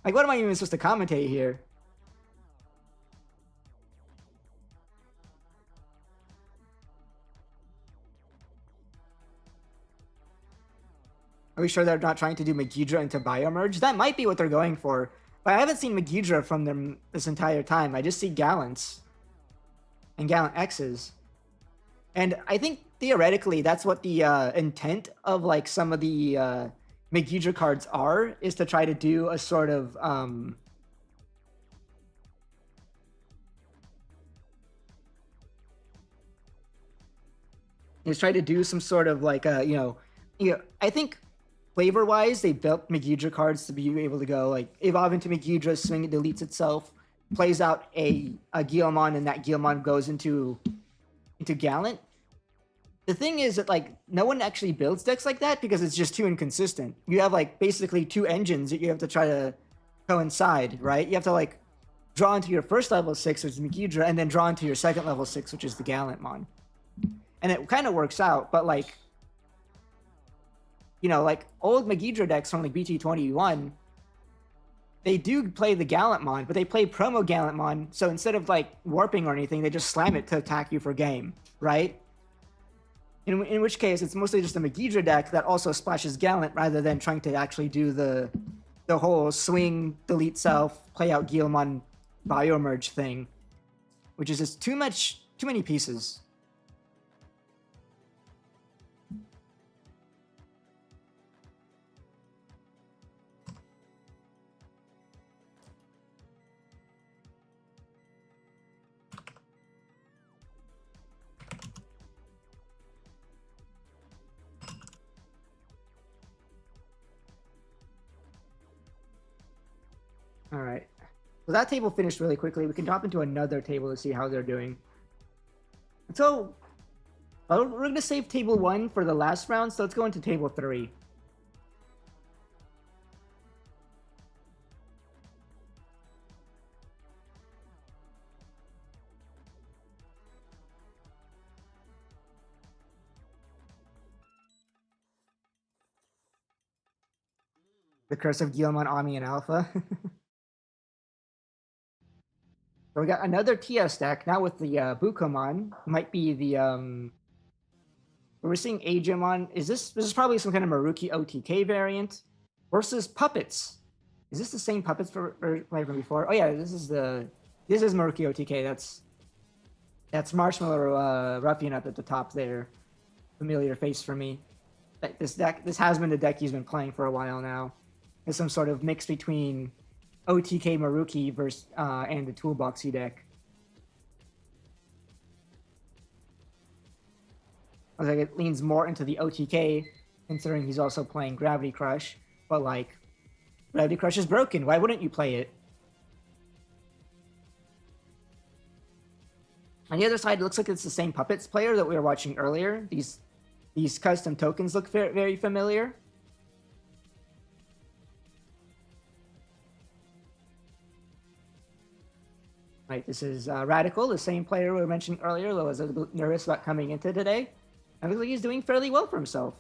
Like, what am I even supposed to commentate here? Are we sure they're not trying to do Megidra into Biomerge? That might be what they're going for. But I haven't seen Megidra from them this entire time. I just see Gallants. And Gallant X's. And I think, theoretically, that's what the intent of, like, some of the Megidra cards are, is to try to do a sort of... is try to do some sort of, like, I think... Flavor-wise, they built Megidra cards to be able to go, like, evolve into Megidra, swing it deletes itself, plays out a Guilmon, and that Guilmon goes into Gallant. The thing is that like no one actually builds decks like that because it's just too inconsistent. You have like basically two engines that you have to try to coincide, right? You have to like draw into your first level 6, which is Megidra, and then draw into your second level 6, which is the Gallantmon. And it kind of works out, but like, you know, like old Megidra decks from like BT21, they do play the Gallantmon, but they play promo Gallantmon, so instead of like warping or anything, they just slam it to attack you for game, right? In which case, it's mostly just a Megidra deck that also splashes Gallant rather than trying to actually do the whole swing, delete self, play out Guilmon, biomerge thing, which is just too many pieces. All right. So that table finished really quickly. We can drop into another table to see how they're doing. So we're going to save table 1 for the last round, so let's go into table 3. The Curse of Guilmon, Ami, and Alpha. So we got another TS deck, now with the Bukomon. Might be the we're seeing Agemon. This is probably some kind of Maruki OTK variant. Versus Puppets. Is this the same Puppets from before? Oh yeah, this is Maruki OTK. That's Marshmallow Ruffian up at the top there. Familiar face for me. This has been the deck he's been playing for a while now. It's some sort of mix between OTK Maruki versus and the Toolboxy deck. I was like, it leans more into the OTK, considering he's also playing Gravity Crush. But like, Gravity Crush is broken. Why wouldn't you play it? On the other side, it looks like it's the same Puppets player that we were watching earlier. These custom tokens look very familiar. Right, this is Radical, the same player we were mentioning earlier that was a little nervous about coming into today. And looks like he's doing fairly well for himself.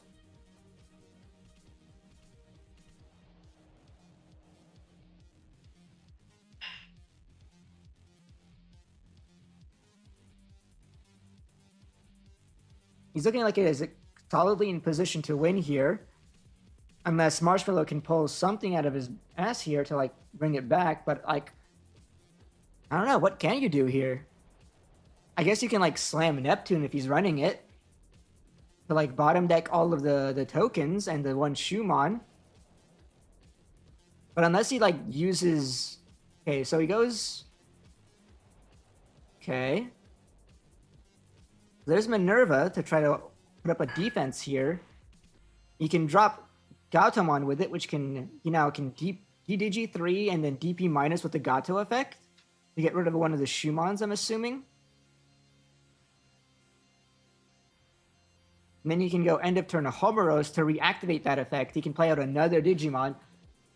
He's looking like he is solidly in position to win here. Unless Marshmallow can pull something out of his ass here to like bring it back, but like, I don't know, what can you do here? I guess you can like slam Neptune if he's running it. To like bottom deck all of the tokens and the one Shumon. But unless he like uses... Okay, so he goes... Okay. There's Minerva to try to put up a defense here. You can drop Gautamon with it, which can, you know, can DDG 3 and then DP minus with the Gato effect. To get rid of one of the Shumons, I'm assuming. And then you can go end of turn a Homeros to reactivate that effect. He can play out another Digimon.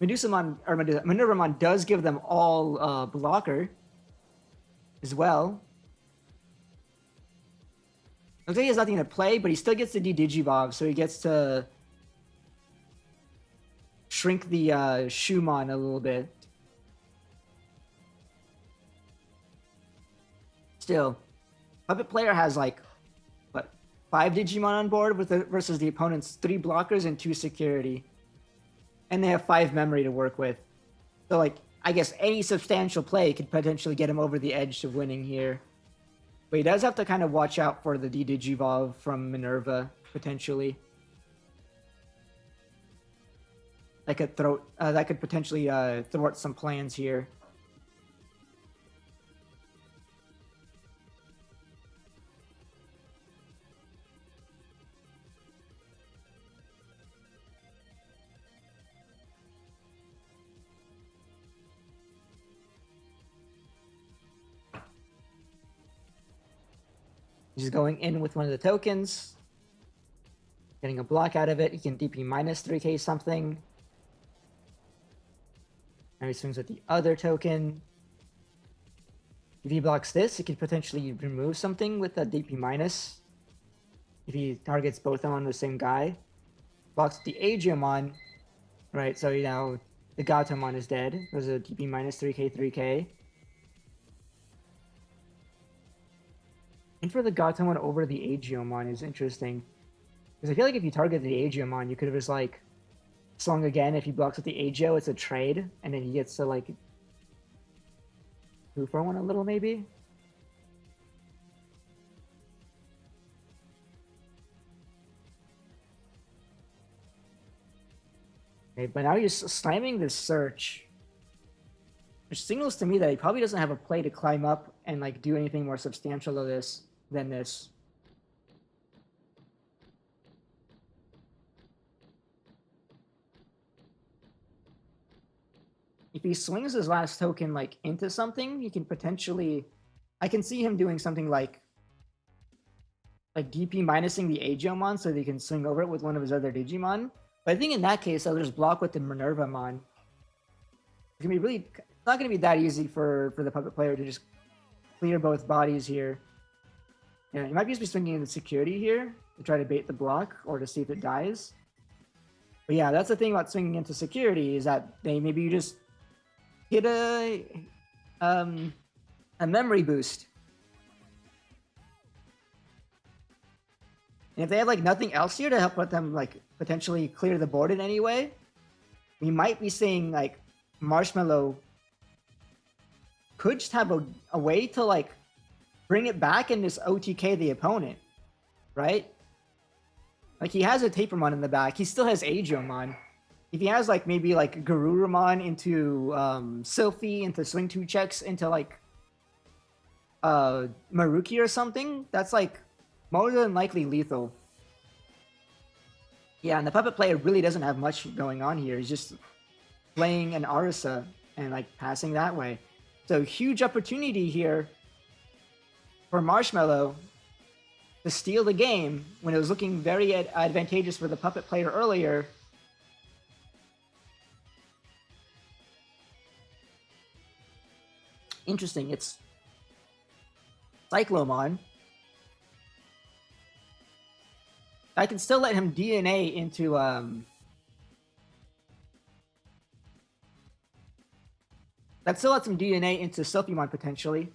Minervamon does give them all blocker as well. Looks like he has nothing to play, but he still gets the D-Digivolve, so he gets to shrink the Shumon a little bit. Still, Puppet player has like, what, 5 Digimon on board versus the opponent's 3 blockers and 2 security. And they have 5 memory to work with. So like, I guess any substantial play could potentially get him over the edge to winning here. But he does have to kind of watch out for the D-Digivolve from Minerva, potentially. That could potentially thwart some plans here. He's going in with one of the tokens, getting a block out of it. He can DP minus 3k something. Now he swings with the other token. If he blocks this, he could potentially remove something with a DP minus. If he targets both of them on the same guy. Blocks the Agiomon. Right, so now the Gatomon is dead. There's a DP minus 3k, 3k. And for the Gatomon over the Agiomon is interesting. Because I feel like if you target the Agiomon, you could have just like swung again. If he blocks with the Agio, it's a trade. And then he gets to like 2-for-1 a little maybe. Okay, but now he's slamming this search. Which signals to me that he probably doesn't have a play to climb up and like do anything more substantial to this than this. If he swings his last token like into something, he can potentially, I can see him doing something like DP minusing the Agiomon so that he can swing over it with one of his other Digimon. But I think in that case, I'll just block with the Minervamon. It's gonna be really, it's not gonna be that easy for the puppet player to just clear both bodies here. Yeah, he might just be swinging into security here to try to bait the block or to see if it dies. But yeah, that's the thing about swinging into security is that maybe you just get a memory boost. And if they have like nothing else here to help let them like potentially clear the board in any way, we might be seeing like Marshmallow could just have a way to like bring it back and just OTK the opponent, right? Like he has a Tapermon in the back. He still has Agiomon. If he has like maybe like Garurumon into Sylphie into swing 2 checks into like Maruki or something, that's like more than likely lethal. Yeah, and the puppet player really doesn't have much going on here. He's just playing an Arisa and like passing that way. So huge opportunity here for Marshmallow to steal the game when it was looking very advantageous for the puppet player earlier. Interesting, it's Cyclomon. I can still let him DNA into that still lets him DNA into Sylphimon potentially.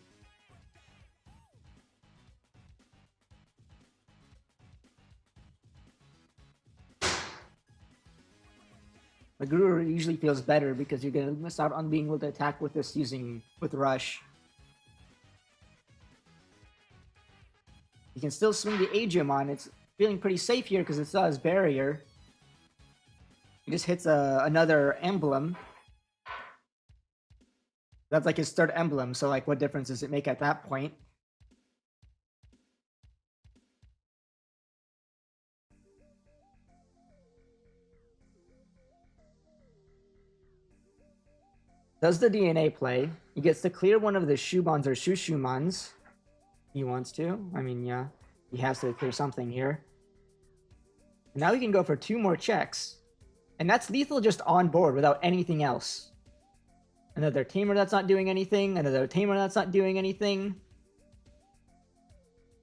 The Guru usually feels better because you're gonna miss out on being able to attack with this with Rush. You can still swing the Agiomon. It's feeling pretty safe here because it still has barrier. He just hits another emblem. That's like his third emblem, so like what difference does it make at that point? Does the DNA play? He gets to clear one of the Shubons or Shushumons. He wants to. I mean, yeah. He has to clear something here. And now he can go for 2 more checks. And that's lethal just on board without anything else. Another Tamer that's not doing anything. Another Tamer that's not doing anything.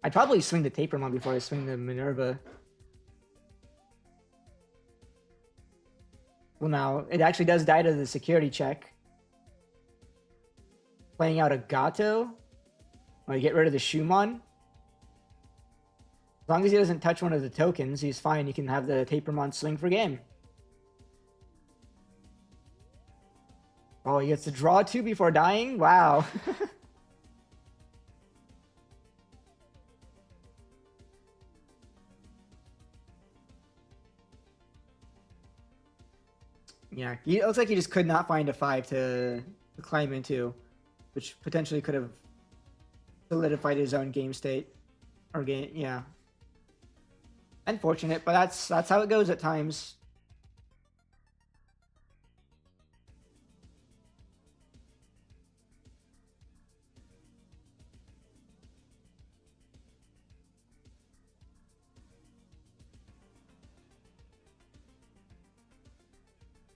I'd probably swing the Tapermon before I swing the Minerva. Well, now, it actually does die to the security check. Playing out a Gato. Or you get rid of the Shumon. As long as he doesn't touch one of the tokens, he's fine. He can have the Tapermon swing for game. Oh, he gets to draw 2 before dying? Wow. Yeah, it looks like he just could not find a 5 to climb into, which potentially could have solidified his own game state. Or game, yeah. Unfortunate, but that's how it goes at times.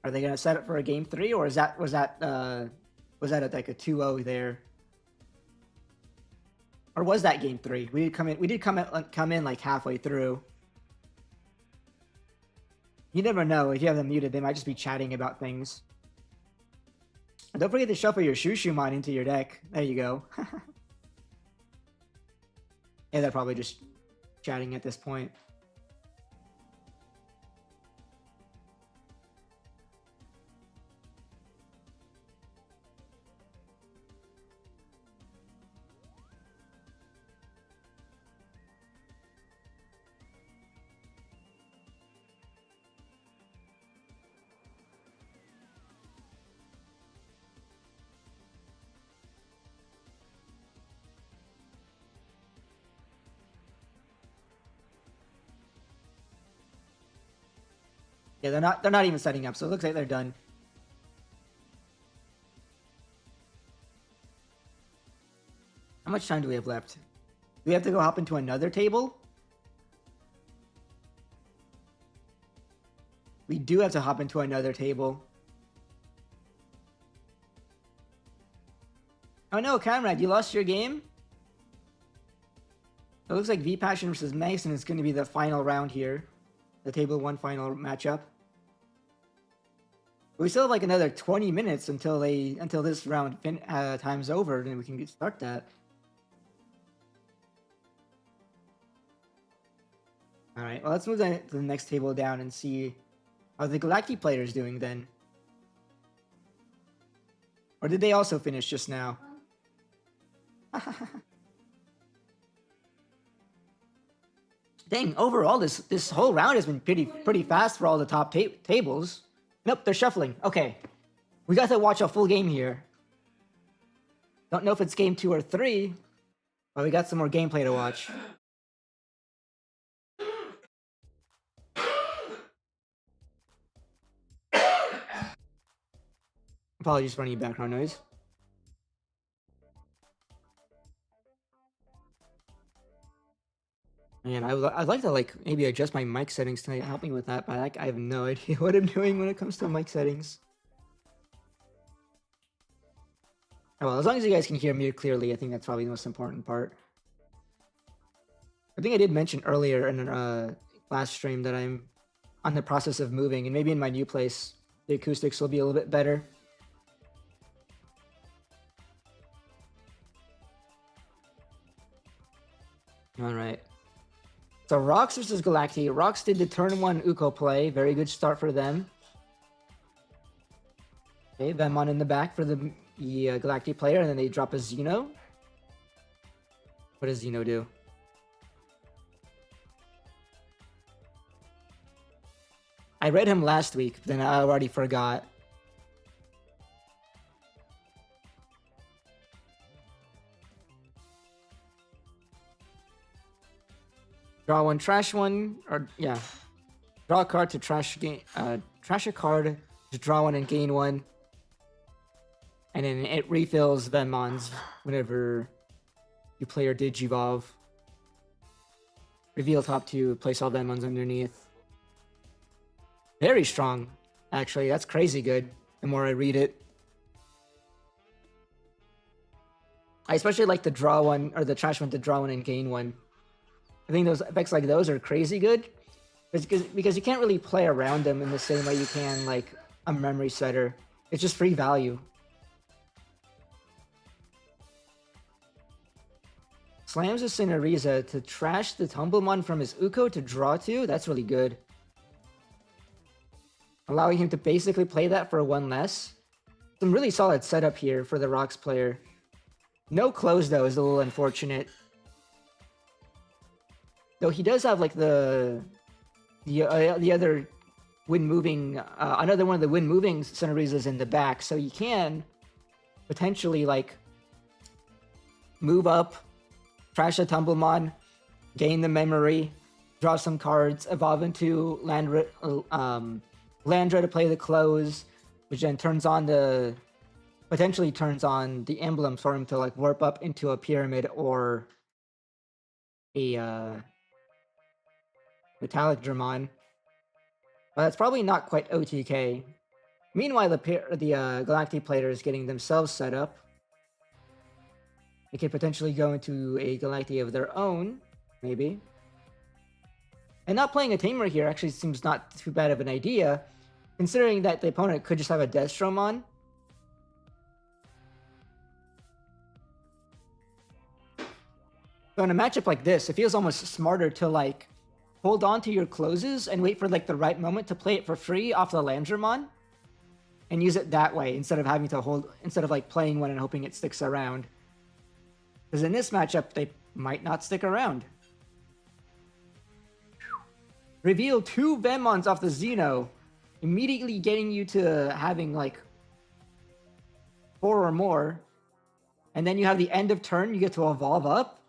Are they gonna set up for a game 3, or was that like a 2-0 there? Or was that game 3? We did come in like halfway through. You never know. If you have them muted, they might just be chatting about things. And don't forget to shuffle your Shushumon into your deck. There you go. Yeah, they're probably just chatting at this point. Yeah, they're not even setting up, so it looks like they're done. How much time do we have left? Do we have to go hop into another table? We do have to hop into another table. Oh no, Conrad, you lost your game? It looks like V-Passion versus Mason is going to be the final round here. The table 1 final matchup. We still have like another 20 minutes until this round time's over, and we can start that. All right, well, let's move to the next table down and see how the Galacti player is doing then. Or did they also finish just now? Dang, overall, this whole round has been pretty fast for all the top tables. Nope, they're shuffling. Okay, we got to watch a full game here. Don't know if it's game 2 or 3, but we got some more gameplay to watch. Apologies for any background noise. Man, I'd like to like maybe adjust my mic settings to help me with that, but I have no idea what I'm doing when it comes to mic settings. Oh, well, as long as you guys can hear me clearly, I think that's probably the most important part. I think I did mention earlier in a last stream that I'm on the process of moving, and maybe in my new place, the acoustics will be a little bit better. All right. So Rox versus Galacti. Rox did the turn 1 Uko play. Very good start for them. Okay, Venmon in the back for the Galacti player, and then they drop a Xeno. What does Xeno do? I read him last week, but then I already forgot. Draw 1, trash 1, or yeah. Draw a card to trash a card to draw 1 and gain 1. And then it refills Venmons whenever you play your Digivolve. Reveal top 2, place all Venmons underneath. Very strong, actually. That's crazy good, the more I read it. I especially like the draw 1, or the trash 1 to draw 1 and gain 1. I think those effects like those are crazy good. Because you can't really play around them in the same way you can, like, a memory setter. It's just free value. Slams a Cineriza to trash the Tumblemon from his Uko to draw 2? That's really good. Allowing him to basically play that for 1 less. Some really solid setup here for the Rox player. No close, though, is a little unfortunate. Though he does have, like, the other wind moving, another one of the wind moving Cinerizas in the back, so you can potentially, like, move up, trash a Tumblemon, gain the memory, draw some cards, evolve into Landra to play the close, which then potentially turns on the emblem for him to, like, warp up into a pyramid or a Metallic Dramon. But that's probably not quite OTK. Meanwhile, the Galactic player is getting themselves set up. They could potentially go into a Galactic of their own, maybe. And not playing a Tamer here actually seems not too bad of an idea, considering that the opponent could just have a Deathstrom on. So in a matchup like this, it feels almost smarter to like hold on to your closes and wait for like the right moment to play it for free off the Landramon and use it that way instead of having to instead of like playing one and hoping it sticks around. Because in this matchup, they might not stick around. Reveal 2 Venmons off the Xeno, immediately getting you to having like 4 or more. And then you have the end of turn, you get to evolve up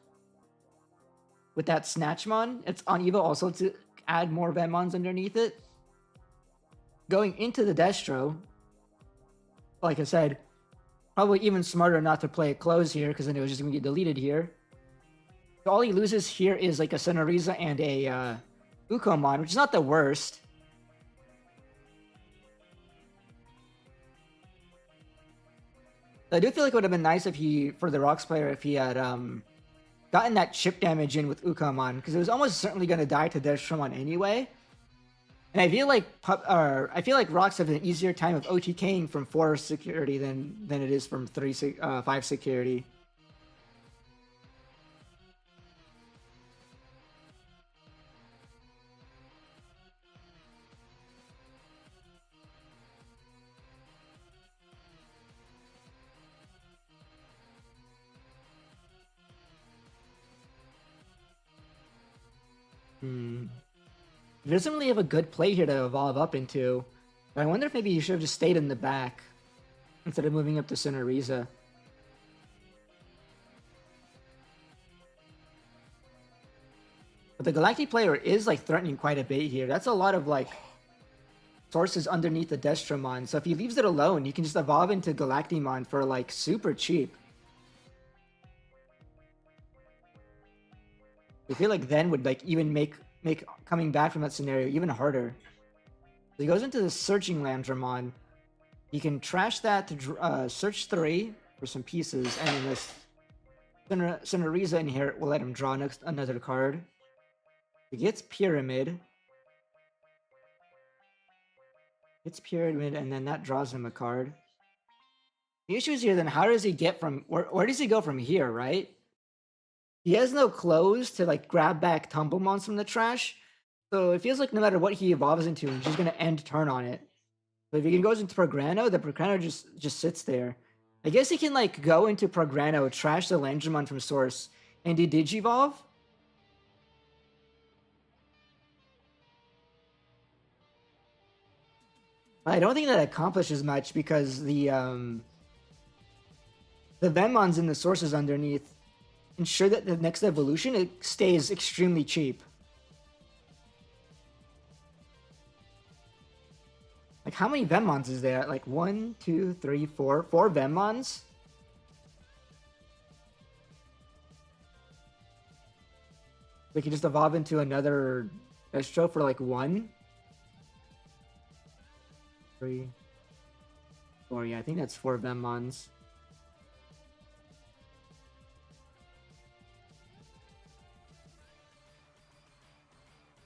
with that Snatchmon. It's on Evo also to add more Venmons underneath it. Going into the Destro, like I said, probably even smarter not to play a close here because then it was just going to get deleted here. So all he loses here is like a Sonoriza and a Ukomon, which is not the worst. I do feel like it would have been nice if for the Rocks player, if he had gotten that chip damage in with Ukomon, because it was almost certainly going to die to Deathstrom anyway. And I feel like Rocks have an easier time of OTKing from 4 security than it is from 5 security. He doesn't really have a good play here to evolve up into. But I wonder if maybe he should have just stayed in the back instead of moving up to Sonoriza. But the Galactic player is like threatening quite a bit here. That's a lot of like sources underneath the Destromon. So if he leaves it alone, you can just evolve into Galactimon for like super cheap. I feel like then would like even make coming back from that scenario even harder. So he goes into the Searching Landramon. He can trash that to search 3 for some pieces, and then this Sonoriza Inherit will let him draw another card. He gets Pyramid. Gets Pyramid, and then that draws him a card. The issue is here then, how does he get from... Where does he go from here, right? He has no clothes to like grab back Tumblemons from the trash. So it feels like no matter what he evolves into, he's just going to end turn on it. So if he goes into Prograno, the Prograno just sits there. I guess he can like go into Prograno, trash the Landramon from source, and do Digivolve. I don't think that accomplishes much because the Venmons in the sources underneath ensure that the next evolution it stays extremely cheap. Like how many Venmons is there? Like 1, 2, 3, 4 Venmons? They can just evolve into another Destro for like 1, 3, 4. Yeah, I think that's 4 Venmons.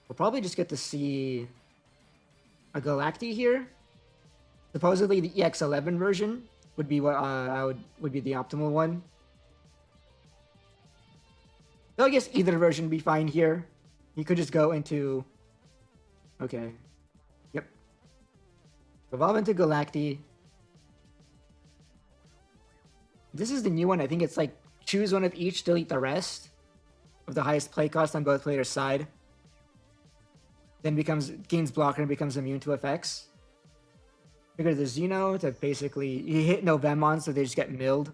We'll probably just get to see a Galacti here. Supposedly the EX11 version would be what would be the optimal one. So I guess either version would be fine here. You could just go into... Okay. Yep. Evolve into Galacti. This is the new one. I think it's like choose one of each, delete the rest of the highest play cost on both players' side. Then gains blocker and becomes immune to effects. Trigger the Xeno to basically... You hit no Venmon, so they just get milled.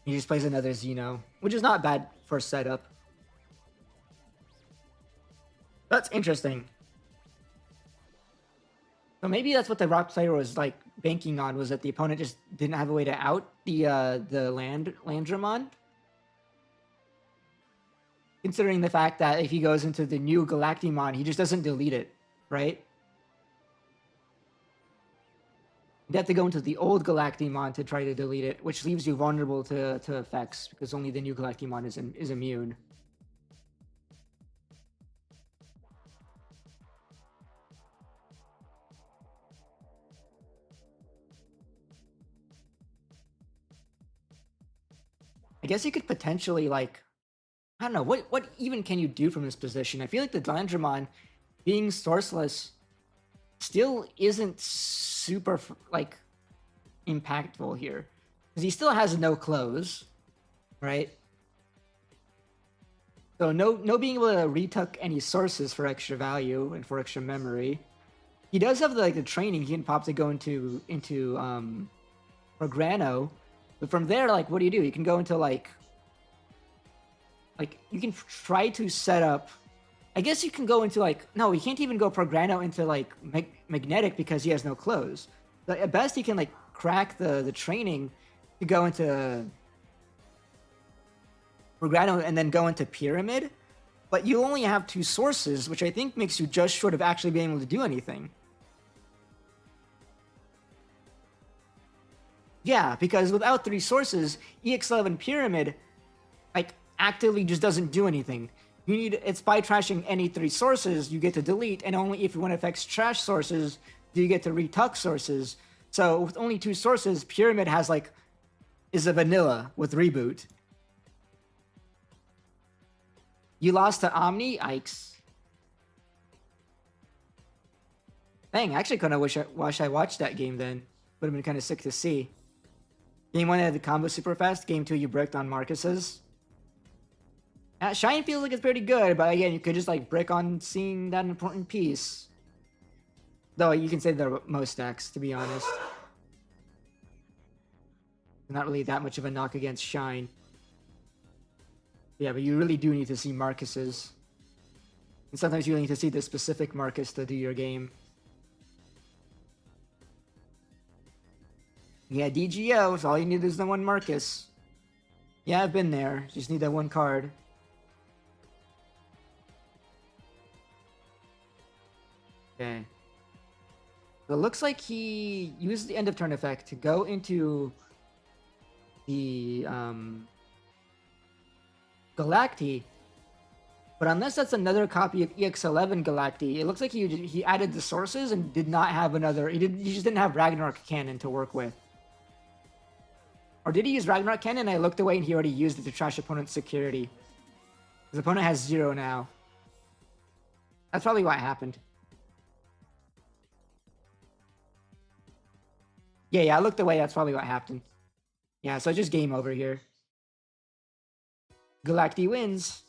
He just plays another Xeno, which is not bad for setup. That's interesting. So maybe that's what the rock player was like banking on, was that the opponent just didn't have a way to out the Landramon. Considering the fact that if he goes into the new Galactimon, he just doesn't delete it, right? You'd have to go into the old Galactimon to try to delete it, which leaves you vulnerable to effects because only the new Galactimon is immune. I guess you could potentially like, I don't know, what even can you do from this position? I feel like the Landramon being sourceless still isn't super like impactful here because he still has no close, right? So no being able to retuck any sources for extra value and for extra memory. He does have the training he can pop to go into Prograno, but from there, like, what do? You can go into like you can try to set up. I guess you can go into like, no, he can't even go Prograno into like magnetic because he has no close. But at best, he can like crack the training to go into Prograno and then go into Pyramid. But you only have 2 sources, which I think makes you just short of actually being able to do anything. Yeah, because without 3 sources, EX11 Pyramid like actively just doesn't do anything. You need, it's by trashing any 3 sources you get to delete, and only if one affects trash sources do you get to retuck sources. So with only 2 sources, Pyramid has like is a vanilla with reboot. You lost to Omni? Yikes. Dang, I actually kind of wish I watched that game then. Would have been kind of sick to see. Game 1 had the combo super fast. Game 2 you bricked on Marcus's. Shine feels like it's pretty good, but again, you could just like brick on seeing that important piece. Though you can say they're most stacks, to be honest. Not really that much of a knock against Shine. Yeah, but you really do need to see Marcus's. And sometimes you need to see the specific Marcus to do your game. Yeah, DGO, so all you need is the one Marcus. Yeah, I've been there. Just need that one card. Okay. So it looks like he used the end of turn effect to go into the Galacti. But unless that's another copy of EX11 Galacti, it looks like he added the sources and did not have another. He just didn't have Ragnarok Cannon to work with. Or did he use Ragnarok Cannon? I looked away and he already used it to trash opponent's security. His opponent has 0 now. That's probably what happened. Yeah, I looked away. That's probably what happened. Yeah, so just game over here. Galacti wins.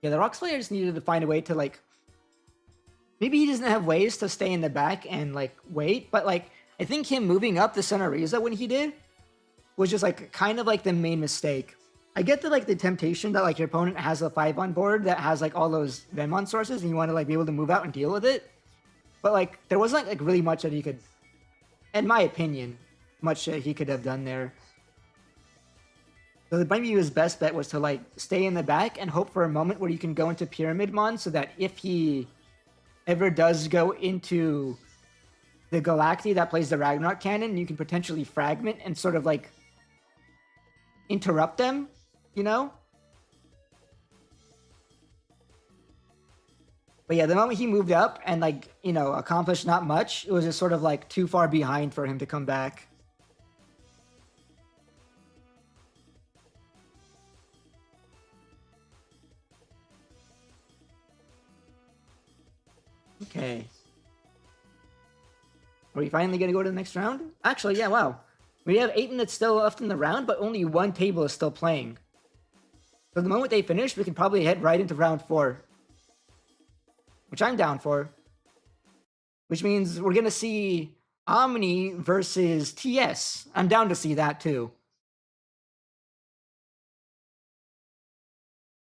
Yeah, the Rocks player just needed to find a way to, like... Maybe he doesn't have ways to stay in the back and, like, wait. But, like, I think him moving up the Sonoriza when he did was just, like, kind of, like, the main mistake. I get the, like, the temptation that, like, your opponent has a 5 on board that has, like, all those Venmon sources and you want to, like, be able to move out and deal with it. But, like, there wasn't, like, really much that he could... In my opinion, much that he could have done there. So maybe his best bet was to, like, stay in the back and hope for a moment where you can go into Pyramidmon so that if he ever does go into the Galacti that plays the Ragnarok Cannon, you can potentially fragment and sort of, like, interrupt them, you know? But yeah, the moment he moved up and, like, you know, accomplished not much, it was just sort of, like, too far behind for him to come back. Okay. Are we finally going to go to the next round? Actually, yeah, wow. We have 8 minutes still left in the round, but only 1 table is still playing. So the moment they finish, we can probably head right into round 4. Which I'm down for. Which means we're going to see Omni versus TS. I'm down to see that too.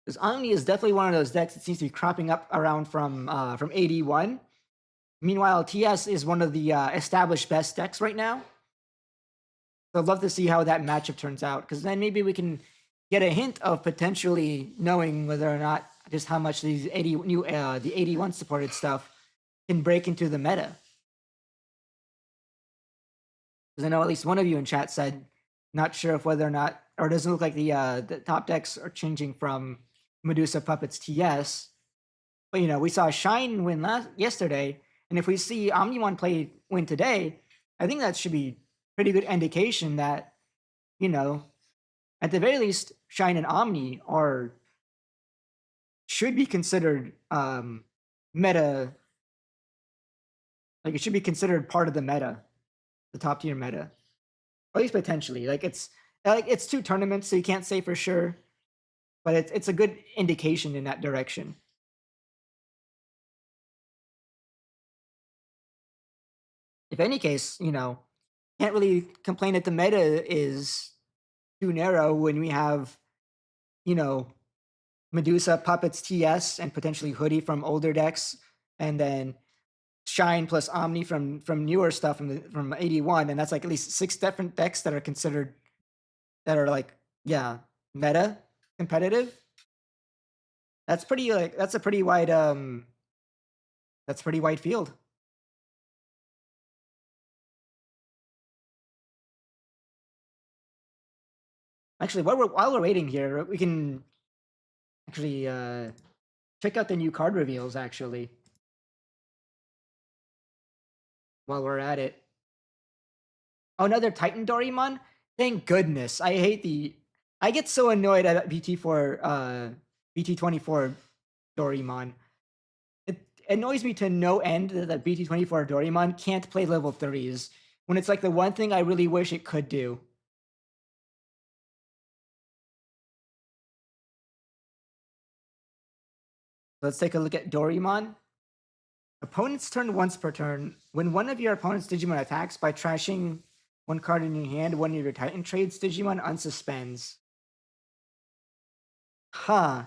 Because Omni is definitely one of those decks that seems to be cropping up around from 81. Meanwhile, TS is one of the established best decks right now. So I'd love to see how that matchup turns out, because then maybe we can get a hint of potentially knowing whether or not just how much these the 81 supported stuff can break into the meta. Because I know at least one of you in chat said not sure if whether or not, or it doesn't look like the top decks are changing from Medusa Puppets TS. But we saw Shine win yesterday, and if we see Omnimon win today, I think that should be pretty good indication that at the very least, Shine and Omni should be considered meta. Like it should be considered part of the meta, the top tier meta, or at least potentially. Like it's 2 tournaments, so you can't say for sure, but it's a good indication in that direction. If any case, can't really complain that the meta is too narrow when we have, Medusa, Puppets, TS, and potentially Hoodie from older decks, and then Shine plus Omni from newer stuff from 81, and that's like at least 6 different decks that are considered that are like meta competitive. That's a pretty wide field. Actually, while we're waiting here, we can actually check out the new card reveals actually. While we're at it. Oh, another Titan Doraemon? Thank goodness. I get so annoyed at BT24 Doraemon. It annoys me to no end that BT24 Doraemon can't play level 3s when it's like the one thing I really wish it could do. Let's take a look at Doraemon. Opponent's turn once per turn. When one of your opponent's Digimon attacks by trashing one card in your hand, one of your Titan trades Digimon unsuspends. Huh.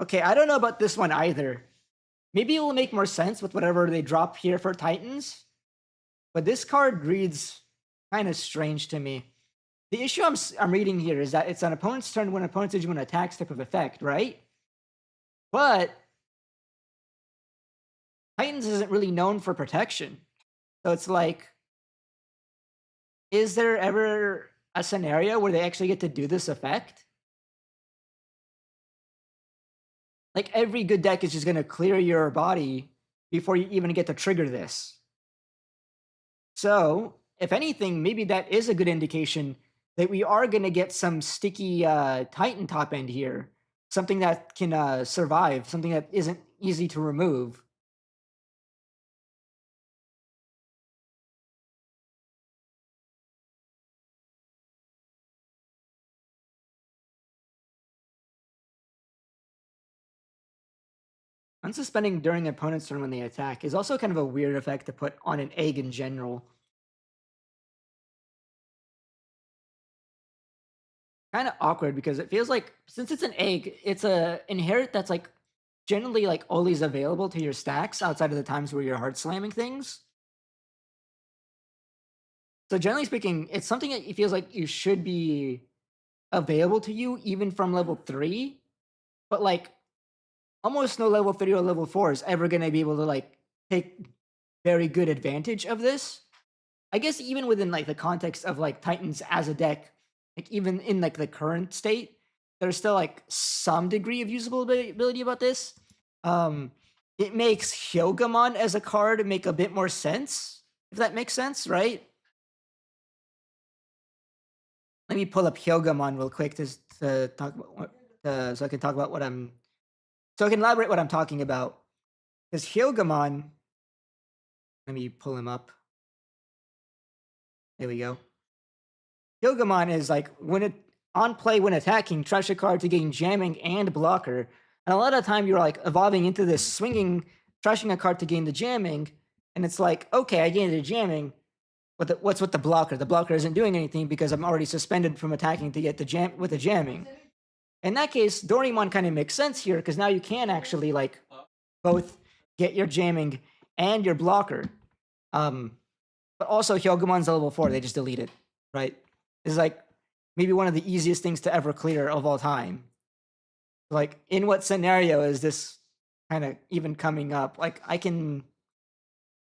Okay, I don't know about this one either. Maybe it will make more sense with whatever they drop here for Titans. But this card reads kind of strange to me. The issue I'm reading here is that it's on opponent's turn when opponent's Digimon attacks type of effect, right? But Titans isn't really known for protection. So it's like, is there ever a scenario where they actually get to do this effect? Like every good deck is just going to clear your body before you even get to trigger this. So, if anything, maybe that is a good indication that we are going to get some sticky Titan top end here. Something that can survive, something that isn't easy to remove. Unsuspending during the opponent's turn when they attack is also kind of a weird effect to put on an egg in general. Kind of awkward because it feels like since it's an egg, it's a inherit that's like generally like always available to your stacks outside of the times where you're hard slamming things. So generally speaking, it's something that it feels like you should be available to you even from level 3, but like almost no level 3 or level 4 is ever going to be able to like take very good advantage of this. I guess even within like the context of like Titans as a deck, like even in like the current state, there's still like some degree of usable ability about this. It makes Hyogamon as a card make a bit more sense, if that makes sense, right? Let me pull up Hyogamon real quick to talk about so I can talk about so I can elaborate what I'm talking about. Because Hyogamon, let me pull him up. There we go. Hyogamon is like on play when attacking, trash a card to gain jamming and blocker. And a lot of the time you're like evolving into this swinging, trashing a card to gain the jamming, and it's like, okay, I gained the jamming, but what's with the blocker? The blocker isn't doing anything because I'm already suspended from attacking to get the jamming. In that case, Doraemon kind of makes sense here because now you can actually like both get your jamming and your blocker. But also Hyogumon's a level 4, they just delete it, right? It's like maybe one of the easiest things to ever clear of all time. Like, in what scenario is this kind of even coming up? Like, I can,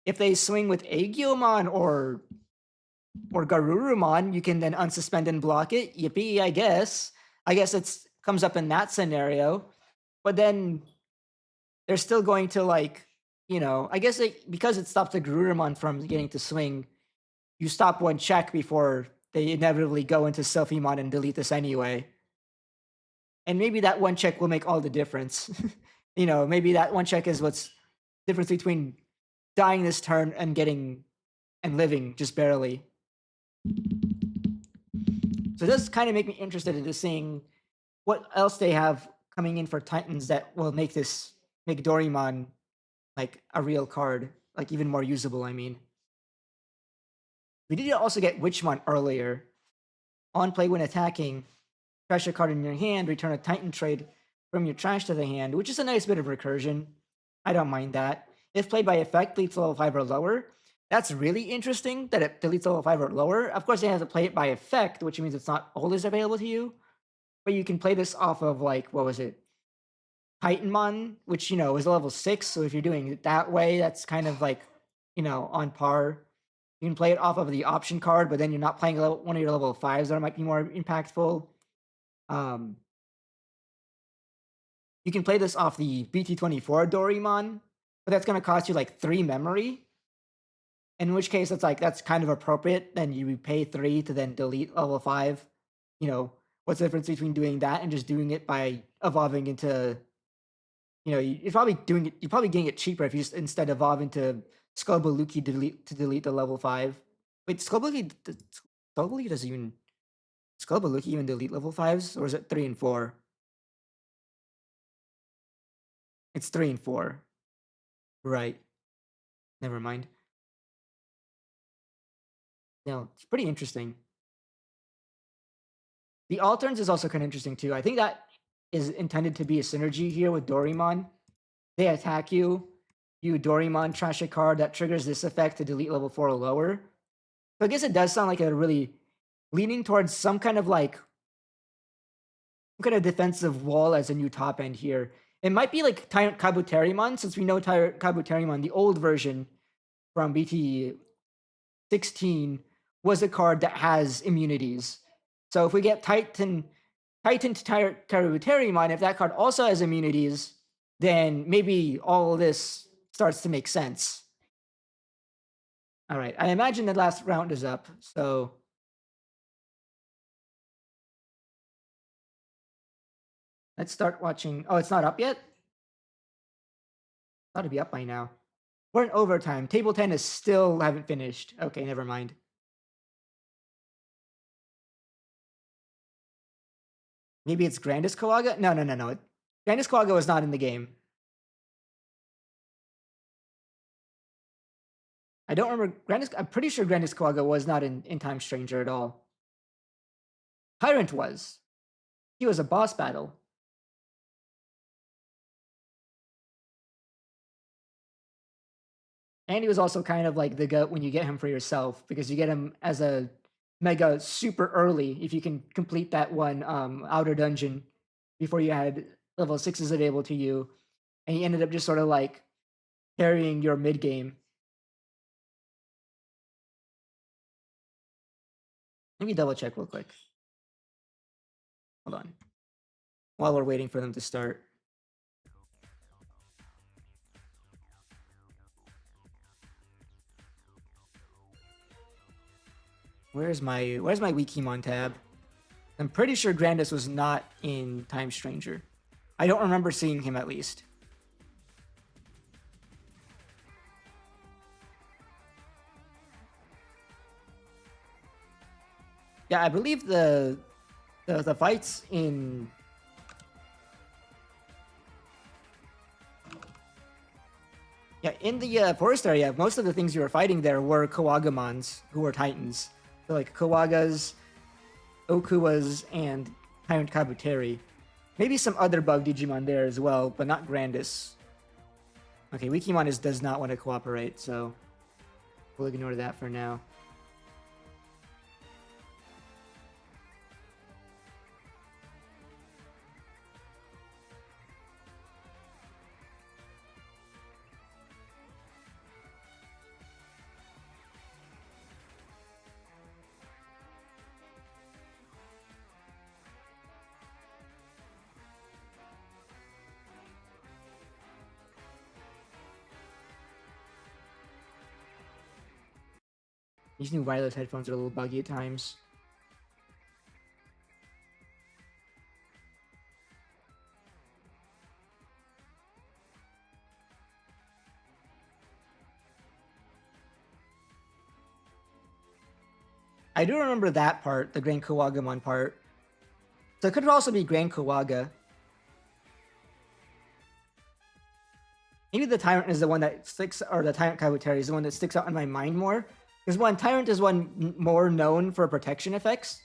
if they swing with Aegyomon or Garurumon, you can then unsuspend and block it. Yippee, I guess. I guess it's comes up in that scenario. But then they're still going to like, I guess because it stops the Garurumon from getting to swing, you stop one check before they inevitably go into Sylphimon and delete this anyway. And maybe that one check will make all the difference. Maybe that one check is what's difference between dying this turn and living just barely. So it does kind of make me interested into seeing what else they have coming in for Titans that will make Doraemon like a real card, like even more usable, I mean. We did also get Witchmon earlier. On play when attacking, trash a card in your hand, return a Titan trade from your trash to the hand, which is a nice bit of recursion. I don't mind that. If played by effect, deletes level 5 or lower. That's really interesting that it deletes level 5 or lower. Of course, you have to play it by effect, which means it's not always available to you. But you can play this off of, like, what was it? Titanmon, which, is level 6. So if you're doing it that way, that's kind of like, on par. You can play it off of the option card, but then you're not playing one of your level 5s that might be more impactful. You can play this off the BT24 Doraemon, but that's going to cost you like 3 memory. In which case, that's kind of appropriate. Then you pay 3 to then delete level 5. What's the difference between doing that and just doing it by evolving into, you're probably getting it cheaper if you just instead evolve into Skullbaluki to delete the level 5. Wait, Skullbaluki even delete level 5s, or is it 3 and 4? It's 3 and 4. Right. Never mind. No, it's pretty interesting. The alterns is also kind of interesting too. I think that is intended to be a synergy here with Doraemon. They attack you, Doraemon trash a card that triggers this effect to delete level 4 or lower. So I guess it does sound like a really leaning towards some kind of defensive wall as a new top end here. It might be like Tyrant Kabuterimon, since we know Tyrant Kabuterimon, the old version from BT 16, was a card that has immunities. So if we get Titan to Tyrant Kabuterimon, if that card also has immunities, then maybe all of this starts to make sense. All right, I imagine the last round is up, so let's start watching. Oh, it's not up yet? Thought it'd be up by now. We're in overtime. Table 10 is still haven't finished. Okay, never mind. Maybe it's Grandis Kawaga? No. Grandis Kawaga was not in the game. I don't remember I'm pretty sure Grandis Kawaga was not in Time Stranger at all. Tyrant was. He was a boss battle. And he was also kind of like the goat when you get him for yourself, because you get him as a mega super early if you can complete that one outer dungeon before you had level 6s available to you. And he ended up just sort of like carrying your mid game. Let me double check real quick. Hold on. While we're waiting for them to start. Where's my Wikimon tab? I'm pretty sure Grandis was not in Time Stranger. I don't remember seeing him, at least. Yeah, I believe the fights in the forest area, most of the things you were fighting there were Kawagamons, who were Titans. So like Kawagas, Okuwas, and Tyrant Kabuteri. Maybe some other bug Digimon there as well, but not Grandis. Okay, Wikimon does not want to cooperate, so we'll ignore that for now. These new wireless headphones are a little buggy at times. I do remember that part, the Grand Kawagamon part. So it could also be Grand Kawaga. Maybe the Tyrant is the one that sticks, or the Tyrant Kabuteria is the one that sticks out in my mind more. Because one, Tyrant is one more known for protection effects.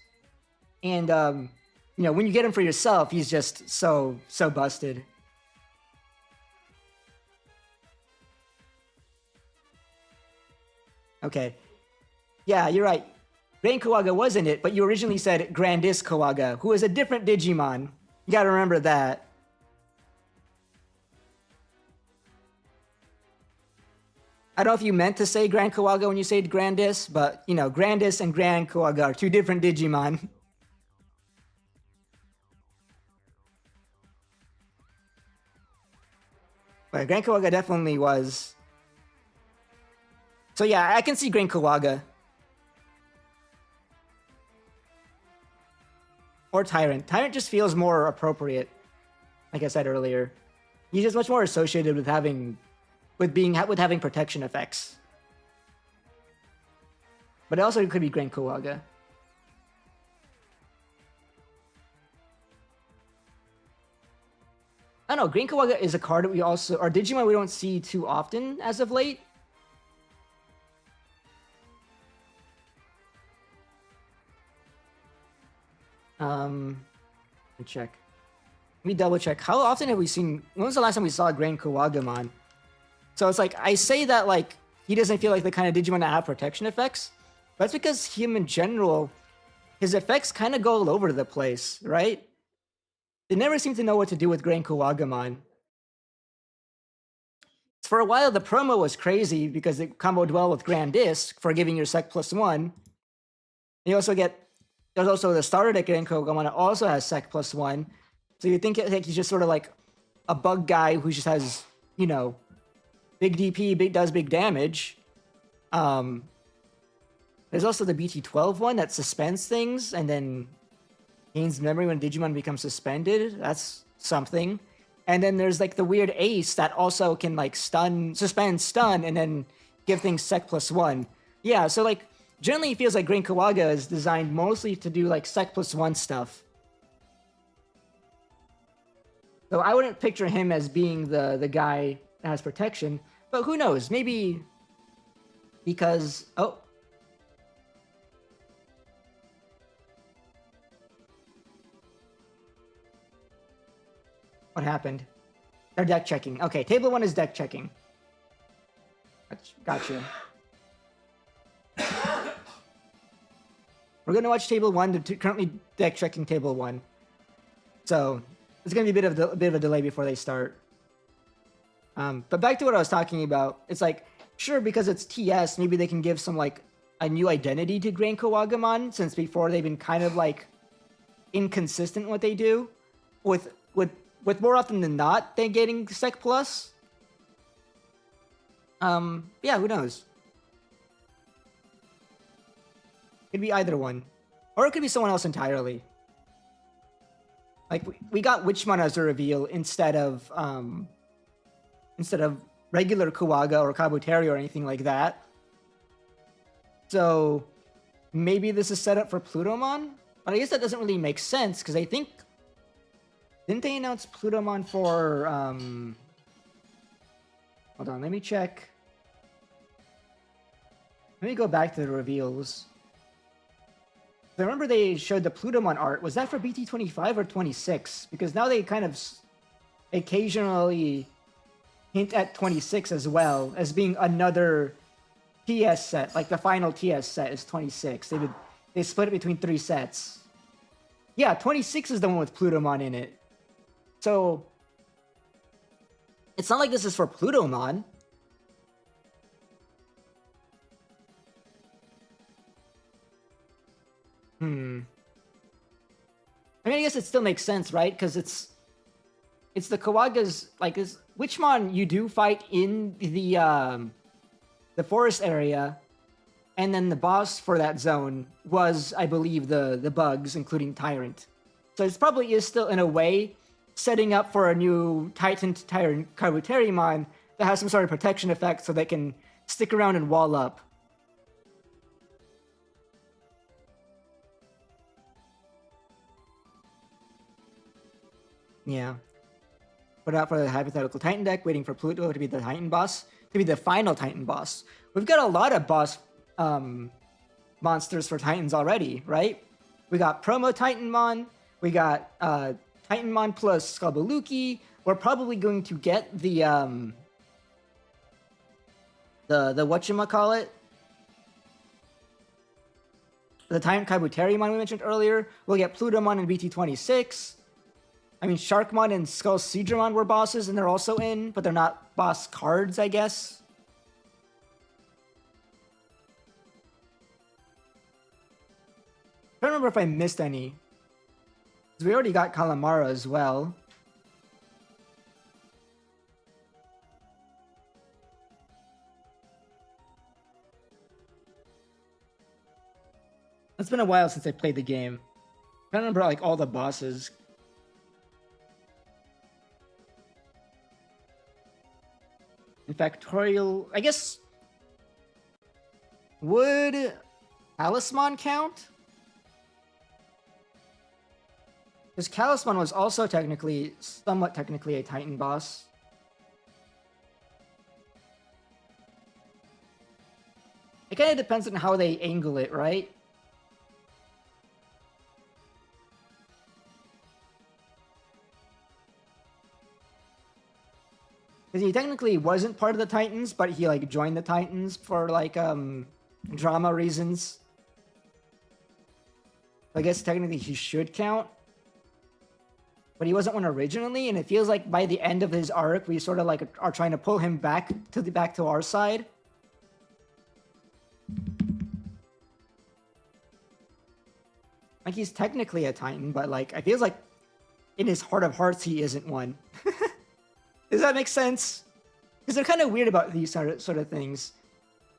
And, you know, when you get him for yourself, he's just so busted. Okay. Yeah, you're right. Grand Kawaga was in it, but you originally said Grandis Kawaga, who is a different Digimon. You gotta remember that. I don't know if you meant to say Grand Kawaga when you said Grandis, but, you know, Grandis and Grand Kawaga are two different Digimon. But Grand Kawaga definitely was. So yeah, I can see Grand Kawaga. Or Tyrant. Tyrant just feels more appropriate. Like I said earlier. He's just much more associated with having protection effects. But it also could be Grand Kawaga. I don't know, Grand Kawaga is a card that or Digimon we don't see too often as of late. Let me check. Let me double check. How often have we seen, when was the last time we saw Grand Kawagamon? So it's like, I say that like, he doesn't feel like the kind of Digimon that have protection effects, but it's because him in general, his effects kind of go all over the place, right? They never seem to know what to do with Grand Kawagamon. For a while, the promo was crazy because it comboed well with Grand Disc for giving your Sec +1. You also get, there's also the starter deck Grand Kawagamon that also has Sec +1. So you think he's just sort of like a bug guy who just has, you know, big DP, does big damage. There's also the BT12 one that suspends things and then gains memory when Digimon becomes suspended. That's something. And then there's like the weird Ace that also can like suspend, stun, and then give things Sec +1. Yeah, so like generally it feels like Grand Kawaga is designed mostly to do like Sec +1 stuff. So I wouldn't picture him as being the guy that has protection, but who knows? Maybe because what happened? They're deck checking. Okay, table 1 is deck checking. Gotcha. We're gonna watch table 1. Currently deck checking table 1. So it's gonna be a bit of a delay before they start. But back to what I was talking about. It's like, sure, because it's TS, maybe they can give some like a new identity to Grand Kawagamon, since before they've been kind of like inconsistent what they do, with more often than not they getting Sec Plus. Yeah, who knows? Could be either one, or it could be someone else entirely. Like we got Witchmon as a reveal instead of regular Kawaga or Kabuteria or anything like that. So maybe this is set up for Plutomon, but I guess that doesn't really make sense because I think, didn't they announce Plutomon for hold on, let me check. Let me go back to the reveals. I remember they showed the Plutomon art. Was that for BT25 or 26? Because now they kind of occasionally hint at 26 as well as being another TS set. Like the final TS set is 26. They split it between 3 sets. Yeah, 26 is the one with Plutomon in it. So it's not like this is for Plutomon. I mean, I guess it still makes sense, right? Because it's the Kawaga's, like, this Witchmon you do fight in the forest area, and then the boss for that zone was, I believe, the bugs, including Tyrant. So it probably is still, in a way, setting up for a new Tyrant Kabuterimon that has some sort of protection effect so they can stick around and wall up. Yeah. Put out for the hypothetical Titan deck, waiting for Pluto to be the Titan boss, to be the final Titan boss. We've got a lot of boss monsters for Titans already, right? We got Promo Titanmon, we got Titanmon plus Skalbaluki. We're probably going to get the whatchamacallit? The Titan Kabuterimon we mentioned earlier. We'll get Plutomon in BT26. I mean, Sharkmon and Skull Seedramon were bosses, and they're also in, but they're not boss cards, I guess. I don't remember if I missed any. Because we already got Calamara as well. It's been a while since I played the game. I don't remember, like, all the bosses. In Factorial, I guess, would Talisman count? Because Talisman was also somewhat technically a Titan boss. It kind of depends on how they angle it, right? Because he technically wasn't part of the Titans, but he, like, joined the Titans for, like, drama reasons. I guess technically he should count. But he wasn't one originally, and it feels like by the end of his arc, we sort of, like, are trying to pull him back to our side. Like, he's technically a Titan, but, like, I feels like in his heart of hearts, he isn't one. Does that make sense? Because they're kind of weird about these sort of things.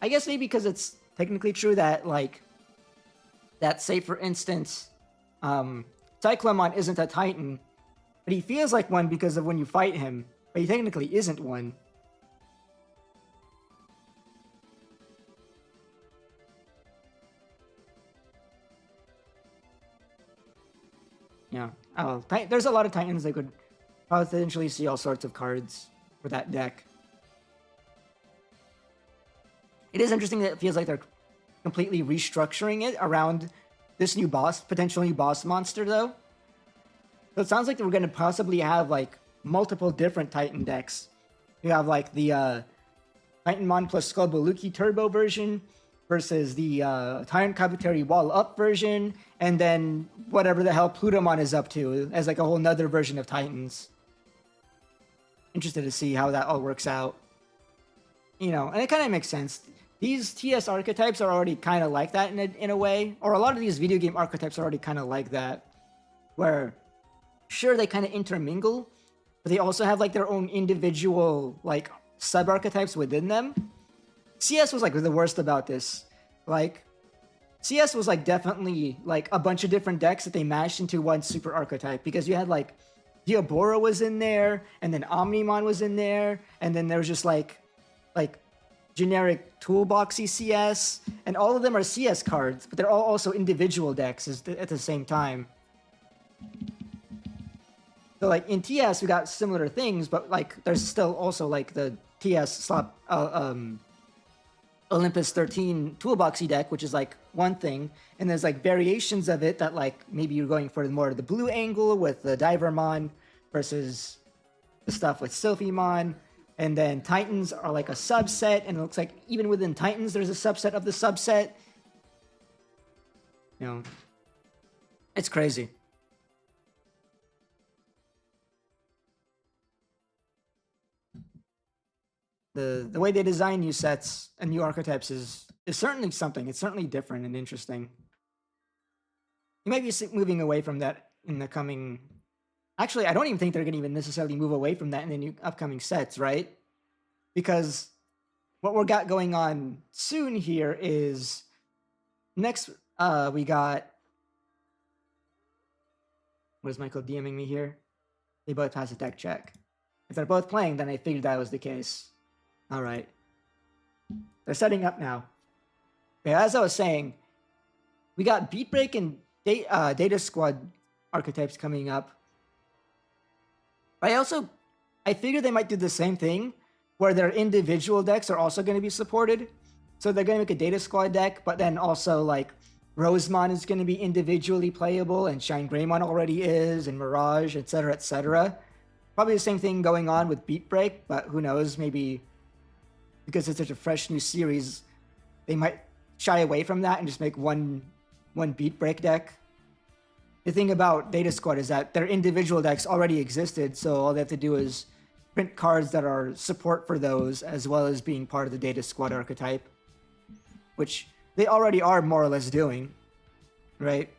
I guess maybe because it's technically true that, like, say, for instance, Cyclomon isn't a Titan, but he feels like one because of when you fight him, but he technically isn't one. Yeah. Oh, there's a lot of Titans that could potentially see all sorts of cards for that deck. It is interesting that it feels like they're completely restructuring it around this new potential new boss monster, though. So it sounds like we're going to possibly have, like, multiple different Titan decks. You have, like, the Titanmon plus Skalbaluki Turbo version versus the Tyrant Kabuteri Wall Up version, and then whatever the hell Plutomon is up to as, like, a whole nother version of Titans. Interested to see how that all works out. You know, and it kind of makes sense. These TS archetypes are already kind of like that in a way, or a lot of these video game archetypes are already kind of like that, where, sure, they kind of intermingle, but they also have, like, their own individual, like, sub-archetypes within them. CS was, like, the worst about this. Like, CS was, like, definitely, like, a bunch of different decks that they mashed into one super archetype, because you had, like, Diabora was in there, and then Omnimon was in there, and then there was just, like generic toolboxy CS, and all of them are CS cards, but they're all also individual decks at the same time. So, like, in TS, we got similar things, but, like, there's still also, like, the TS Olympus 13 toolboxy deck, which is, like, one thing, and there's like variations of it that like maybe you're going for more of the blue angle with the Divermon versus the stuff with Sylphimon, and then Titans are like a subset, and it looks like even within Titans there's a subset of the subset. You know, it's crazy. The way they design new sets and new archetypes is certainly something. It's certainly different and interesting. You might be moving away from that in the coming. Actually, I don't even think they're going to even necessarily move away from that in the new upcoming sets, right? Because what we're got going on soon here is next. We got. What is Michael DMing me here? They both pass a deck check. If they're both playing, then I figured that was the case. All right. They're setting up now. Okay, as I was saying, we got Beat Break and Data Squad archetypes coming up. But I figured they might do the same thing, where their individual decks are also going to be supported. So they're going to make a Data Squad deck, but then also like Rosemon is going to be individually playable, and Shine Greymon already is, and Mirage, etc., etc. Probably the same thing going on with Beat Break, but who knows? Maybe because it's such a fresh new series, they might shy away from that and just make one Beat Break deck. The thing about Data Squad is that their individual decks already existed, so all they have to do is print cards that are support for those, as well as being part of the Data Squad archetype, which they already are more or less doing, right?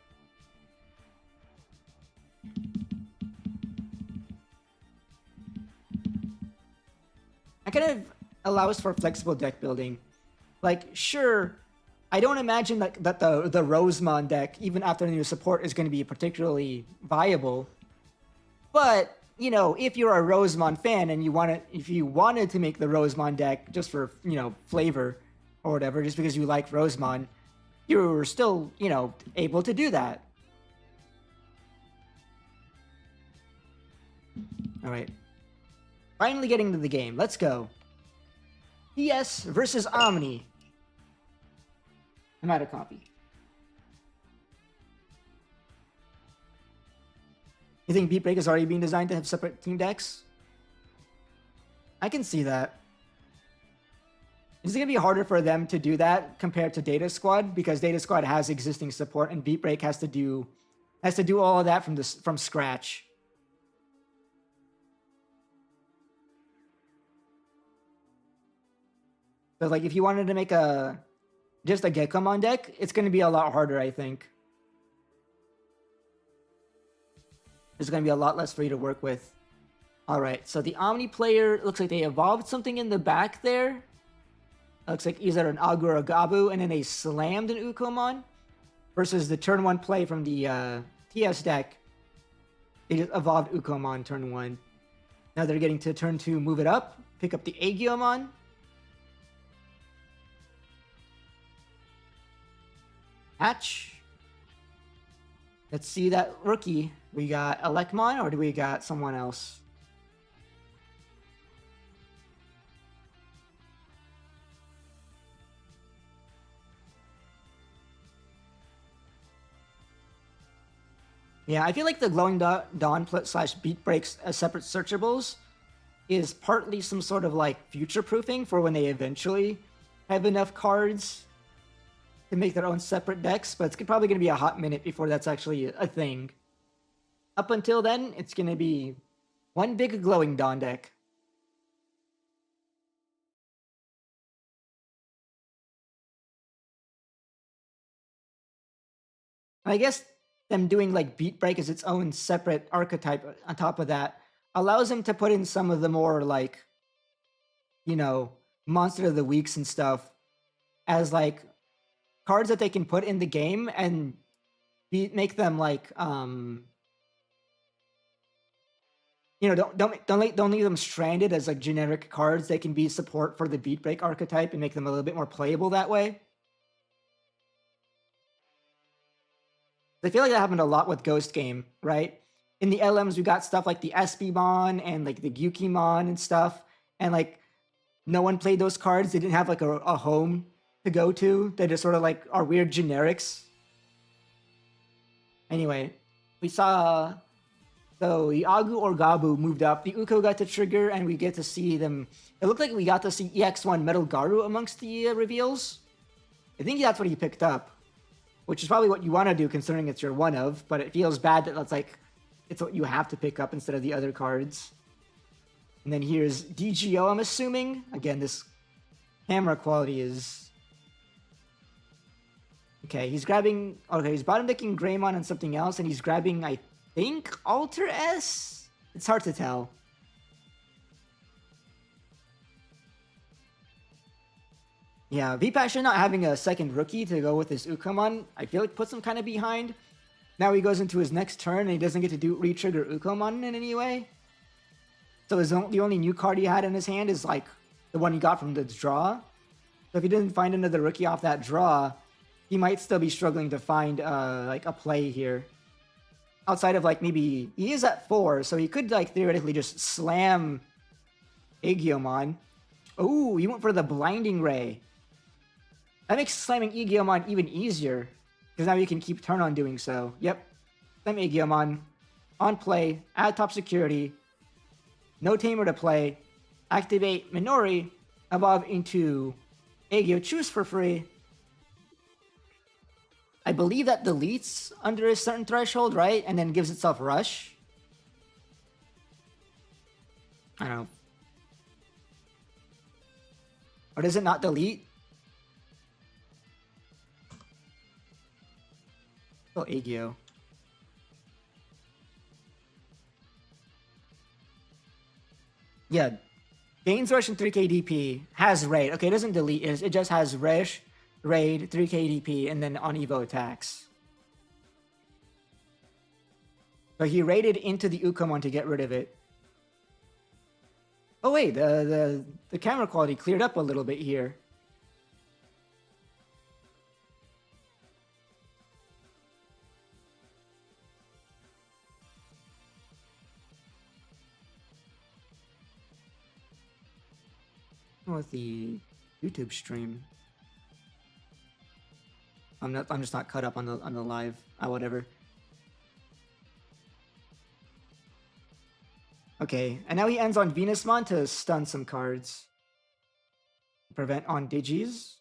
That kind of allows for flexible deck building. Like, sure, I don't imagine that the Rosemon deck, even after the new support, is going to be particularly viable. But, you know, if you're a Rosemon fan and if you wanted to make the Rosemon deck just for, you know, flavor or whatever, just because you like Rosemon, you're still, you know, able to do that. All right. Finally getting to the game. Let's go. PS versus Omni. I'm out of copy. You think Beat Break is already being designed to have separate team decks? I can see that. It's going to be harder for them to do that compared to Data Squad, because Data Squad has existing support and Beat Break has to do all of that from scratch. So like if you wanted to make just a Gekomon deck, it's going to be a lot harder, I think. There's going to be a lot less for you to work with. All right, so the Omni player, looks like they evolved something in the back there. Looks like either an Agur or Gabu, and then they slammed an Ukomon. Versus the turn 1 play from the TS deck. They just evolved Ukomon turn 1. Now they're getting to turn 2, move it up, pick up the Agiomon. Hatch. Let's see that rookie. We got Elecmon, or do we got someone else? Yeah, I feel like the Glowing Dawn / Beat Breaks as separate searchables is partly some sort of like future-proofing for when they eventually have enough cards to make their own separate decks, but it's probably going to be a hot minute before that's actually a thing. Up until then, it's going to be one big Glowing Dawn deck. I guess them doing like Beat Break as its own separate archetype on top of that allows them to put in some of the more like, you know, Monster of the Weeks and stuff as like cards that they can put in the game and make them like you know, don't leave them stranded as like generic cards. They can be support for the Beat Break archetype and make them a little bit more playable that way. I feel like that happened a lot with Ghost Game, right? In the LMs, we got stuff like the Espimon and like the Gyukimon and stuff, and like no one played those cards. They didn't have like a home to go to. They just sort of like are weird generics. Anyway, we saw so the Agu or Gabu moved up. The Uko got to trigger, and we get to see them. It looked like we got to see EX1 Metal Garu amongst the reveals. I think that's what he picked up, which is probably what you want to do considering it's your one of, but it feels bad that that's like, it's what you have to pick up instead of the other cards. And then here's DGO, I'm assuming. Again, this camera quality is... Okay, he's grabbing... Okay, he's bottom decking Greymon and something else, and he's grabbing, I think, Alter S? It's hard to tell. Yeah, V-Passion not having a second rookie to go with his Ukomon, I feel like puts him kind of behind. Now he goes into his next turn and he doesn't get to do re-trigger Ukomon in any way. So the only new card he had in his hand is like the one he got from the draw. So if he didn't find another rookie off that draw, he might still be struggling to find like a play here. Outside of like maybe he is at 4, so he could like theoretically just slam Aegiomon. Oh, he went for the Blinding Ray. That makes slamming Aegiomon even easier, because now you can keep turn on doing so. Yep. Slam Aegiomon. On play. Add top security. No tamer to play. Activate Minori. Evolve into Aegyo. Choose for free. I believe that deletes under a certain threshold, right? And then gives itself Rush. I don't know. Or does it not delete? Oh, Aegyo. Yeah. Gains Rush and 3k DP. Has Raid. Okay, it doesn't delete. It just has Rush, Raid, 3k DP, and then on Evo attacks. So he raided into the Ukomon to get rid of it. Oh wait, the camera quality cleared up a little bit here. With the YouTube stream, I'm just not caught up on the live. Whatever. Okay, and now he ends on Venusmon to stun some cards. Prevent on Digis.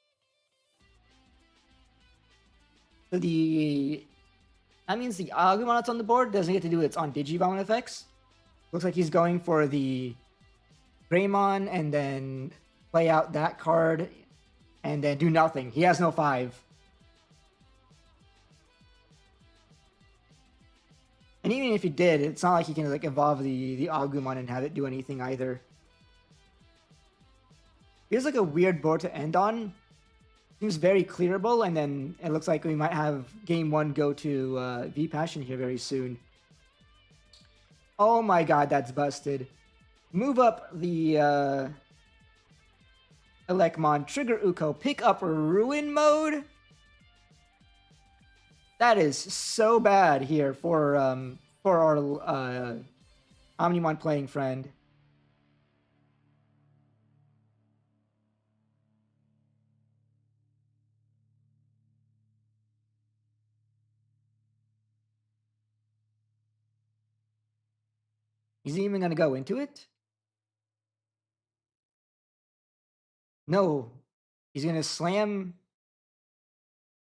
So that means the Agumon that's on the board doesn't get to do its on Digivolve effects. Looks like he's going for the Greymon and then play out that card and then do nothing. He has no 5. And even if he did, it's not like he can like evolve the Agumon and have it do anything either. Feels like a weird board to end on. Seems very clearable, and then it looks like we might have game 1 go to V-Passion here very soon. Oh my god, that's busted. Move up the Elecmon, trigger Uko, pick up Ruin Mode. That is so bad here for our Omnimon playing friend. Is he even gonna go into it? No. He's gonna slam.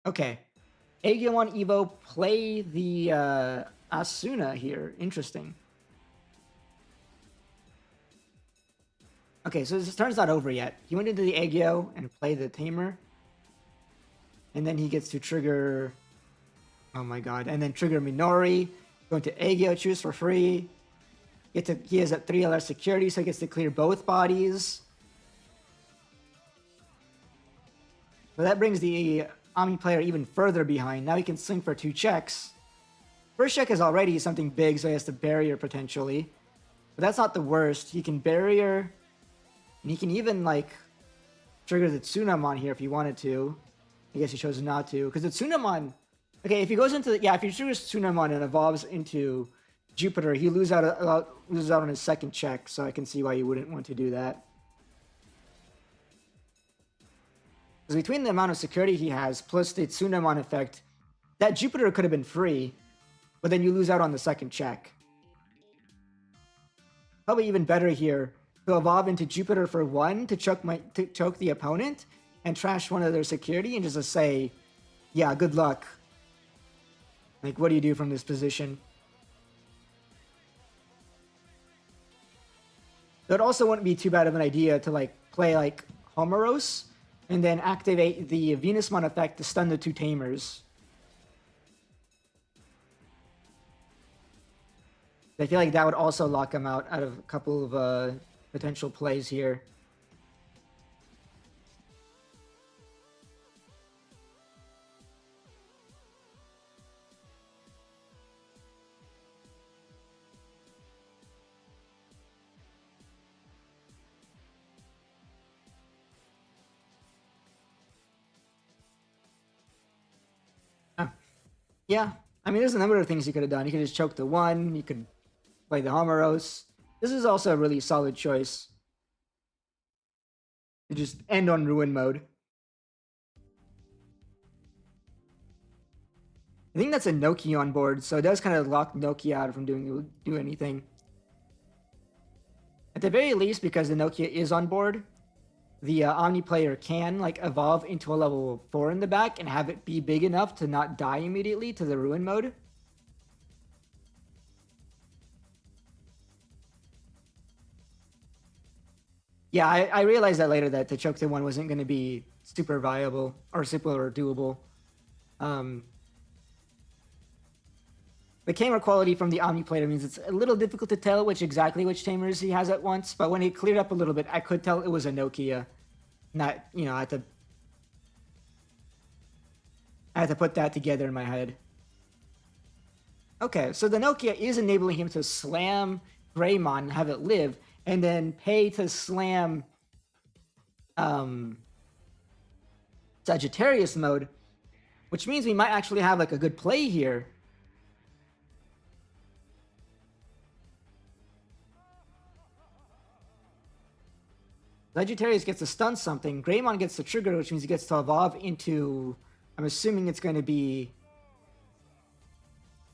Okay. Aegiomon Evo, play the Asuna here. Interesting. Okay, so his turn's not over yet. He went into the Aegyo and played the Tamer. And then he gets to trigger... Oh my god. And then trigger Minori. Going to Aegyo, choose for free. He has a 3 LR security, so he gets to clear both bodies. So that brings the Omni player even further behind. Now he can swing for 2 checks. First check is already something big, so he has to barrier potentially. But that's not the worst. He can barrier, and he can even like trigger the Tsunamon here if he wanted to. I guess he chose not to, because the Tsunamon... Okay, if he goes into the... Yeah, if he triggers Tsunamon and evolves into Jupiter, he loses out on his second check, so I can see why you wouldn't want to do that. Because between the amount of security he has plus the Tsunamon effect, that Jupiter could have been free, but then you lose out on the second check. Probably even better here to evolve into Jupiter for 1 to choke the opponent and trash one of their security and just to say, yeah, good luck. Like, what do you do from this position? It also wouldn't be too bad of an idea to like play like Homeros and then activate the Venusmon effect to stun the 2 Tamers. I feel like that would also lock him out of a couple of potential plays here. Yeah, I mean, there's a number of things you could have done. You could just choke the 1, you could play the Homeros. This is also a really solid choice. To just end on Ruin mode. I think that's a Nokia on board, so it does kind of lock Nokia out from doing anything. At the very least, because the Nokia is on board, the Omni player can like evolve into a level 4 in the back and have it be big enough to not die immediately to the Ruin mode. Yeah, I realized that later that the choke to 1 wasn't going to be super viable or super doable. The camera quality from the Omni player means it's a little difficult to tell which tamers he has at once, but when it cleared up a little bit, I could tell it was a Nokia. Not, you know, I had to put that together in my head. Okay, so the Nokia is enabling him to slam Greymon, have it live, and then pay to slam Sagittarius mode, which means we might actually have like a good play here. Sagittarius gets to stun something. Greymon gets the trigger, which means he gets to evolve into... I'm assuming it's going to be...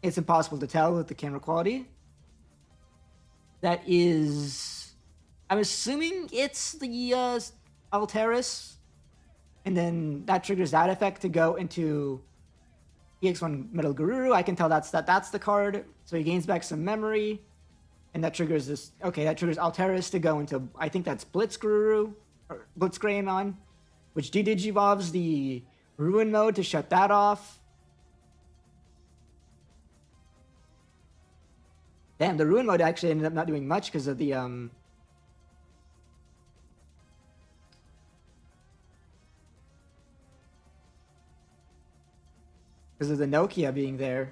It's impossible to tell with the camera quality. That is... I'm assuming it's the Alteris. And then that triggers that effect to go into EX1 Metal Gururu. I can tell that's the card. So he gains back some memory. And that triggers this... Okay, that triggers Alteris to go into... I think that's Blitz Gururu. Or Blitz Greymon. Which de-digivolves the Ruin mode to shut that off. Damn, the Ruin mode actually ended up not doing much because of the... Because of the Nokia being there.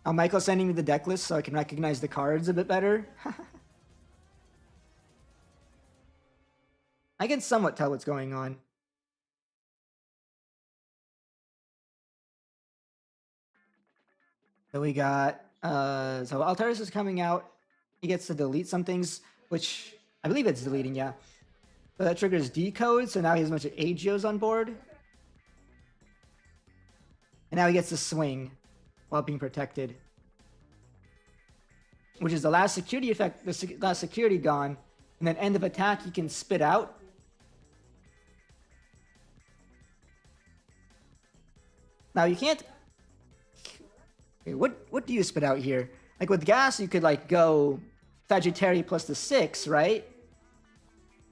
Oh, Michael's sending me the deck list so I can recognize the cards a bit better. I can somewhat tell what's going on. So we got... so Alteris is coming out. He gets to delete some things, which... I believe it's deleting, yeah. So that triggers decode, so now he has a bunch of Agios on board. And now he gets to swing while being protected. Which is the last security effect, the last security gone. And then end of attack, he can spit out. Now you can't... Okay, what do you spit out here? Like with gas, you could like go Sagittarius plus the 6, right?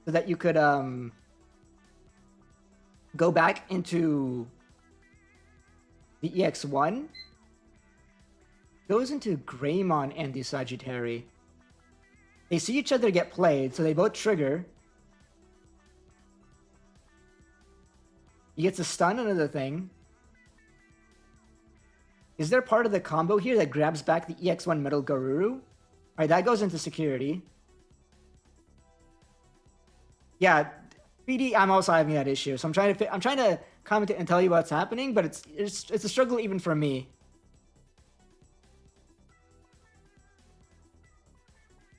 So that you could go back into the EX1. Goes into Greymon and the Sagittarius. They see each other get played, so they both trigger. He gets a stun, another thing. Is there part of the combo here that grabs back the EX1 Metal Garuru? Alright, that goes into security. Yeah, PD, I'm also having that issue. So I'm trying to comment and tell you what's happening, but it's a struggle even for me.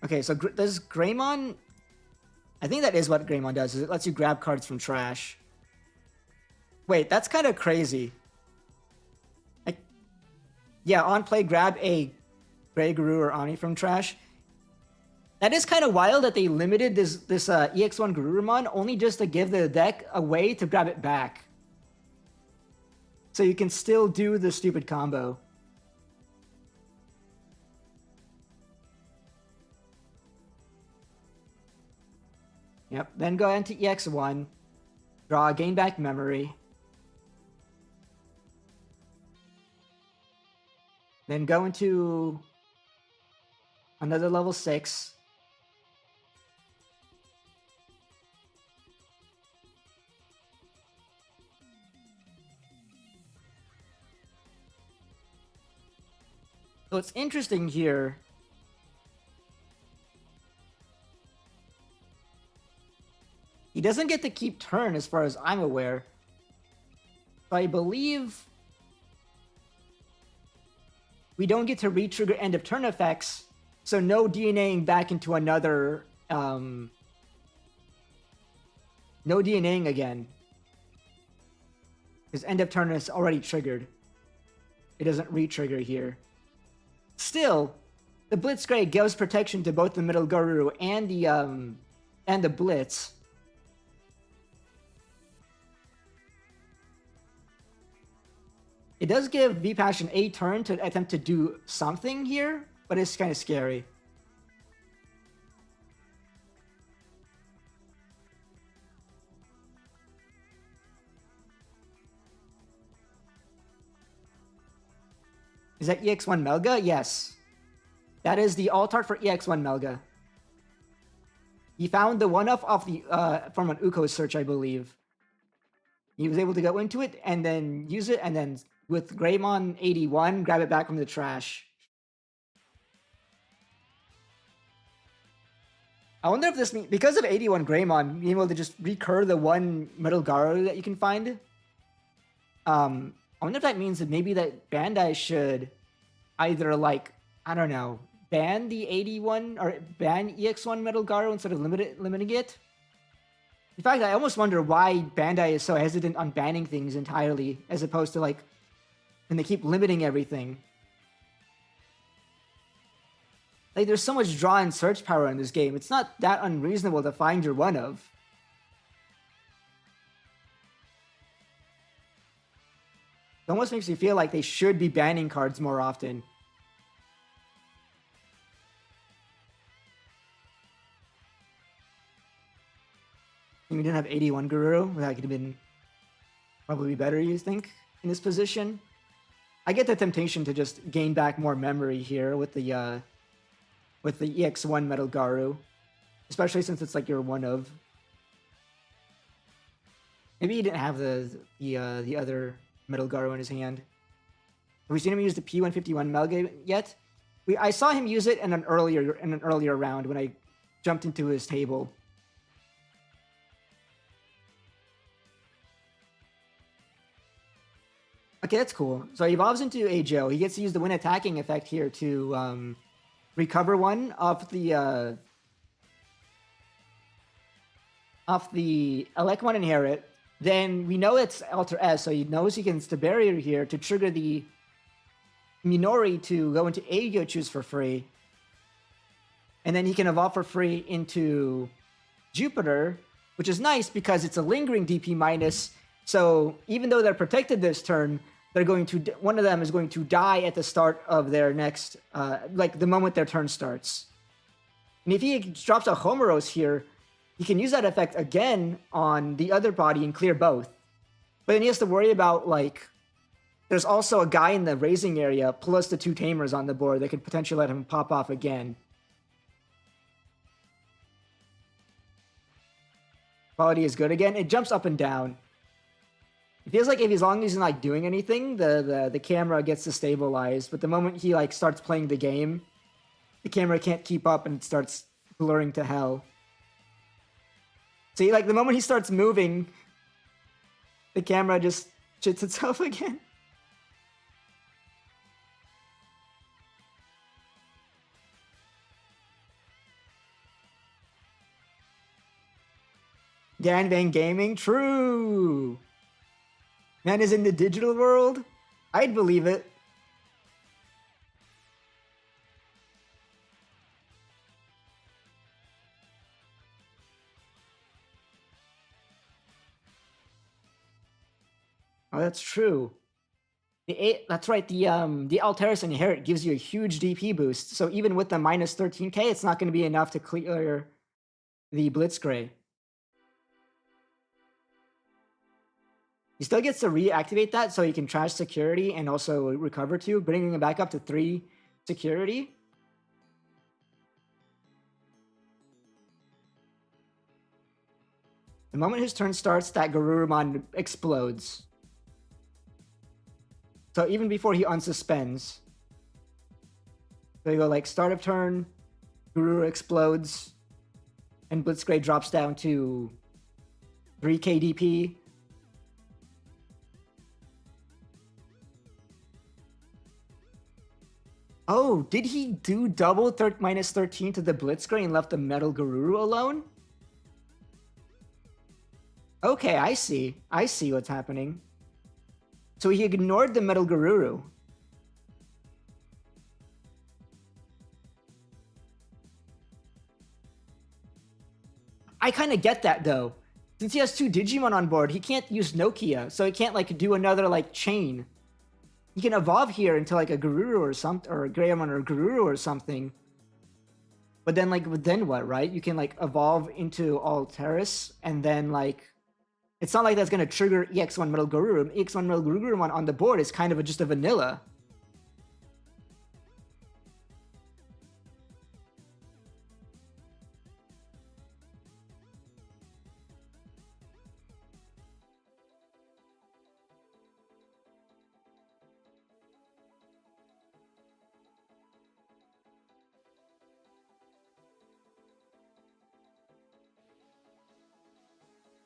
Okay, so does Greymon... I think that is what Greymon does, is it lets you grab cards from trash. Wait, that's kind of crazy. Like, yeah, on play, grab a Grey Guru or Ani from trash. That is kind of wild that they limited this EX1 Garurumon only just to give the deck a way to grab it back. So you can still do the stupid combo. Yep, then go into EX1, draw, gain back memory. Then go into another level 6. So what's interesting here, he doesn't get to keep turn as far as I'm aware. So I believe we don't get to re-trigger end of turn effects, so no DNAing back into another, no DNAing again. Because end of turn is already triggered. It doesn't re-trigger here. Still, the Blitzcrank gives protection to both the Middle Garuru and the Blitz. It does give V-Passion a turn to attempt to do something here, but it's kind of scary. Is that EX1 Melga? Yes. That is the alt art for EX1 Melga. He found the one-up off the from an Uko search, I believe. He was able to go into it and then use it, and then with Greymon 81, grab it back from the trash. I wonder if this means, because of 81 Greymon, being able to just recur the one Metal Garu that you can find. I wonder if that means that maybe that Bandai should either, like, I don't know, ban the 81 or ban EX1 Metal Garu instead of limiting it. In fact, I almost wonder why Bandai is so hesitant on banning things entirely, as opposed to, like, and they keep limiting everything. Like, there's so much draw and search power in this game. It's not that unreasonable to find your one of. It almost makes me feel like they should be banning cards more often. We didn't have 81 Guru. That could have been probably better, you think, in this position. I get the temptation to just gain back more memory here with the EX1 Metal Garu, especially since it's like your one of. Maybe he didn't have the other Metal Garu in his hand. Have we seen him use the P151 Melga yet? I saw him use it in an earlier round when I jumped into his table. Okay, that's cool. So he evolves into a Joe. He gets to use the win attacking effect here to recover one off the Elekmon Inherit. Then we know it's Alter S, so he knows he can the barrier here to trigger the Minori to go into Aegyo Choose for free. And then he can evolve for free into Jupiter, which is nice because it's a lingering DP minus. So even though they're protected this turn, they're going to, one of them is going to die at the start of their next, like the moment their turn starts. And if he drops a Homeros here, he can use that effect again on the other body and clear both. But then he has to worry about, like, there's also a guy in the raising area plus the 2 Tamers on the board that could potentially let him pop off again. Quality is good again. It jumps up and down. It feels like if as long as he's not doing anything, the camera gets to stabilize. But the moment he like starts playing the game, the camera can't keep up and it starts blurring to hell. See, like the moment he starts moving, the camera just shits itself again. Ganbang Gaming? True! Man is in the digital world? I'd believe it. Oh, that's true. That's right. The Alteris Inherit gives you a huge DP boost. So even with the minus 13k, it's not going to be enough to clear the Blitzcray. He still gets to reactivate that, so he can trash security and also recover 2, bringing him back up to 3 security. The moment his turn starts, that Garurumon explodes. So even before he unsuspends. So you go like start of turn, Garuru explodes, and Blitzcray drops down to 3 KDP. Oh, did he do double minus 13 to the Blitzcray and left the Metal Garuru alone? Okay, I see. I see what's happening. So he ignored the Metal Garuru. I kind of get that though. Since he has 2 Digimon on board, he can't use Nokia, so he can't like do another like chain. He can evolve here into like a Garuru or something, or a Greymon or a Garuru or something. But then then what, right? You can like evolve into Alteris, and then like it's not like that's gonna trigger EX1 Metal Garuru. EX1 Metal Garurumon on the board is kind of just a vanilla.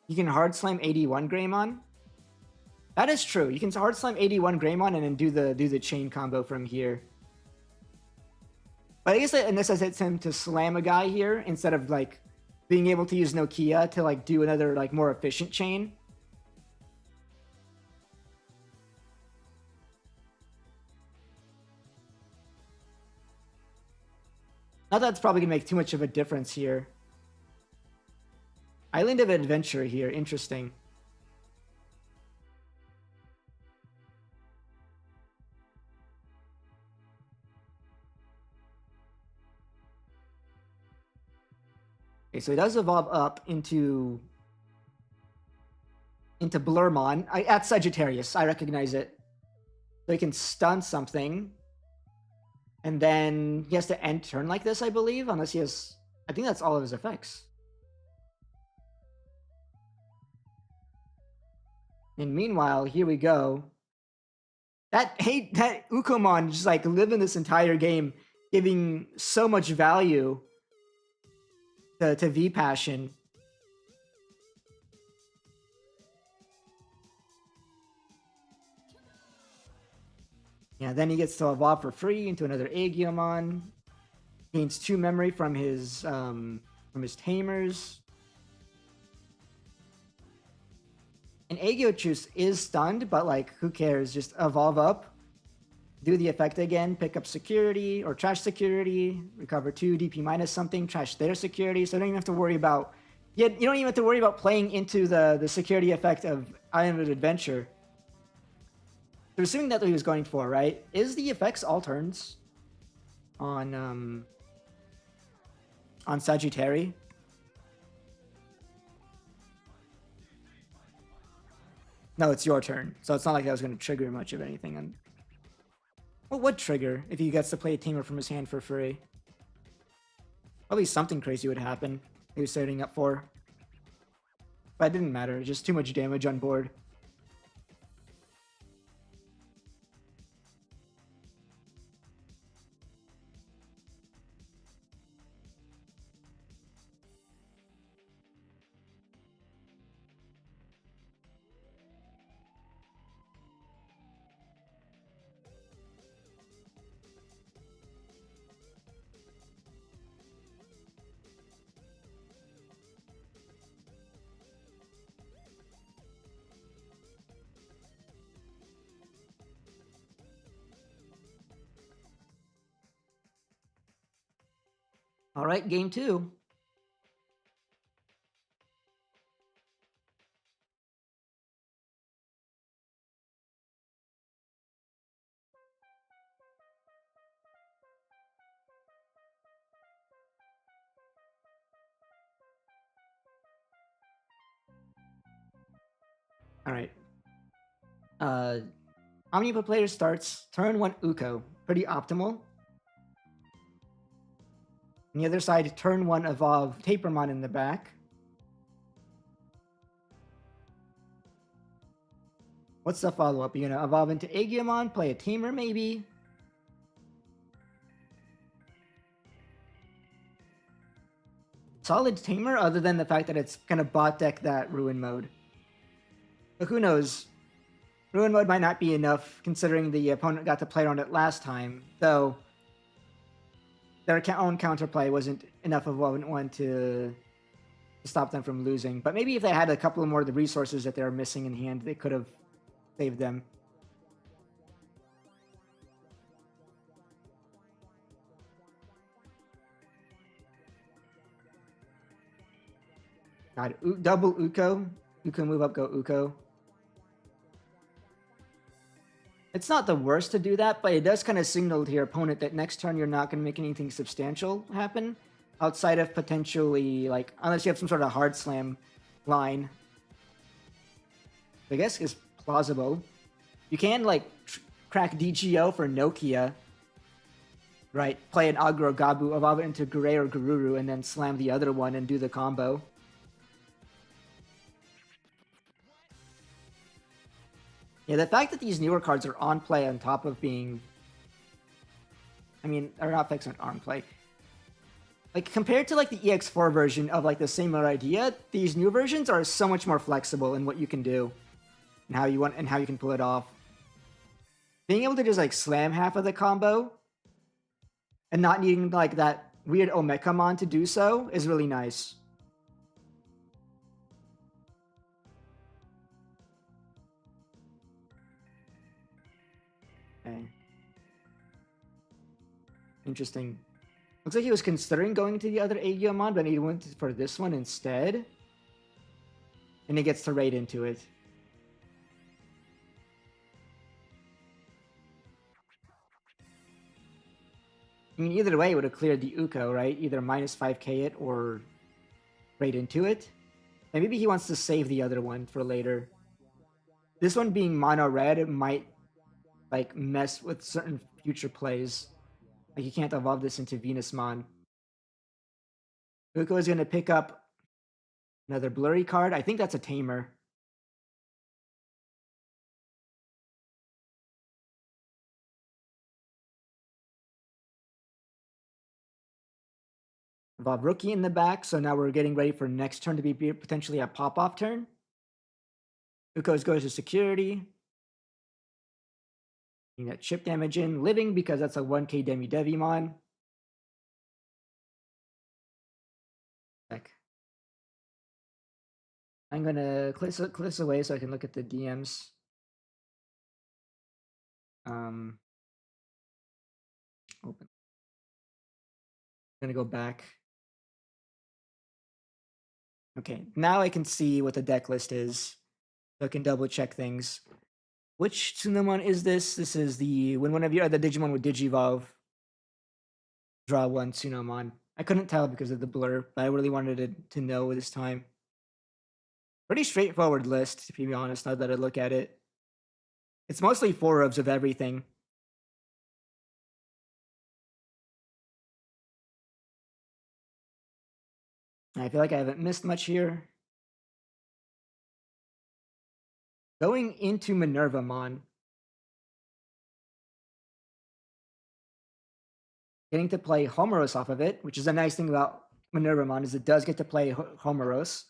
You can hard slam 81 Greymon. That is true. You can hard slam 81 Greymon and then do the chain combo from here. But I guess it necessitates him to slam a guy here instead of like being able to use Nokia to like do another like more efficient chain. Not that it's probably gonna make too much of a difference here. Island of Adventure here, interesting. Okay, so he does evolve up into Blurmon. At Sagittarius, I recognize it. So he can stun something. And then he has to end turn like this, I believe, unless he has... I think that's all of his effects. And meanwhile, here we go. That Ukomon just like living this entire game, giving so much value to V Passion. Yeah, then he gets to evolve for free into another Aegiomon. Gains 2 memory from his tamers. And Aegyochus is stunned, but like, who cares? Just evolve up, do the effect again, pick up security or trash security, recover 2 DP minus something, trash their security. So you don't even have to worry about. You don't even have to worry about playing into the security effect of Island of Adventure. So assuming that's what he was going for, right? Is the effects all turns on Sagittari? No, it's your turn. So it's not like that was going to trigger much of anything. And what would trigger if he gets to play a tamer from his hand for free? Probably something crazy would happen he was setting up for. But it didn't matter. Just too much damage on board. All right, game two. All right. Omnipa player starts turn 1 Uko. Pretty optimal. On the other side, turn 1 Evolve Tapermon in the back. What's the follow-up? You're gonna evolve into Aegiamon, play a Tamer maybe? Solid Tamer, other than the fact that it's gonna bot deck that Ruin mode. But who knows? Ruin mode might not be enough, considering the opponent got to play on it last time, though their own counterplay wasn't enough of one to stop them from losing. But maybe if they had a couple more of the resources that they were missing in hand, they could have saved them. God, double Uko. Uko move up, go Uko. It's not the worst to do that, but it does kind of signal to your opponent that next turn you're not going to make anything substantial happen outside of potentially, like, unless you have some sort of hard slam line. I guess is plausible. You can, like, crack DGO for Nokia, right? Play an Agro Gabu, evolve it into Gurei or Garuru, and then slam the other one and do the combo. Yeah, the fact that these newer cards are on play on top of being... I mean, our effects aren't on play. Like, compared to, like, the EX4 version of, like, the same idea, these new versions are so much more flexible in what you can do. And how you want, and how you can pull it off. Being able to just, like, slam half of the combo and not needing, like, that weird Omekamon to do so is really nice. Okay. Interesting. Looks like he was considering going to the other Aegiamon, but he went for this one instead. And he gets to raid into it. I mean, either way, it would have cleared the Uko, right? Either minus 5k it or raid into it. And maybe he wants to save the other one for later. This one being mono red, it might, like, mess with certain future plays. Like, you can't evolve this into Venusmon. Uko is going to pick up another blurry card. I think that's a Tamer. Evolve Rookie in the back, so now we're getting ready for next turn to be potentially a pop-off turn. Uko goes to security. You get chip damage in. Living, because that's a 1k Demi-Devimon. Heck. I'm gonna click this away so I can look at the DMs. Open. I'm gonna go back. Okay, now I can see what the deck list is. So I can double check things. Which Tsunomon is this? This is the when one of you are the Digimon with Digivolve. Draw one Tsunomon. I couldn't tell because of the blur, but I really wanted to know this time. Pretty straightforward list, to be honest, now that I look at it. It's mostly 4-ofs of everything. I feel like I haven't missed much here. Going into Minervamon. Getting to play Homeros off of it, which is a nice thing about Minervamon, is it does get to play Homeros.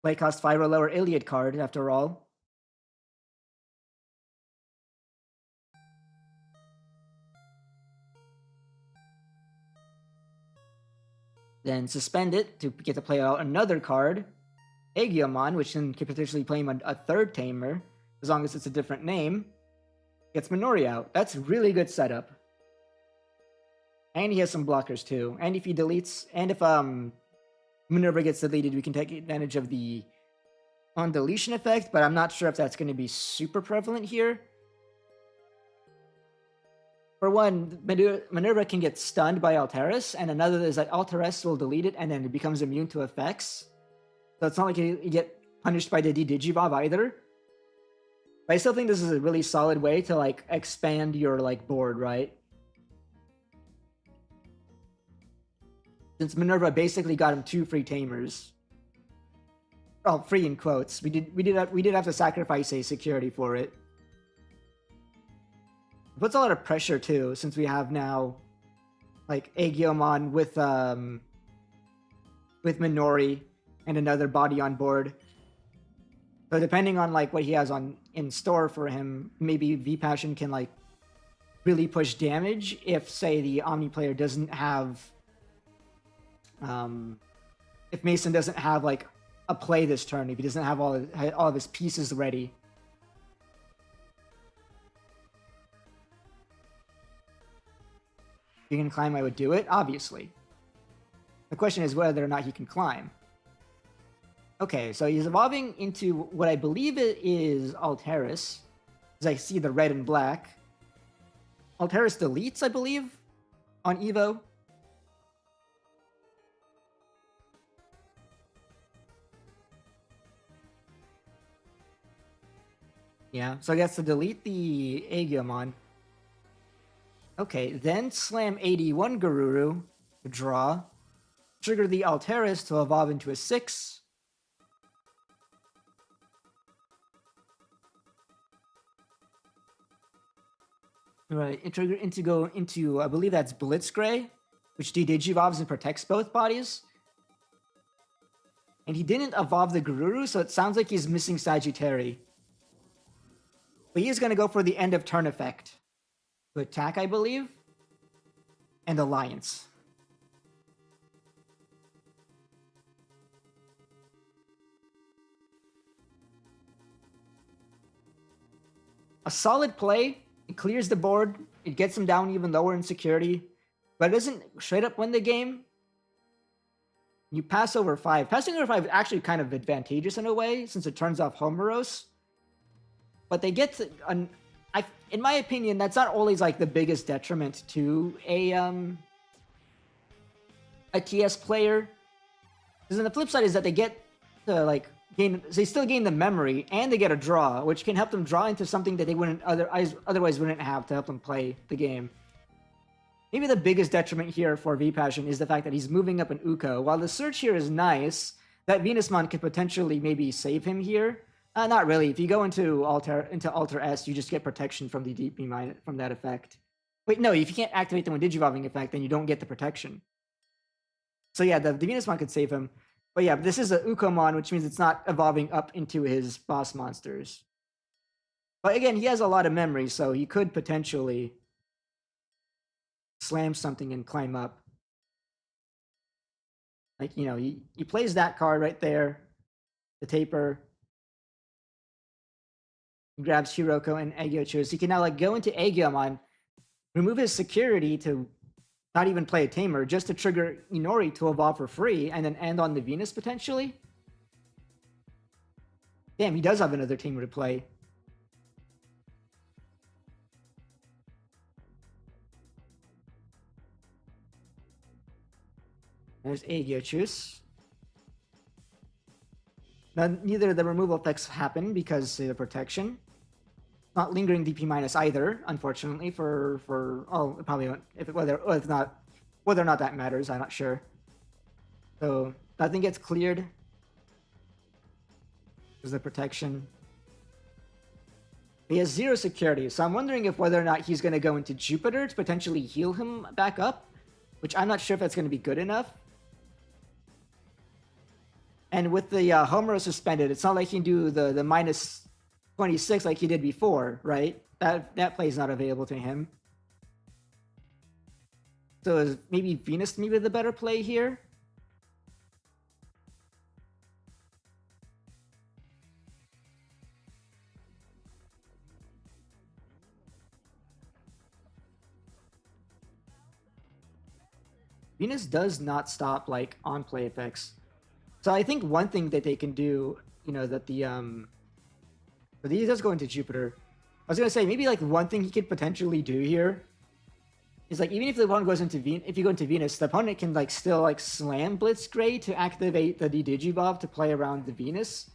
Play cost 5 or lower Iliad card, after all. Then suspend it to get to play out another card. Aegiamon, which then could potentially play him a third Tamer, as long as it's a different name. Gets Minori out. That's really good setup. And he has some blockers too. And if he deletes, and if Minerva gets deleted, we can take advantage of the on deletion effect, but I'm not sure if that's going to be super prevalent here. For one, Minerva can get stunned by Alteris, and another is that Alteris will delete it and then it becomes immune to effects. So it's not like you get punished by the Digivolve either. But I still think this is a really solid way to like expand your like board, right? Since Minerva basically got him 2 free tamers. Well, free in quotes. We did have to sacrifice a security for it. It puts a lot of pressure too, since we have now like Aegiomon with Minori and another body on board. So depending on like what he has in store for him, maybe V-Passion can like really push damage if, say, the Omni player doesn't have if Mason doesn't have like a play this turn, if he doesn't have all of his pieces ready. If he can climb, I would do it, obviously. The question is whether or not he can climb. Okay, so he's evolving into what I believe it is Alteris, as I see the red and black. Alteris deletes, I believe, on Evo. Yeah, so I guess to delete the Aegiomon. Okay, then slam 81 Garuru to draw. Trigger the Alteris to evolve into a 6. Right, and trigger into I believe that's Blitzgray, which de-digivolves and protects both bodies. And he didn't evolve the Garuru, so it sounds like he's missing Sagittari. But he is going to go for the end of turn effect. To attack, I believe. And Alliance. A solid play. It clears the board. It gets him down even lower in security. But it doesn't straight up win the game. You pass over 5. Passing over 5 is actually kind of advantageous in a way, since it turns off Homeros. But they get to... in my opinion, that's not always like the biggest detriment to a TS player. Because then the flip side is that they get to like they still gain the memory and they get a draw, which can help them draw into something that they wouldn't otherwise wouldn't have to help them play the game. Maybe the biggest detriment here for V-Passion is the fact that he's moving up an Uko. While the search here is nice, that Venusmon could potentially maybe save him here. Not really. If you go into Alter S, you just get protection from the DP from that effect. Wait, no, if you can't activate the when Digivolving effect, then you don't get the protection. So yeah, the Venusmon could save him. But yeah, this is a Ukomon, which means it's not evolving up into his boss monsters. But again, he has a lot of memory, so he could potentially slam something and climb up. Like, you know, he plays that card right there, the Taper. He grabs Hiroko and Aegyo. So he can now like go into Aegyomon, remove his security to not even play a Tamer, just to trigger Inori to evolve for free, and then end on the Venus potentially. Damn, he does have another Tamer to play. There's Aegyochus. Now, neither of the removal effects happen because of the protection. Not lingering DP minus either, unfortunately, for it probably won't, whether or not that matters, I'm not sure. So nothing gets cleared. There's the protection. He has 0 security, so I'm wondering if whether or not he's going to go into Jupiter to potentially heal him back up, which I'm not sure if that's going to be good enough. And with the Homero suspended, it's not like he can do the minus 26 like he did before, right? That play is not available to him. So is maybe Venus maybe the better play here? Venus does not stop like on play effects. So I think one thing that they can do, you know, that the but he does go into Jupiter. I was gonna say maybe like one thing he could potentially do here is like even if the opponent goes into if you go into Venus, the opponent can like still like slam Blitzcray to activate the Digivolve to play around the Venus.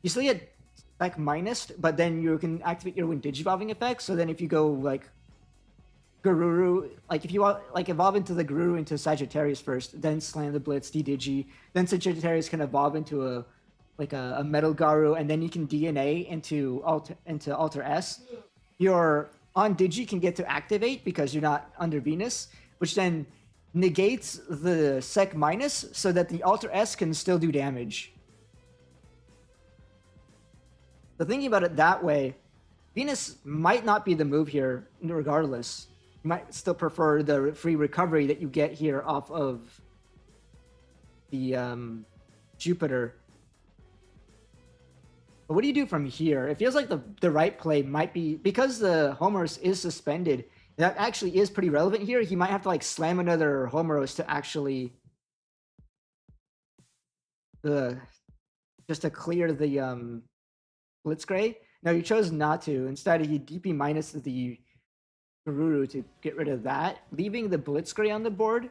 You still get like minused, but then you can activate your Wind Digivolving effect. So then if you go like Garuru, like if you want like evolve into the Garuru into Sagittarius first, then slam the Blitz, D-Digi, then Sagittarius can evolve into a Metal Garu, and then you can DNA into Alter S. Your on Digi can get to activate because you're not under Venus, which then negates the Sec minus so that the Alter S can still do damage. So thinking about it that way, Venus might not be the move here regardless. You might still prefer the free recovery that you get here off of the Jupiter. But what do you do from here? It feels like the right play might be, because the Homers is suspended, that actually is pretty relevant here. He might have to like slam another Homeros to actually just to clear the Blitzcray. No, he chose not to. Instead, he DP minus the Garuru to get rid of that, leaving the Blitzcray on the board.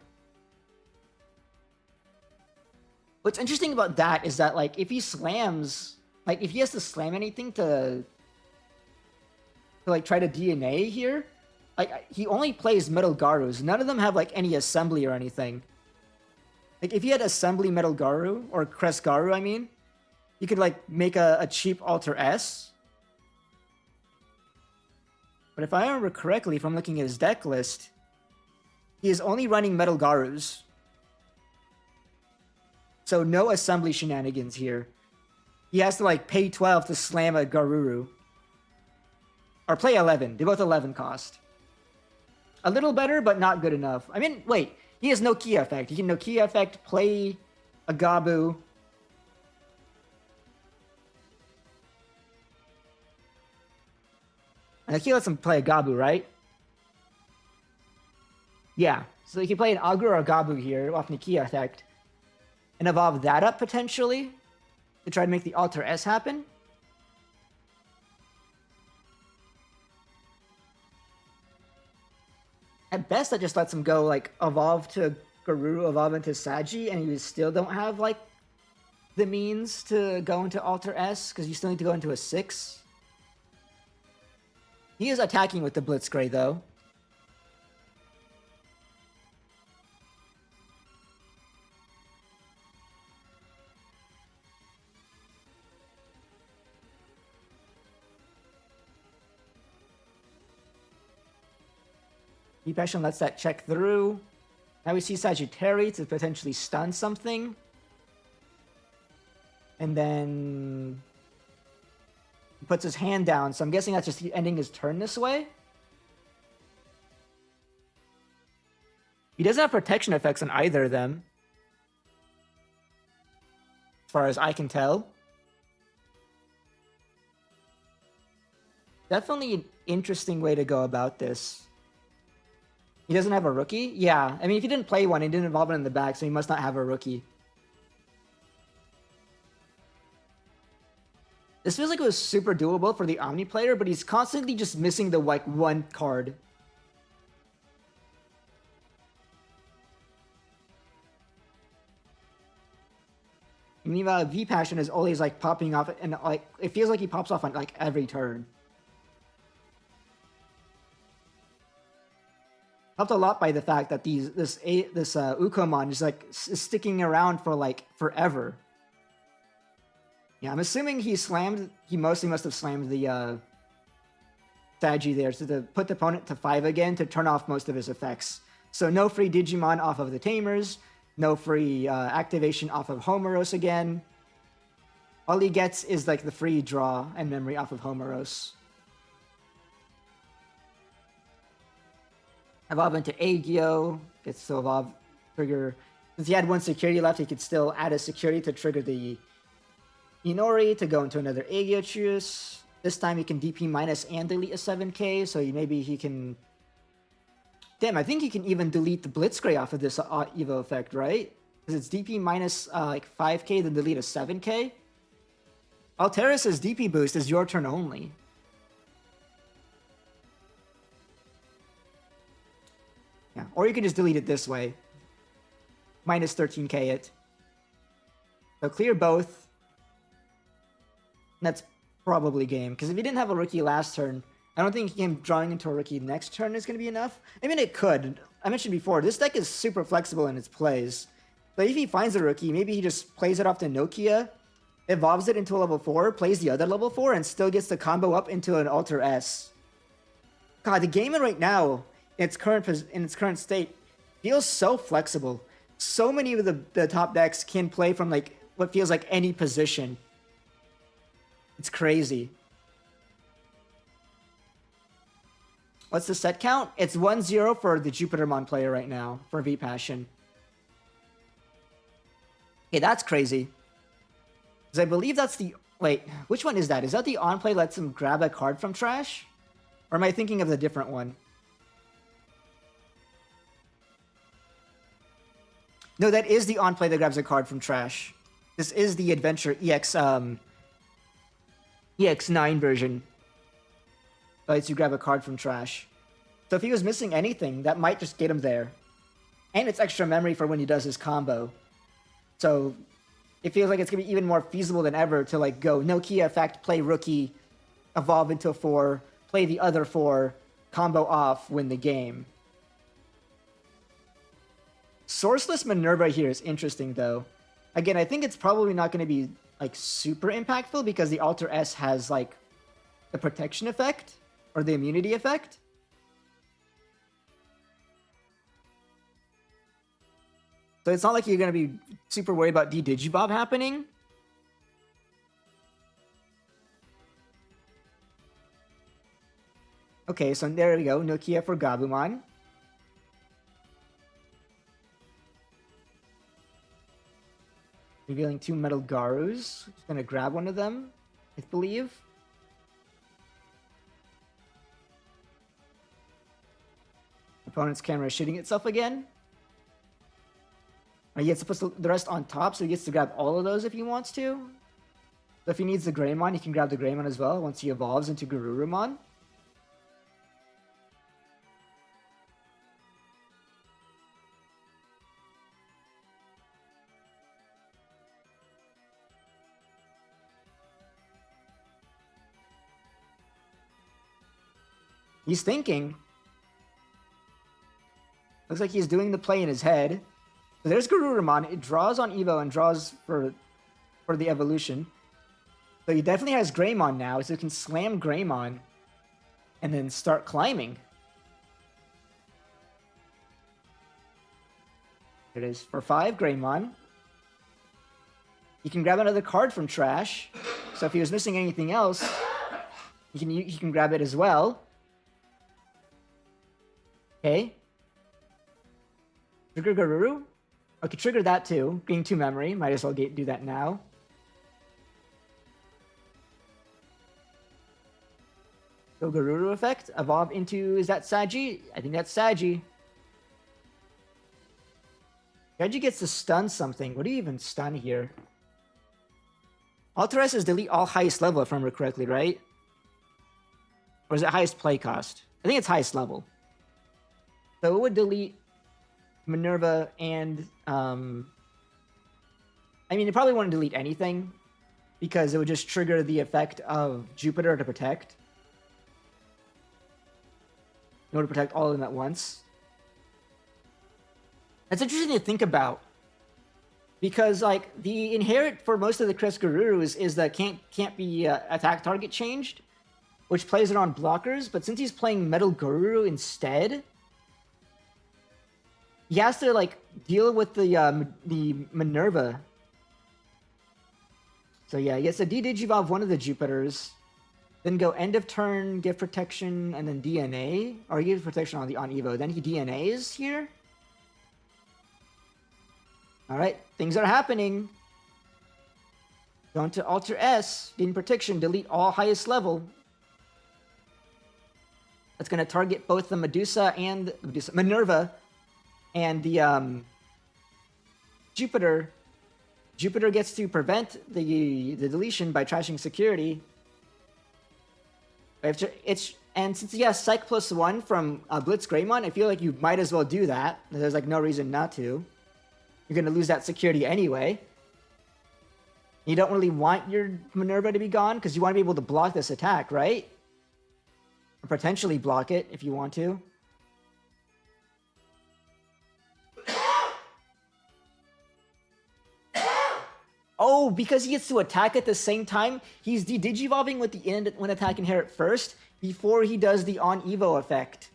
What's interesting about that is that like if he slams, like if he has to slam anything to like try to DNA here, like he only plays Metal Garus. None of them have like any assembly or anything. Like if he had assembly Metal Garu or Crest Garu, I mean, you could like make a cheap Alter S. But if I remember correctly, if I'm looking at his deck list, he is only running Metal Garus. So no assembly shenanigans here. He has to like pay 12 to slam a Garuru. Or play 11. They're both 11 cost. A little better, but not good enough. I mean, wait. He has no key effect. He can no key effect, play a Gabu. And he lets him play a Gabu, right? Yeah. So he can play an Agur or a Gabu here off the key effect. And evolve that up potentially to try to make the Alter S happen. At best, that just lets him go, like, evolve to Garuru, evolve into Sagi, and you still don't have, like, the means to go into Alter S, because you still need to go into a 6. He is attacking with the Blitzcray, though. Depression lets that check through. Now we see Sagittarius to potentially stun something. And then he puts his hand down, so I'm guessing that's just ending his turn this way. He doesn't have protection effects on either of them, as far as I can tell. Definitely an interesting way to go about this. He doesn't have a rookie? Yeah. I mean, if he didn't play one, he didn't involve it in the back, so he must not have a rookie. This feels like it was super doable for the Omni player, but he's constantly just missing the, like, one card. Meanwhile, V-Passion is always, like, popping off, and, like, it feels like he pops off on, like, every turn. Helped a lot by the fact that this Ukomon is like sticking around for like forever. Yeah, I'm assuming he mostly must have slammed the Sagi there to put the opponent to 5 again to turn off most of his effects. So no free Digimon off of the Tamers, no free activation off of Homeros again. All he gets is like the free draw and memory off of Homeros. Evolve into Agio, gets to evolve, trigger. Since he had one security left, he could still add a security to trigger the Inori to go into another Agio Truce. This time he can DP minus and delete a 7k, so maybe he can Damn, I think you can even delete the Blitzcray off of this Evo effect, right? Because it's DP minus like 5k, then delete a 7k. Alteris's DP boost is your turn only. Yeah, or you can just delete it this way. Minus 13k it. So clear both. That's probably game. Because if you didn't have a rookie last turn, I don't think him drawing into a rookie next turn is going to be enough. I mean, it could. I mentioned before, this deck is super flexible in its plays. But if he finds a rookie, maybe he just plays it off to Nokia, evolves it into a level 4, plays the other level 4, and still gets the combo up into an Alter S. God, the game right now, in its current state, feels so flexible. So many of the top decks can play from like what feels like any position. It's crazy. What's the set count? It's 1-0 for the Jupitermon player right now for V-Passion. Okay, that's crazy. Because I believe that's the... Wait, which one is that? Is that the on-play lets him grab a card from trash? Or am I thinking of the different one? No, that is the on-play that grabs a card from trash. This is the Adventure EX9 version. That lets you grab a card from trash. So if he was missing anything, that might just get him there. And it's extra memory for when he does his combo. So it feels like it's going to be even more feasible than ever to like go Nokia effect, play rookie, evolve into a 4, play the other 4, combo off, win the game. Sourceless Minerva here is interesting though. Again, I think it's probably not going to be like super impactful because the Alter S has like the protection effect or the immunity effect. So it's not like you're going to be super worried about D-Digibob happening. Okay, so there we go. Nokia for Gabumon. Revealing 2 Metal Garus. Just going to grab one of them, I believe. Opponent's camera is shooting itself again. He gets to put the rest on top, so he gets to grab all of those if he wants to. So if he needs the Greymon, he can grab the Greymon as well once he evolves into Garurumon. He's thinking. Looks like he's doing the play in his head. So there's Garurumon. It draws on Evo and draws for the evolution. So he definitely has Greymon now, so he can slam Greymon and then start climbing. There it is. For 5, Greymon. He can grab another card from trash. So if he was missing anything else, he can grab it as well. Okay. Trigger Garuru? Okay, trigger that too. Being 2 memory. Might as well do that now. Go Garuru effect. Evolve into... Is that Sagi? I think that's Sagi. Sagi gets to stun something. What do you even stun here? Alter S is delete all highest level, if I remember correctly, right? Or is it highest play cost? I think it's highest level. So it would delete Minerva and... I mean, it probably wouldn't delete anything because it would just trigger the effect of Jupiter to protect. In order to protect all of them at once. That's interesting to think about. Because, like, the inherent for most of the Crest Garurus is that can't be attack target changed, which plays it on blockers, but since he's playing Metal Garuru instead, he has to, like, deal with the Minerva. So yeah, he gets to D-Digivolve one of the Jupiters, then go end of turn, give protection, and then DNA, or he gives protection on Evo, then he DNAs here. Alright, things are happening. Going to Alter S, in protection, delete all highest level. That's going to target both the Minerva and the Jupiter. Jupiter gets to prevent the deletion by trashing security. And since he has Psych +1 from Blitz Greymon, I feel like you might as well do that. There's like no reason not to. You're going to lose that security anyway. You don't really want your Minerva to be gone because you want to be able to block this attack, right? Or potentially block it if you want to. Oh, because he gets to attack at the same time, he's de-digivolving with the end when attack inherit first before he does the on-evo effect.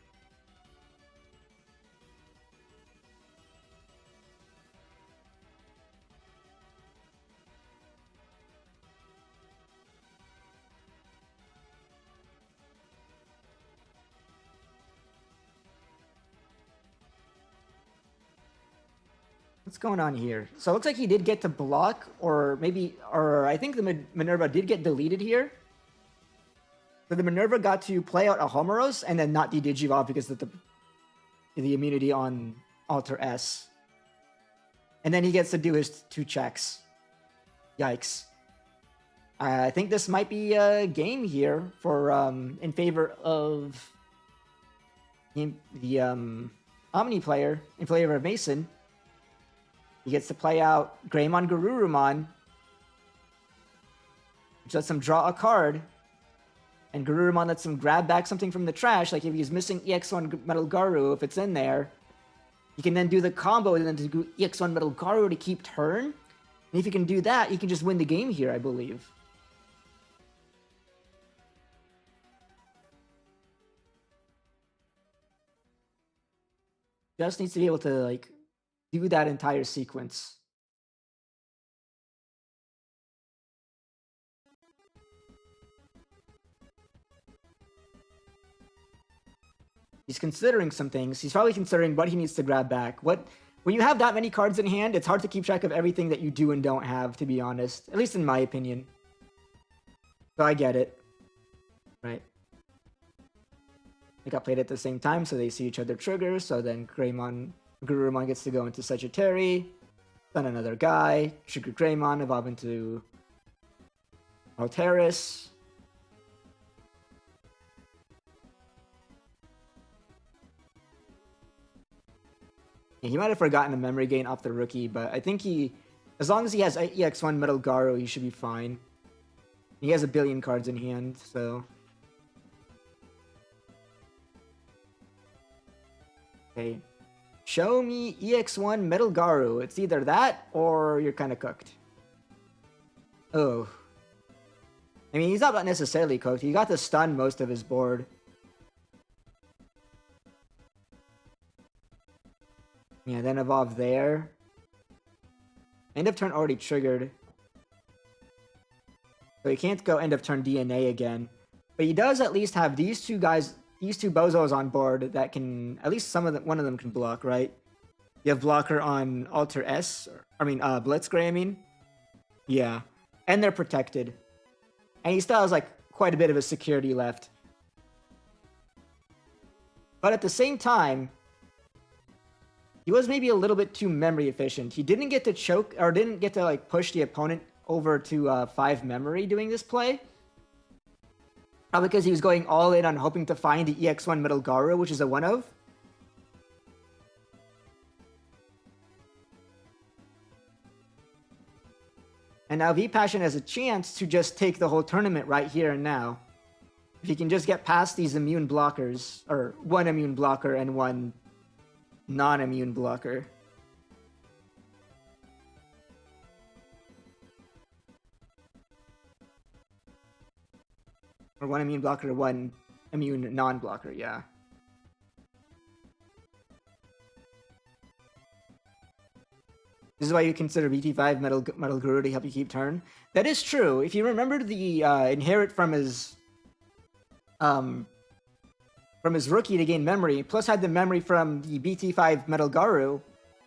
What's going on here? So it looks like he did get to block, or I think the Minerva did get deleted here. So the Minerva got to play out a Homeros and then not de-digivolve because of the immunity on Alter S. And then he gets to do his 2 checks. Yikes. I think this might be a game here for in favor of the Omni player, in favor of Mason. He gets to play out Greymon Garurumon, which lets him draw a card. And Garurumon lets him grab back something from the trash, like if he's missing EX1 Metal Garu, if it's in there. He can then do the combo and then do EX1 Metal Garu to keep turn. And if he can do that, he can just win the game here, I believe. Just needs to be able to, like, do that entire sequence. He's considering some things. He's probably considering what he needs to grab back. When you have that many cards in hand, it's hard to keep track of everything that you do and don't have, to be honest. At least in my opinion. So I get it. Right. They got played at the same time, so they see each other trigger. So then Garurumon gets to go into Sagittari. Then another guy. Trigger Greymon, evolve into Alteris. He might have forgotten a memory gain off the rookie, but I think as long as he has EX1 Metal Garu, he should be fine. He has a billion cards in hand, so. Okay. Show me EX1 Metal Garu. It's either that or you're kind of cooked. Oh. I mean, he's not necessarily cooked. He got to stun most of his board. Yeah, then evolve there. End of turn already triggered. So he can't go end of turn DNA again. But he does at least have these two guys, these two bozos on board that can, at least one of them can block, right? You have blocker on Alter S, Blitzgray, I mean. Yeah. And they're protected. And he still has, like, quite a bit of a security left. But at the same time, he was maybe a little bit too memory efficient. He didn't get to choke, or didn't get to, like, push the opponent over to 5 memory doing this play. Probably because he was going all in on hoping to find the EX1 Metal Garu, which is a 1-of. And now V-Passion has a chance to just take the whole tournament right here and now. If he can just get past these immune blockers, or one immune blocker and one non-immune blocker. Or one immune blocker, one immune non-blocker, yeah. This is why you consider BT5 Metal Guru to help you keep turn. That is true. If you remember the inherit from his rookie to gain memory, plus had the memory from the BT5 Metal Garu,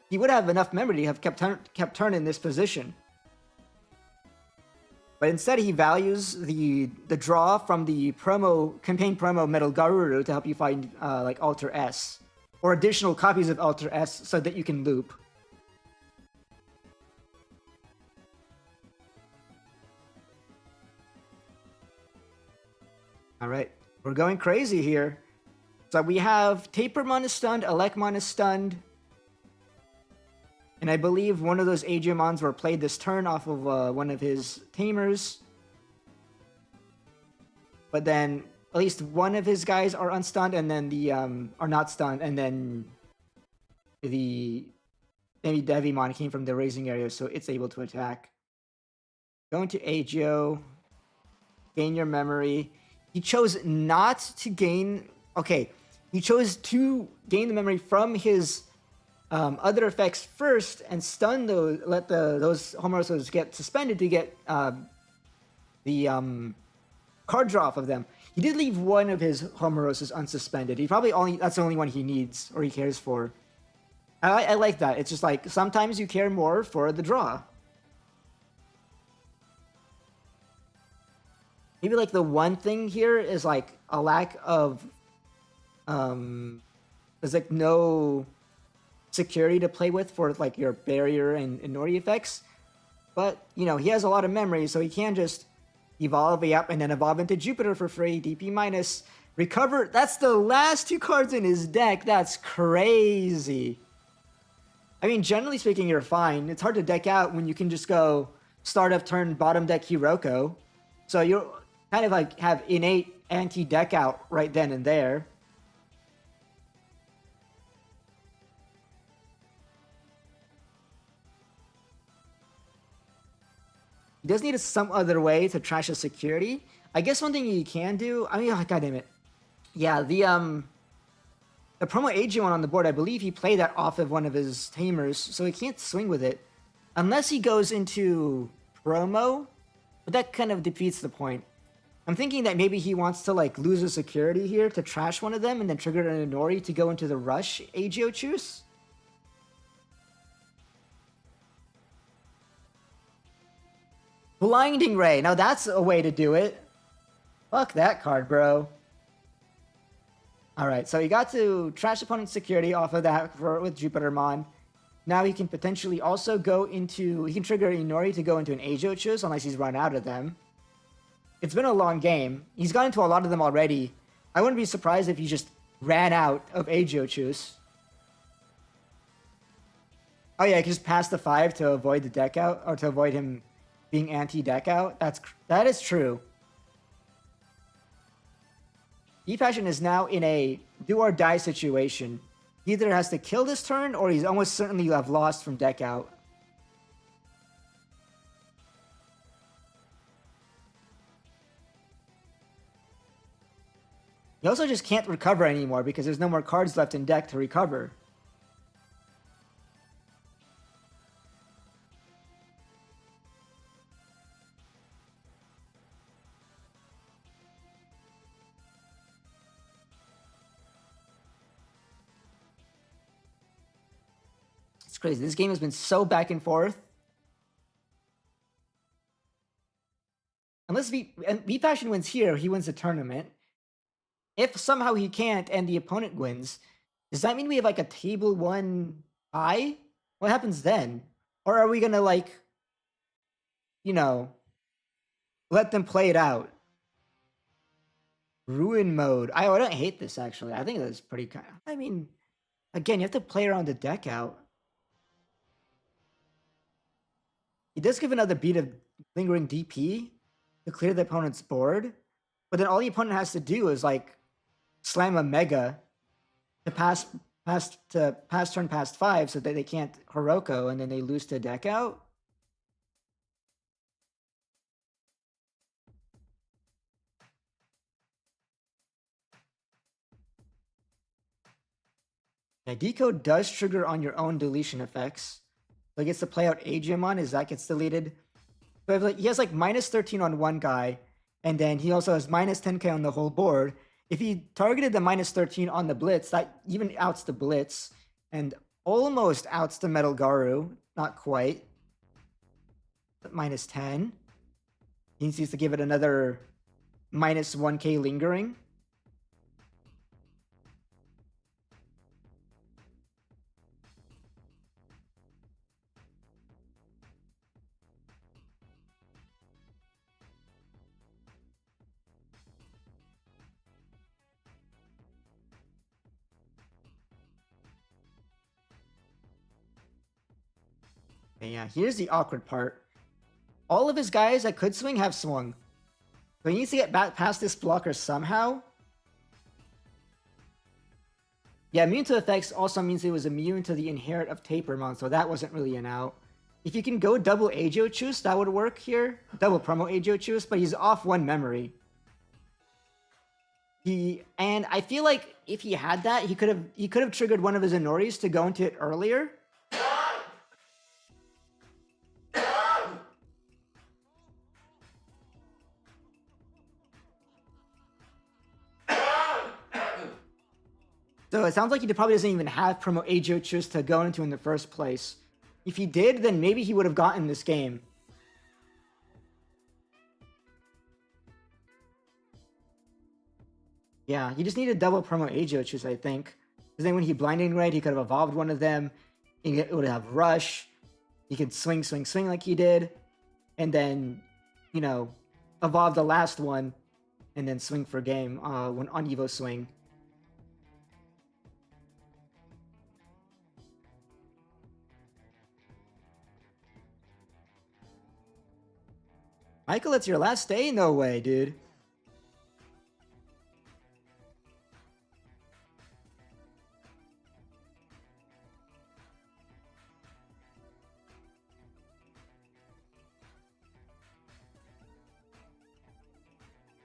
he would have enough memory to have kept turn in this position. But instead, he values the draw from the campaign promo Metal Garuru to help you find like Alter S or additional copies of Alter S so that you can loop. All right, we're going crazy here. So we have Tapermon is stunned, Elecmon is stunned, and I believe one of those Agiamons were played this turn off of one of his tamers. But then at least one of his guys are unstunned, and then the are not stunned, and then maybe Devimon came from the raising area, so it's able to attack. Going to Agio, gain your memory. He chose not to gain. Okay, he chose to gain the memory from his other effects first and stun those. Let those Homorosos get suspended to get the card draw off of them. He did leave one of his Homorosos unsuspended. He probably that's the only one he needs or he cares for. I like that. It's just like sometimes you care more for the draw. Maybe like the one thing here is like a lack of there's like no security to play with for like your barrier and Nori effects. But you know, he has a lot of memory, so he can just evolve up and then evolve into Jupiter for free, DP minus, recover. That's the last two cards in his deck. That's crazy. I mean, generally speaking, you're fine. It's hard to deck out when you can just go start of turn bottom deck Hiroko. So you're kind of like have innate anti-deck out right then and there. He does need some other way to trash his security. I guess one thing you can do, I mean, oh, god damn it. Yeah, the promo Agion on the board, I believe he played that off of one of his tamers, so he can't swing with it. Unless he goes into promo, but that kind of defeats the point. I'm thinking that maybe he wants to like lose a security here to trash one of them and then trigger an Inori to go into the rush Agio choose. Blinding Ray. Now that's a way to do it. Fuck that card, bro. Alright, so he got to trash opponent's security off of that with Jupitermon. Now he can potentially also go into... He can trigger Inori to go into an Agio choose unless he's run out of them. It's been a long game. He's gone into a lot of them already. I wouldn't be surprised if he just ran out of Agio choose. Oh yeah, he can just pass the 5 to avoid the deck out, or to avoid him being anti-deck out. That is true. E-Passion is now in a do-or-die situation. He either has to kill this turn, or he's almost certainly have lost from deck out. He also just can't recover anymore because there's no more cards left in deck to recover. It's crazy. This game has been so back and forth. Unless V-Passion wins here, he wins the tournament. If somehow he can't and the opponent wins, does that mean we have like a table 1 tie? What happens then? Or are we gonna like, you know, let them play it out? Ruin mode. I don't hate this actually. I think that's pretty kind of, I mean, again, you have to play around the deck out. He does give another beat of lingering DP to clear the opponent's board, but then all the opponent has to do is like slam a Mega to pass turn past 5 so that they can't Hiroko and then they lose to deck out. Yeah, decode does trigger on your own deletion effects. So he gets to play out Agiamon as that gets deleted. So he has like minus 13 on one guy, and then he also has minus 10k on the whole board. If he targeted the minus 13 on the Blitz, that even outs the Blitz, and almost outs the Metal Garu. Not quite. But minus 10. He needs to give it another minus 1k lingering. And yeah, here's the awkward part. All of his guys that could swing have swung. So he needs to get back past this blocker somehow. Yeah, immune to effects also means it was immune to the inherit of Tapermon, so that wasn't really an out. If you can go double Aegyo Choose, that would work here. Double promo Aegyo Choose, but he's off one memory. And I feel like if he had that, he could have triggered one of his Inoris to go into it earlier. So it sounds like he probably doesn't even have promo Aegyo Choose to go into in the first place. If he did, then maybe he would have gotten this game. Yeah, he just needed double promo Aegyo Choose, I think. Because then when he blinding right, he could have evolved one of them. It would have rush. He could swing like he did. And then, you know, evolve the last one. And then swing for game when on Evo swing. Michael, it's your last day? No way, dude.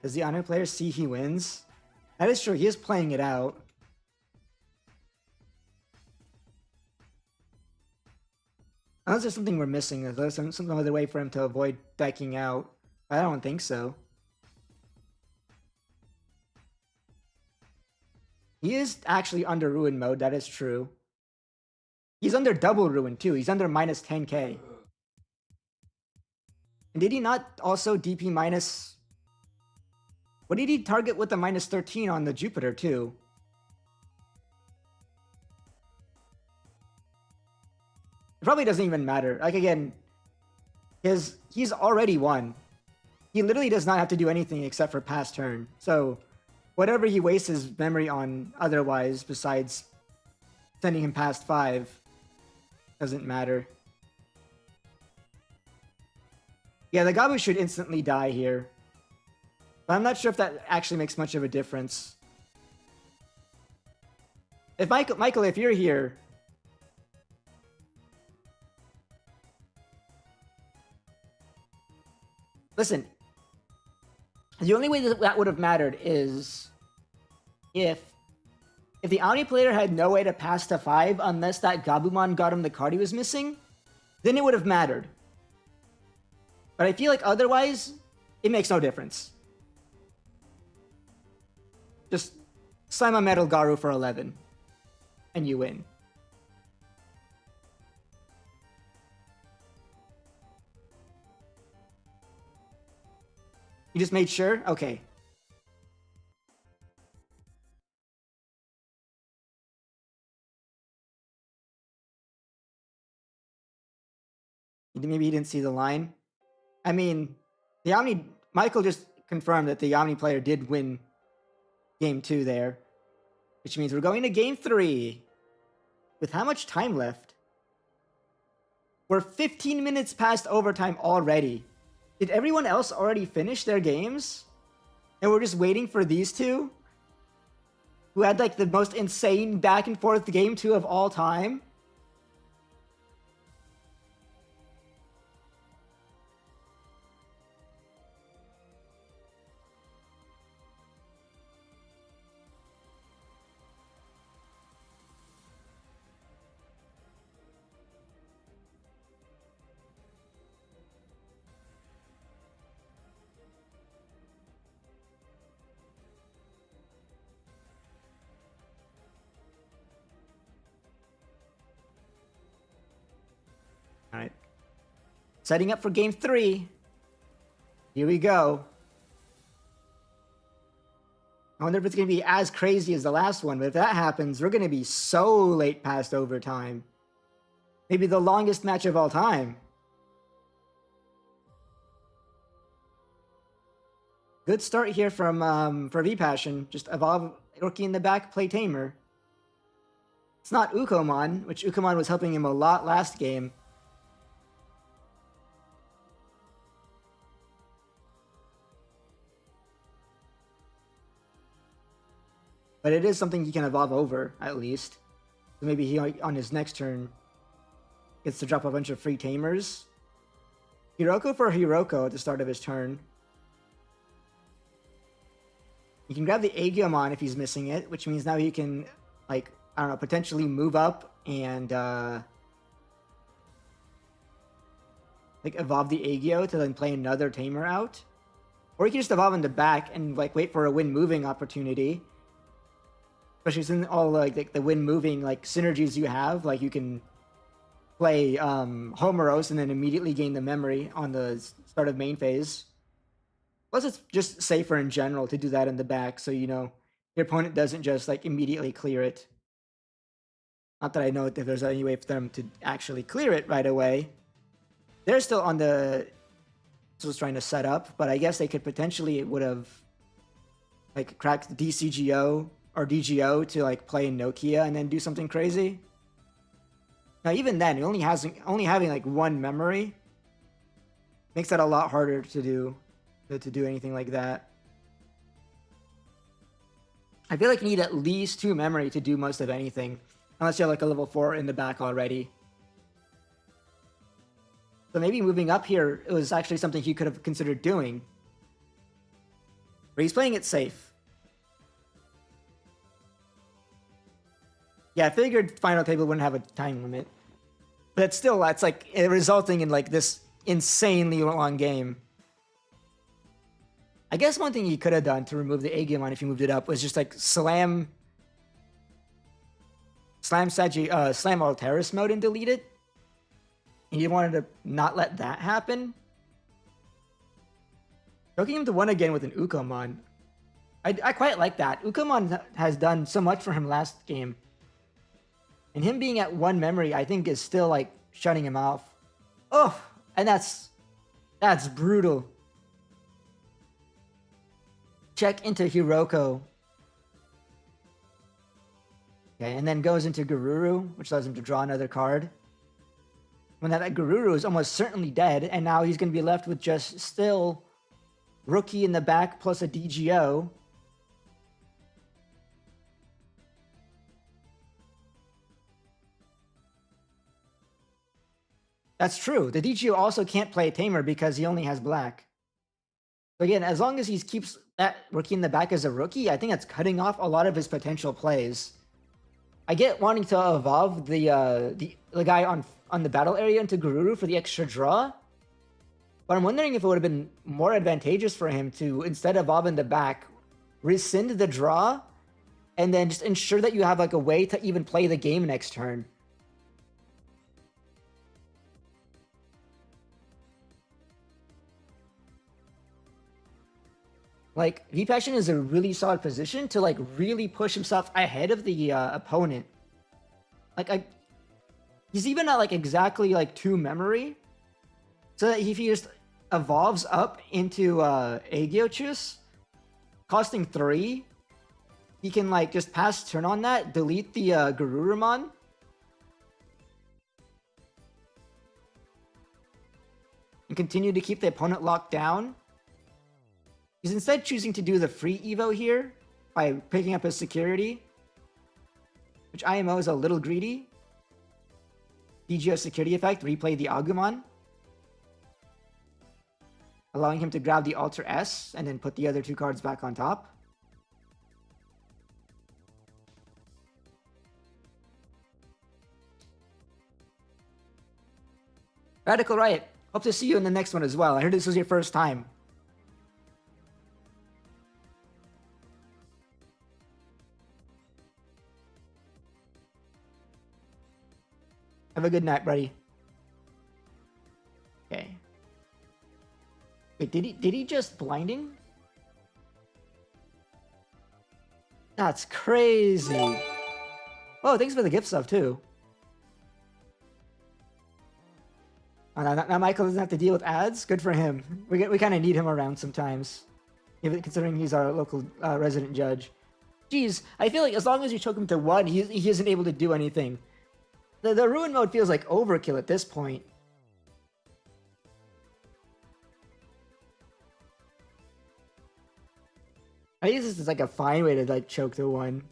Does the honor player see he wins? That is true, he is playing it out. Unless there's something we're missing, is there some other way for him to avoid decking out? I don't think so. He is actually under Ruin mode, that is true. He's under double Ruin too, he's under minus 10k. And did he not also DP minus... What did he target with the minus 13 on the Jupiter too? It probably doesn't even matter. Like, again, he's already won. He literally does not have to do anything except for pass turn. So, whatever he wastes his memory on otherwise, besides sending him past 5, doesn't matter. Yeah, the Gabu should instantly die here. But I'm not sure if that actually makes much of a difference. If Michael, if you're here... Listen, the only way that would have mattered is if the Omni player had no way to pass to 5 unless that Gabumon got him the card he was missing, then it would have mattered. But I feel like otherwise, it makes no difference. Just slam a Metal Garu for 11, and you win. You just made sure? Okay. Maybe he didn't see the line. I mean, Michael just confirmed that the Omni player did win game 2 there. Which means we're going to game 3. With how much time left? We're 15 minutes past overtime already. Did everyone else already finish their games? And we're just waiting for these two? Who had like the most insane back and forth game 2 of all time? All right. Setting up for game 3. Here we go. I wonder if it's going to be as crazy as the last one, but if that happens, we're going to be so late past overtime. Maybe the longest match of all time. Good start here from for V-Passion. Just evolve Rookie in the back, play Tamer. It's not Ukomon, which Ukomon was helping him a lot last game. But it is something he can evolve over, at least. So maybe he, on his next turn, gets to drop a bunch of free Tamers. Hiroko for Hiroko at the start of his turn. He can grab the Agumon if he's missing it, which means now he can, like, I don't know, potentially move up and, like, evolve the Agio to then play another Tamer out. Or he can just evolve in the back and, like, wait for a win moving opportunity. Especially since all, like the win moving, like, synergies you have. Like, you can play Homeros and then immediately gain the memory on the start of main phase. Plus, it's just safer in general to do that in the back, so, you know, your opponent doesn't just, like, immediately clear it. Not that I know if there's any way for them to actually clear it right away. They're still on the... This was trying to set up, but I guess they could potentially would have, like, cracked DCGO or DGO to, like, play in Nokia and then do something crazy. Now, even then, only having, like, one memory makes that a lot harder to do anything like that. I feel like you need at least 2 memory to do most of anything, unless you have like a level 4 in the back already. So maybe moving up here, it was actually something he could have considered doing. But he's playing it safe. Yeah, I figured Final Table wouldn't have a time limit. But still, that's like resulting in like this insanely long game. I guess one thing he could have done to remove the Agumon if he moved it up was just like slam Alteris mode and delete it. And he wanted to not let that happen. Choking him to 1 again with an Ukomon. I quite like that. Ukomon has done so much for him last game. And him being at 1 memory, I think, is still like shutting him off. Oh, and that's brutal. Check into Hiroko. Okay, and then goes into Garuru, which allows him to draw another card. When that Garuru is almost certainly dead, and now he's going to be left with just still Rookie in the back plus a DGO. That's true. The DGO also can't play Tamer because he only has black. So again, as long as he keeps that Rookie in the back as a rookie, I think that's cutting off a lot of his potential plays. I get wanting to evolve the guy on the battle area into Garuru for the extra draw, but I'm wondering if it would have been more advantageous for him to, instead of evolve in the back, rescind the draw, and then just ensure that you have like a way to even play the game next turn. Like, V-Passion is a really solid position to, like, really push himself ahead of the opponent. Like, he's even not, like, exactly, like, 2 memory. So that if he just evolves up into Agiochus, costing 3, he can, like, just pass turn on that, delete the Garurumon. And continue to keep the opponent locked down. He's instead choosing to do the free Evo here by picking up his security, which IMO is a little greedy. DGO security effect, replay the Agumon, allowing him to grab the Alter S and then put the other 2 cards back on top. Radical Riot, hope to see you in the next one as well. I heard this was your first time. Have a good night, buddy. Okay. Wait, did he just blinding? That's crazy. Oh, thanks for the gift stuff too. Oh, now Michael doesn't have to deal with ads. Good for him. We kind of need him around sometimes, even considering he's our local resident judge. Jeez, I feel like as long as you choke him to 1, he isn't able to do anything. The ruin mode feels like overkill at this point. I guess this is like a fine way to like choke the 1.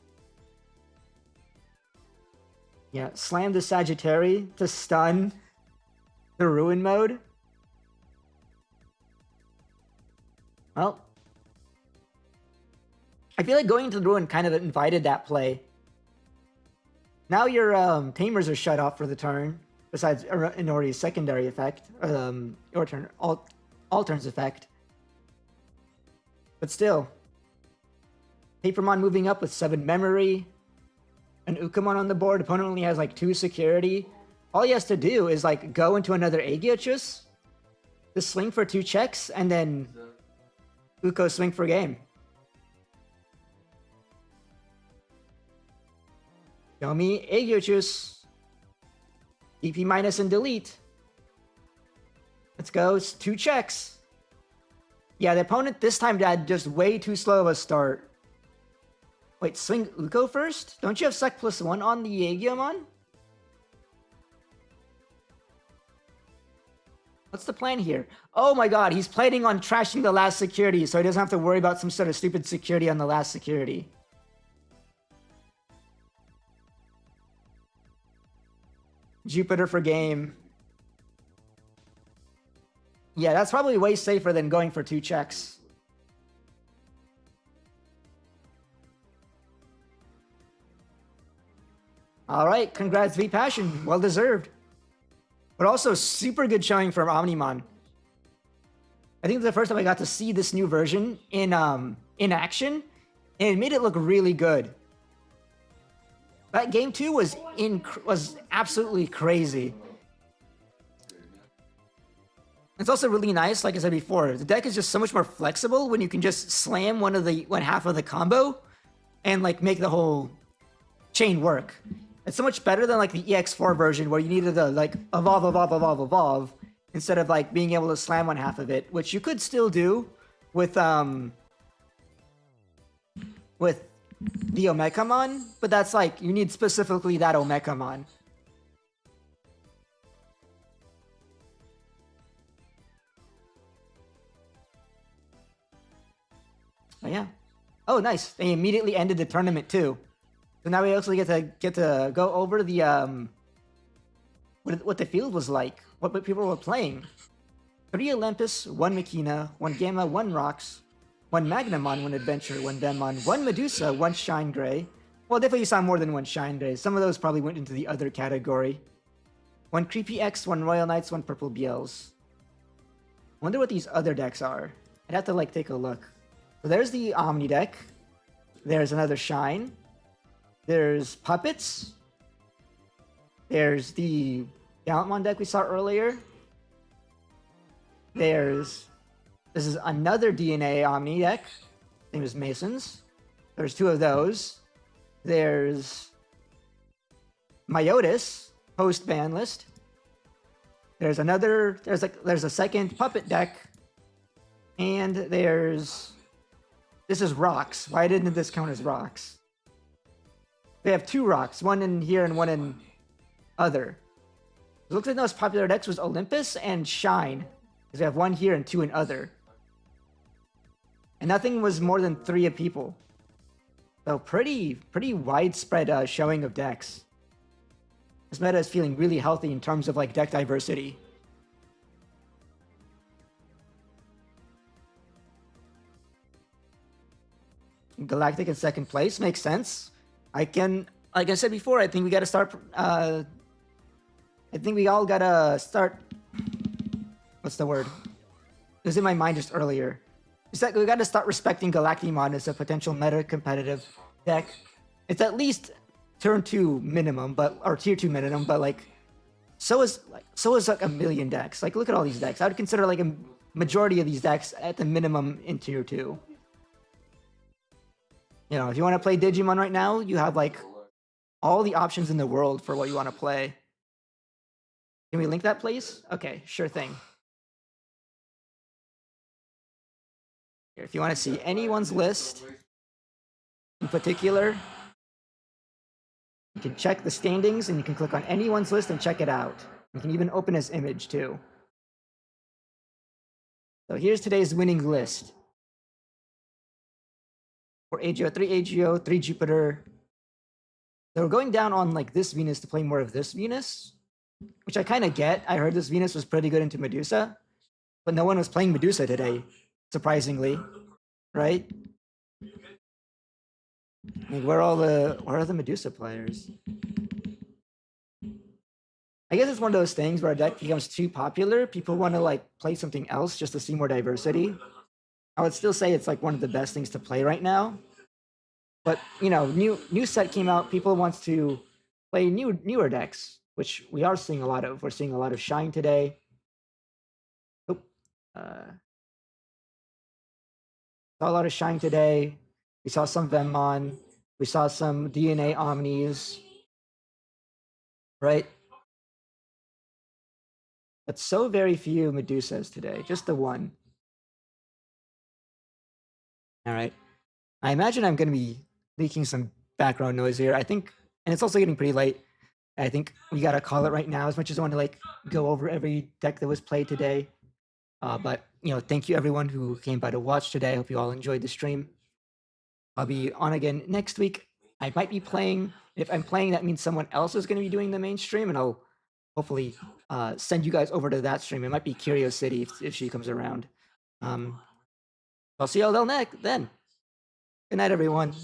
Yeah, slam the Sagittary to stun the ruin mode. Well, I feel like going to the ruin kind of invited that play. Now your tamers are shut off for the turn, besides Inori's secondary effect, your turn, all turns effect. But still, Papermon moving up with 7 memory, an Ukamon on the board, opponent only has like 2 security. All he has to do is like go into another Aegyochus, just swing for 2 checks, and then Uko swing for game. Show me Aegyochus. DP minus and delete. Let's go. It's 2 checks. Yeah, the opponent this time had just way too slow of a start. Wait, swing Uko first? Don't you have Sec +1 on the Aegyomon? What's the plan here? Oh my god, he's planning on trashing the last security, so he doesn't have to worry about some sort of stupid security on the last security. Jupiter for game. Yeah, that's probably way safer than going for 2 checks. Alright, congrats V Passion. Well deserved. But also super good showing from Omnimon. I think it's the first time I got to see this new version in action, and it made it look really good. That game 2 was absolutely crazy. It's also really nice, like I said before, the deck is just so much more flexible when you can just slam one half of the combo and like make the whole chain work. It's so much better than like the EX4 version where you needed to like evolve instead of like being able to slam one half of it, which you could still do with the Omekamon, but that's like you need specifically that Omekamon. Oh yeah. Oh nice. They immediately ended the tournament too. So now we also get to go over the what the field was like, what people were playing. 3 Olympus, 1 Makina, 1 Gamma, 1 Rocks, 1 Magnamon, 1 Adventure, 1 Denmon, 1 Medusa, 1 Shine Gray. Well, definitely saw more than 1 Shine Gray. Some of those probably went into the other category. 1 Creepy X, 1 Royal Knights, 1 Purple BLs. Wonder what these other decks are. I'd have to like take a look. So there's the Omni deck. There's another Shine. There's Puppets. There's the Gallantmon deck we saw earlier. This is another DNA Omni deck. Name is Masons. There's 2 of those. There's Myotis, post ban list. There's a second Puppet deck. And this is Rocks. Why didn't this count as Rocks? They have 2 Rocks, one in here and one in other. It looks like the most popular decks was Olympus and Shine, because we have 1 here and 2 in other. And nothing was more than 3 of people. So pretty widespread showing of decks. This meta is feeling really healthy in terms of like deck diversity. Galactic in 2nd place makes sense. Like I said before, I think we gotta start. I think we all gotta start. What's the word? It was in my mind just earlier. It's that we gotta start respecting Galactimon as a potential meta competitive deck. It's at least turn 2 minimum, or tier 2 minimum, but like so is like a million decks. Like look at all these decks. I would consider like majority of these decks at the minimum in tier 2. You know, if you want to play Digimon right now, you have like all the options in the world for what you want to play. Can we link that, please? Okay, sure thing. Here, if you want to see anyone's list in particular, you can check the standings and you can click on anyone's list and check it out. You can even open his image too. So here's today's winning list. For AGO, 3 AGO, 3 Jupiter. So we're going down on like this Venus to play more of this Venus, which I kind of get. I heard this Venus was pretty good into Medusa, but no one was playing Medusa today, surprisingly, right? Like, where are the Medusa players? I guess it's one of those things where a deck becomes too popular. People want to like play something else just to see more diversity. I would still say it's like one of the best things to play right now. But you know, new set came out. People wants to play newer decks, which we are seeing a lot of. We're seeing a lot of Shine today. Oop. Saw a lot of Shine today. We saw some Venmon. We saw some DNA Omnis. Right? But so very few Medusas today. Just the one. All right. I imagine I'm going to be leaking some background noise here. I think, and it's also getting pretty late. I think we got to call it right now, as much as I want to like go over every deck that was played today. But, you know, thank you everyone who came by to watch today. I hope you all enjoyed the stream. I'll be on again next week. I might be playing. If I'm playing, that means someone else is going to be doing the main stream, and I'll hopefully send you guys over to that stream. It might be Curio City if she comes around. I'll see y'all then. Good night, everyone.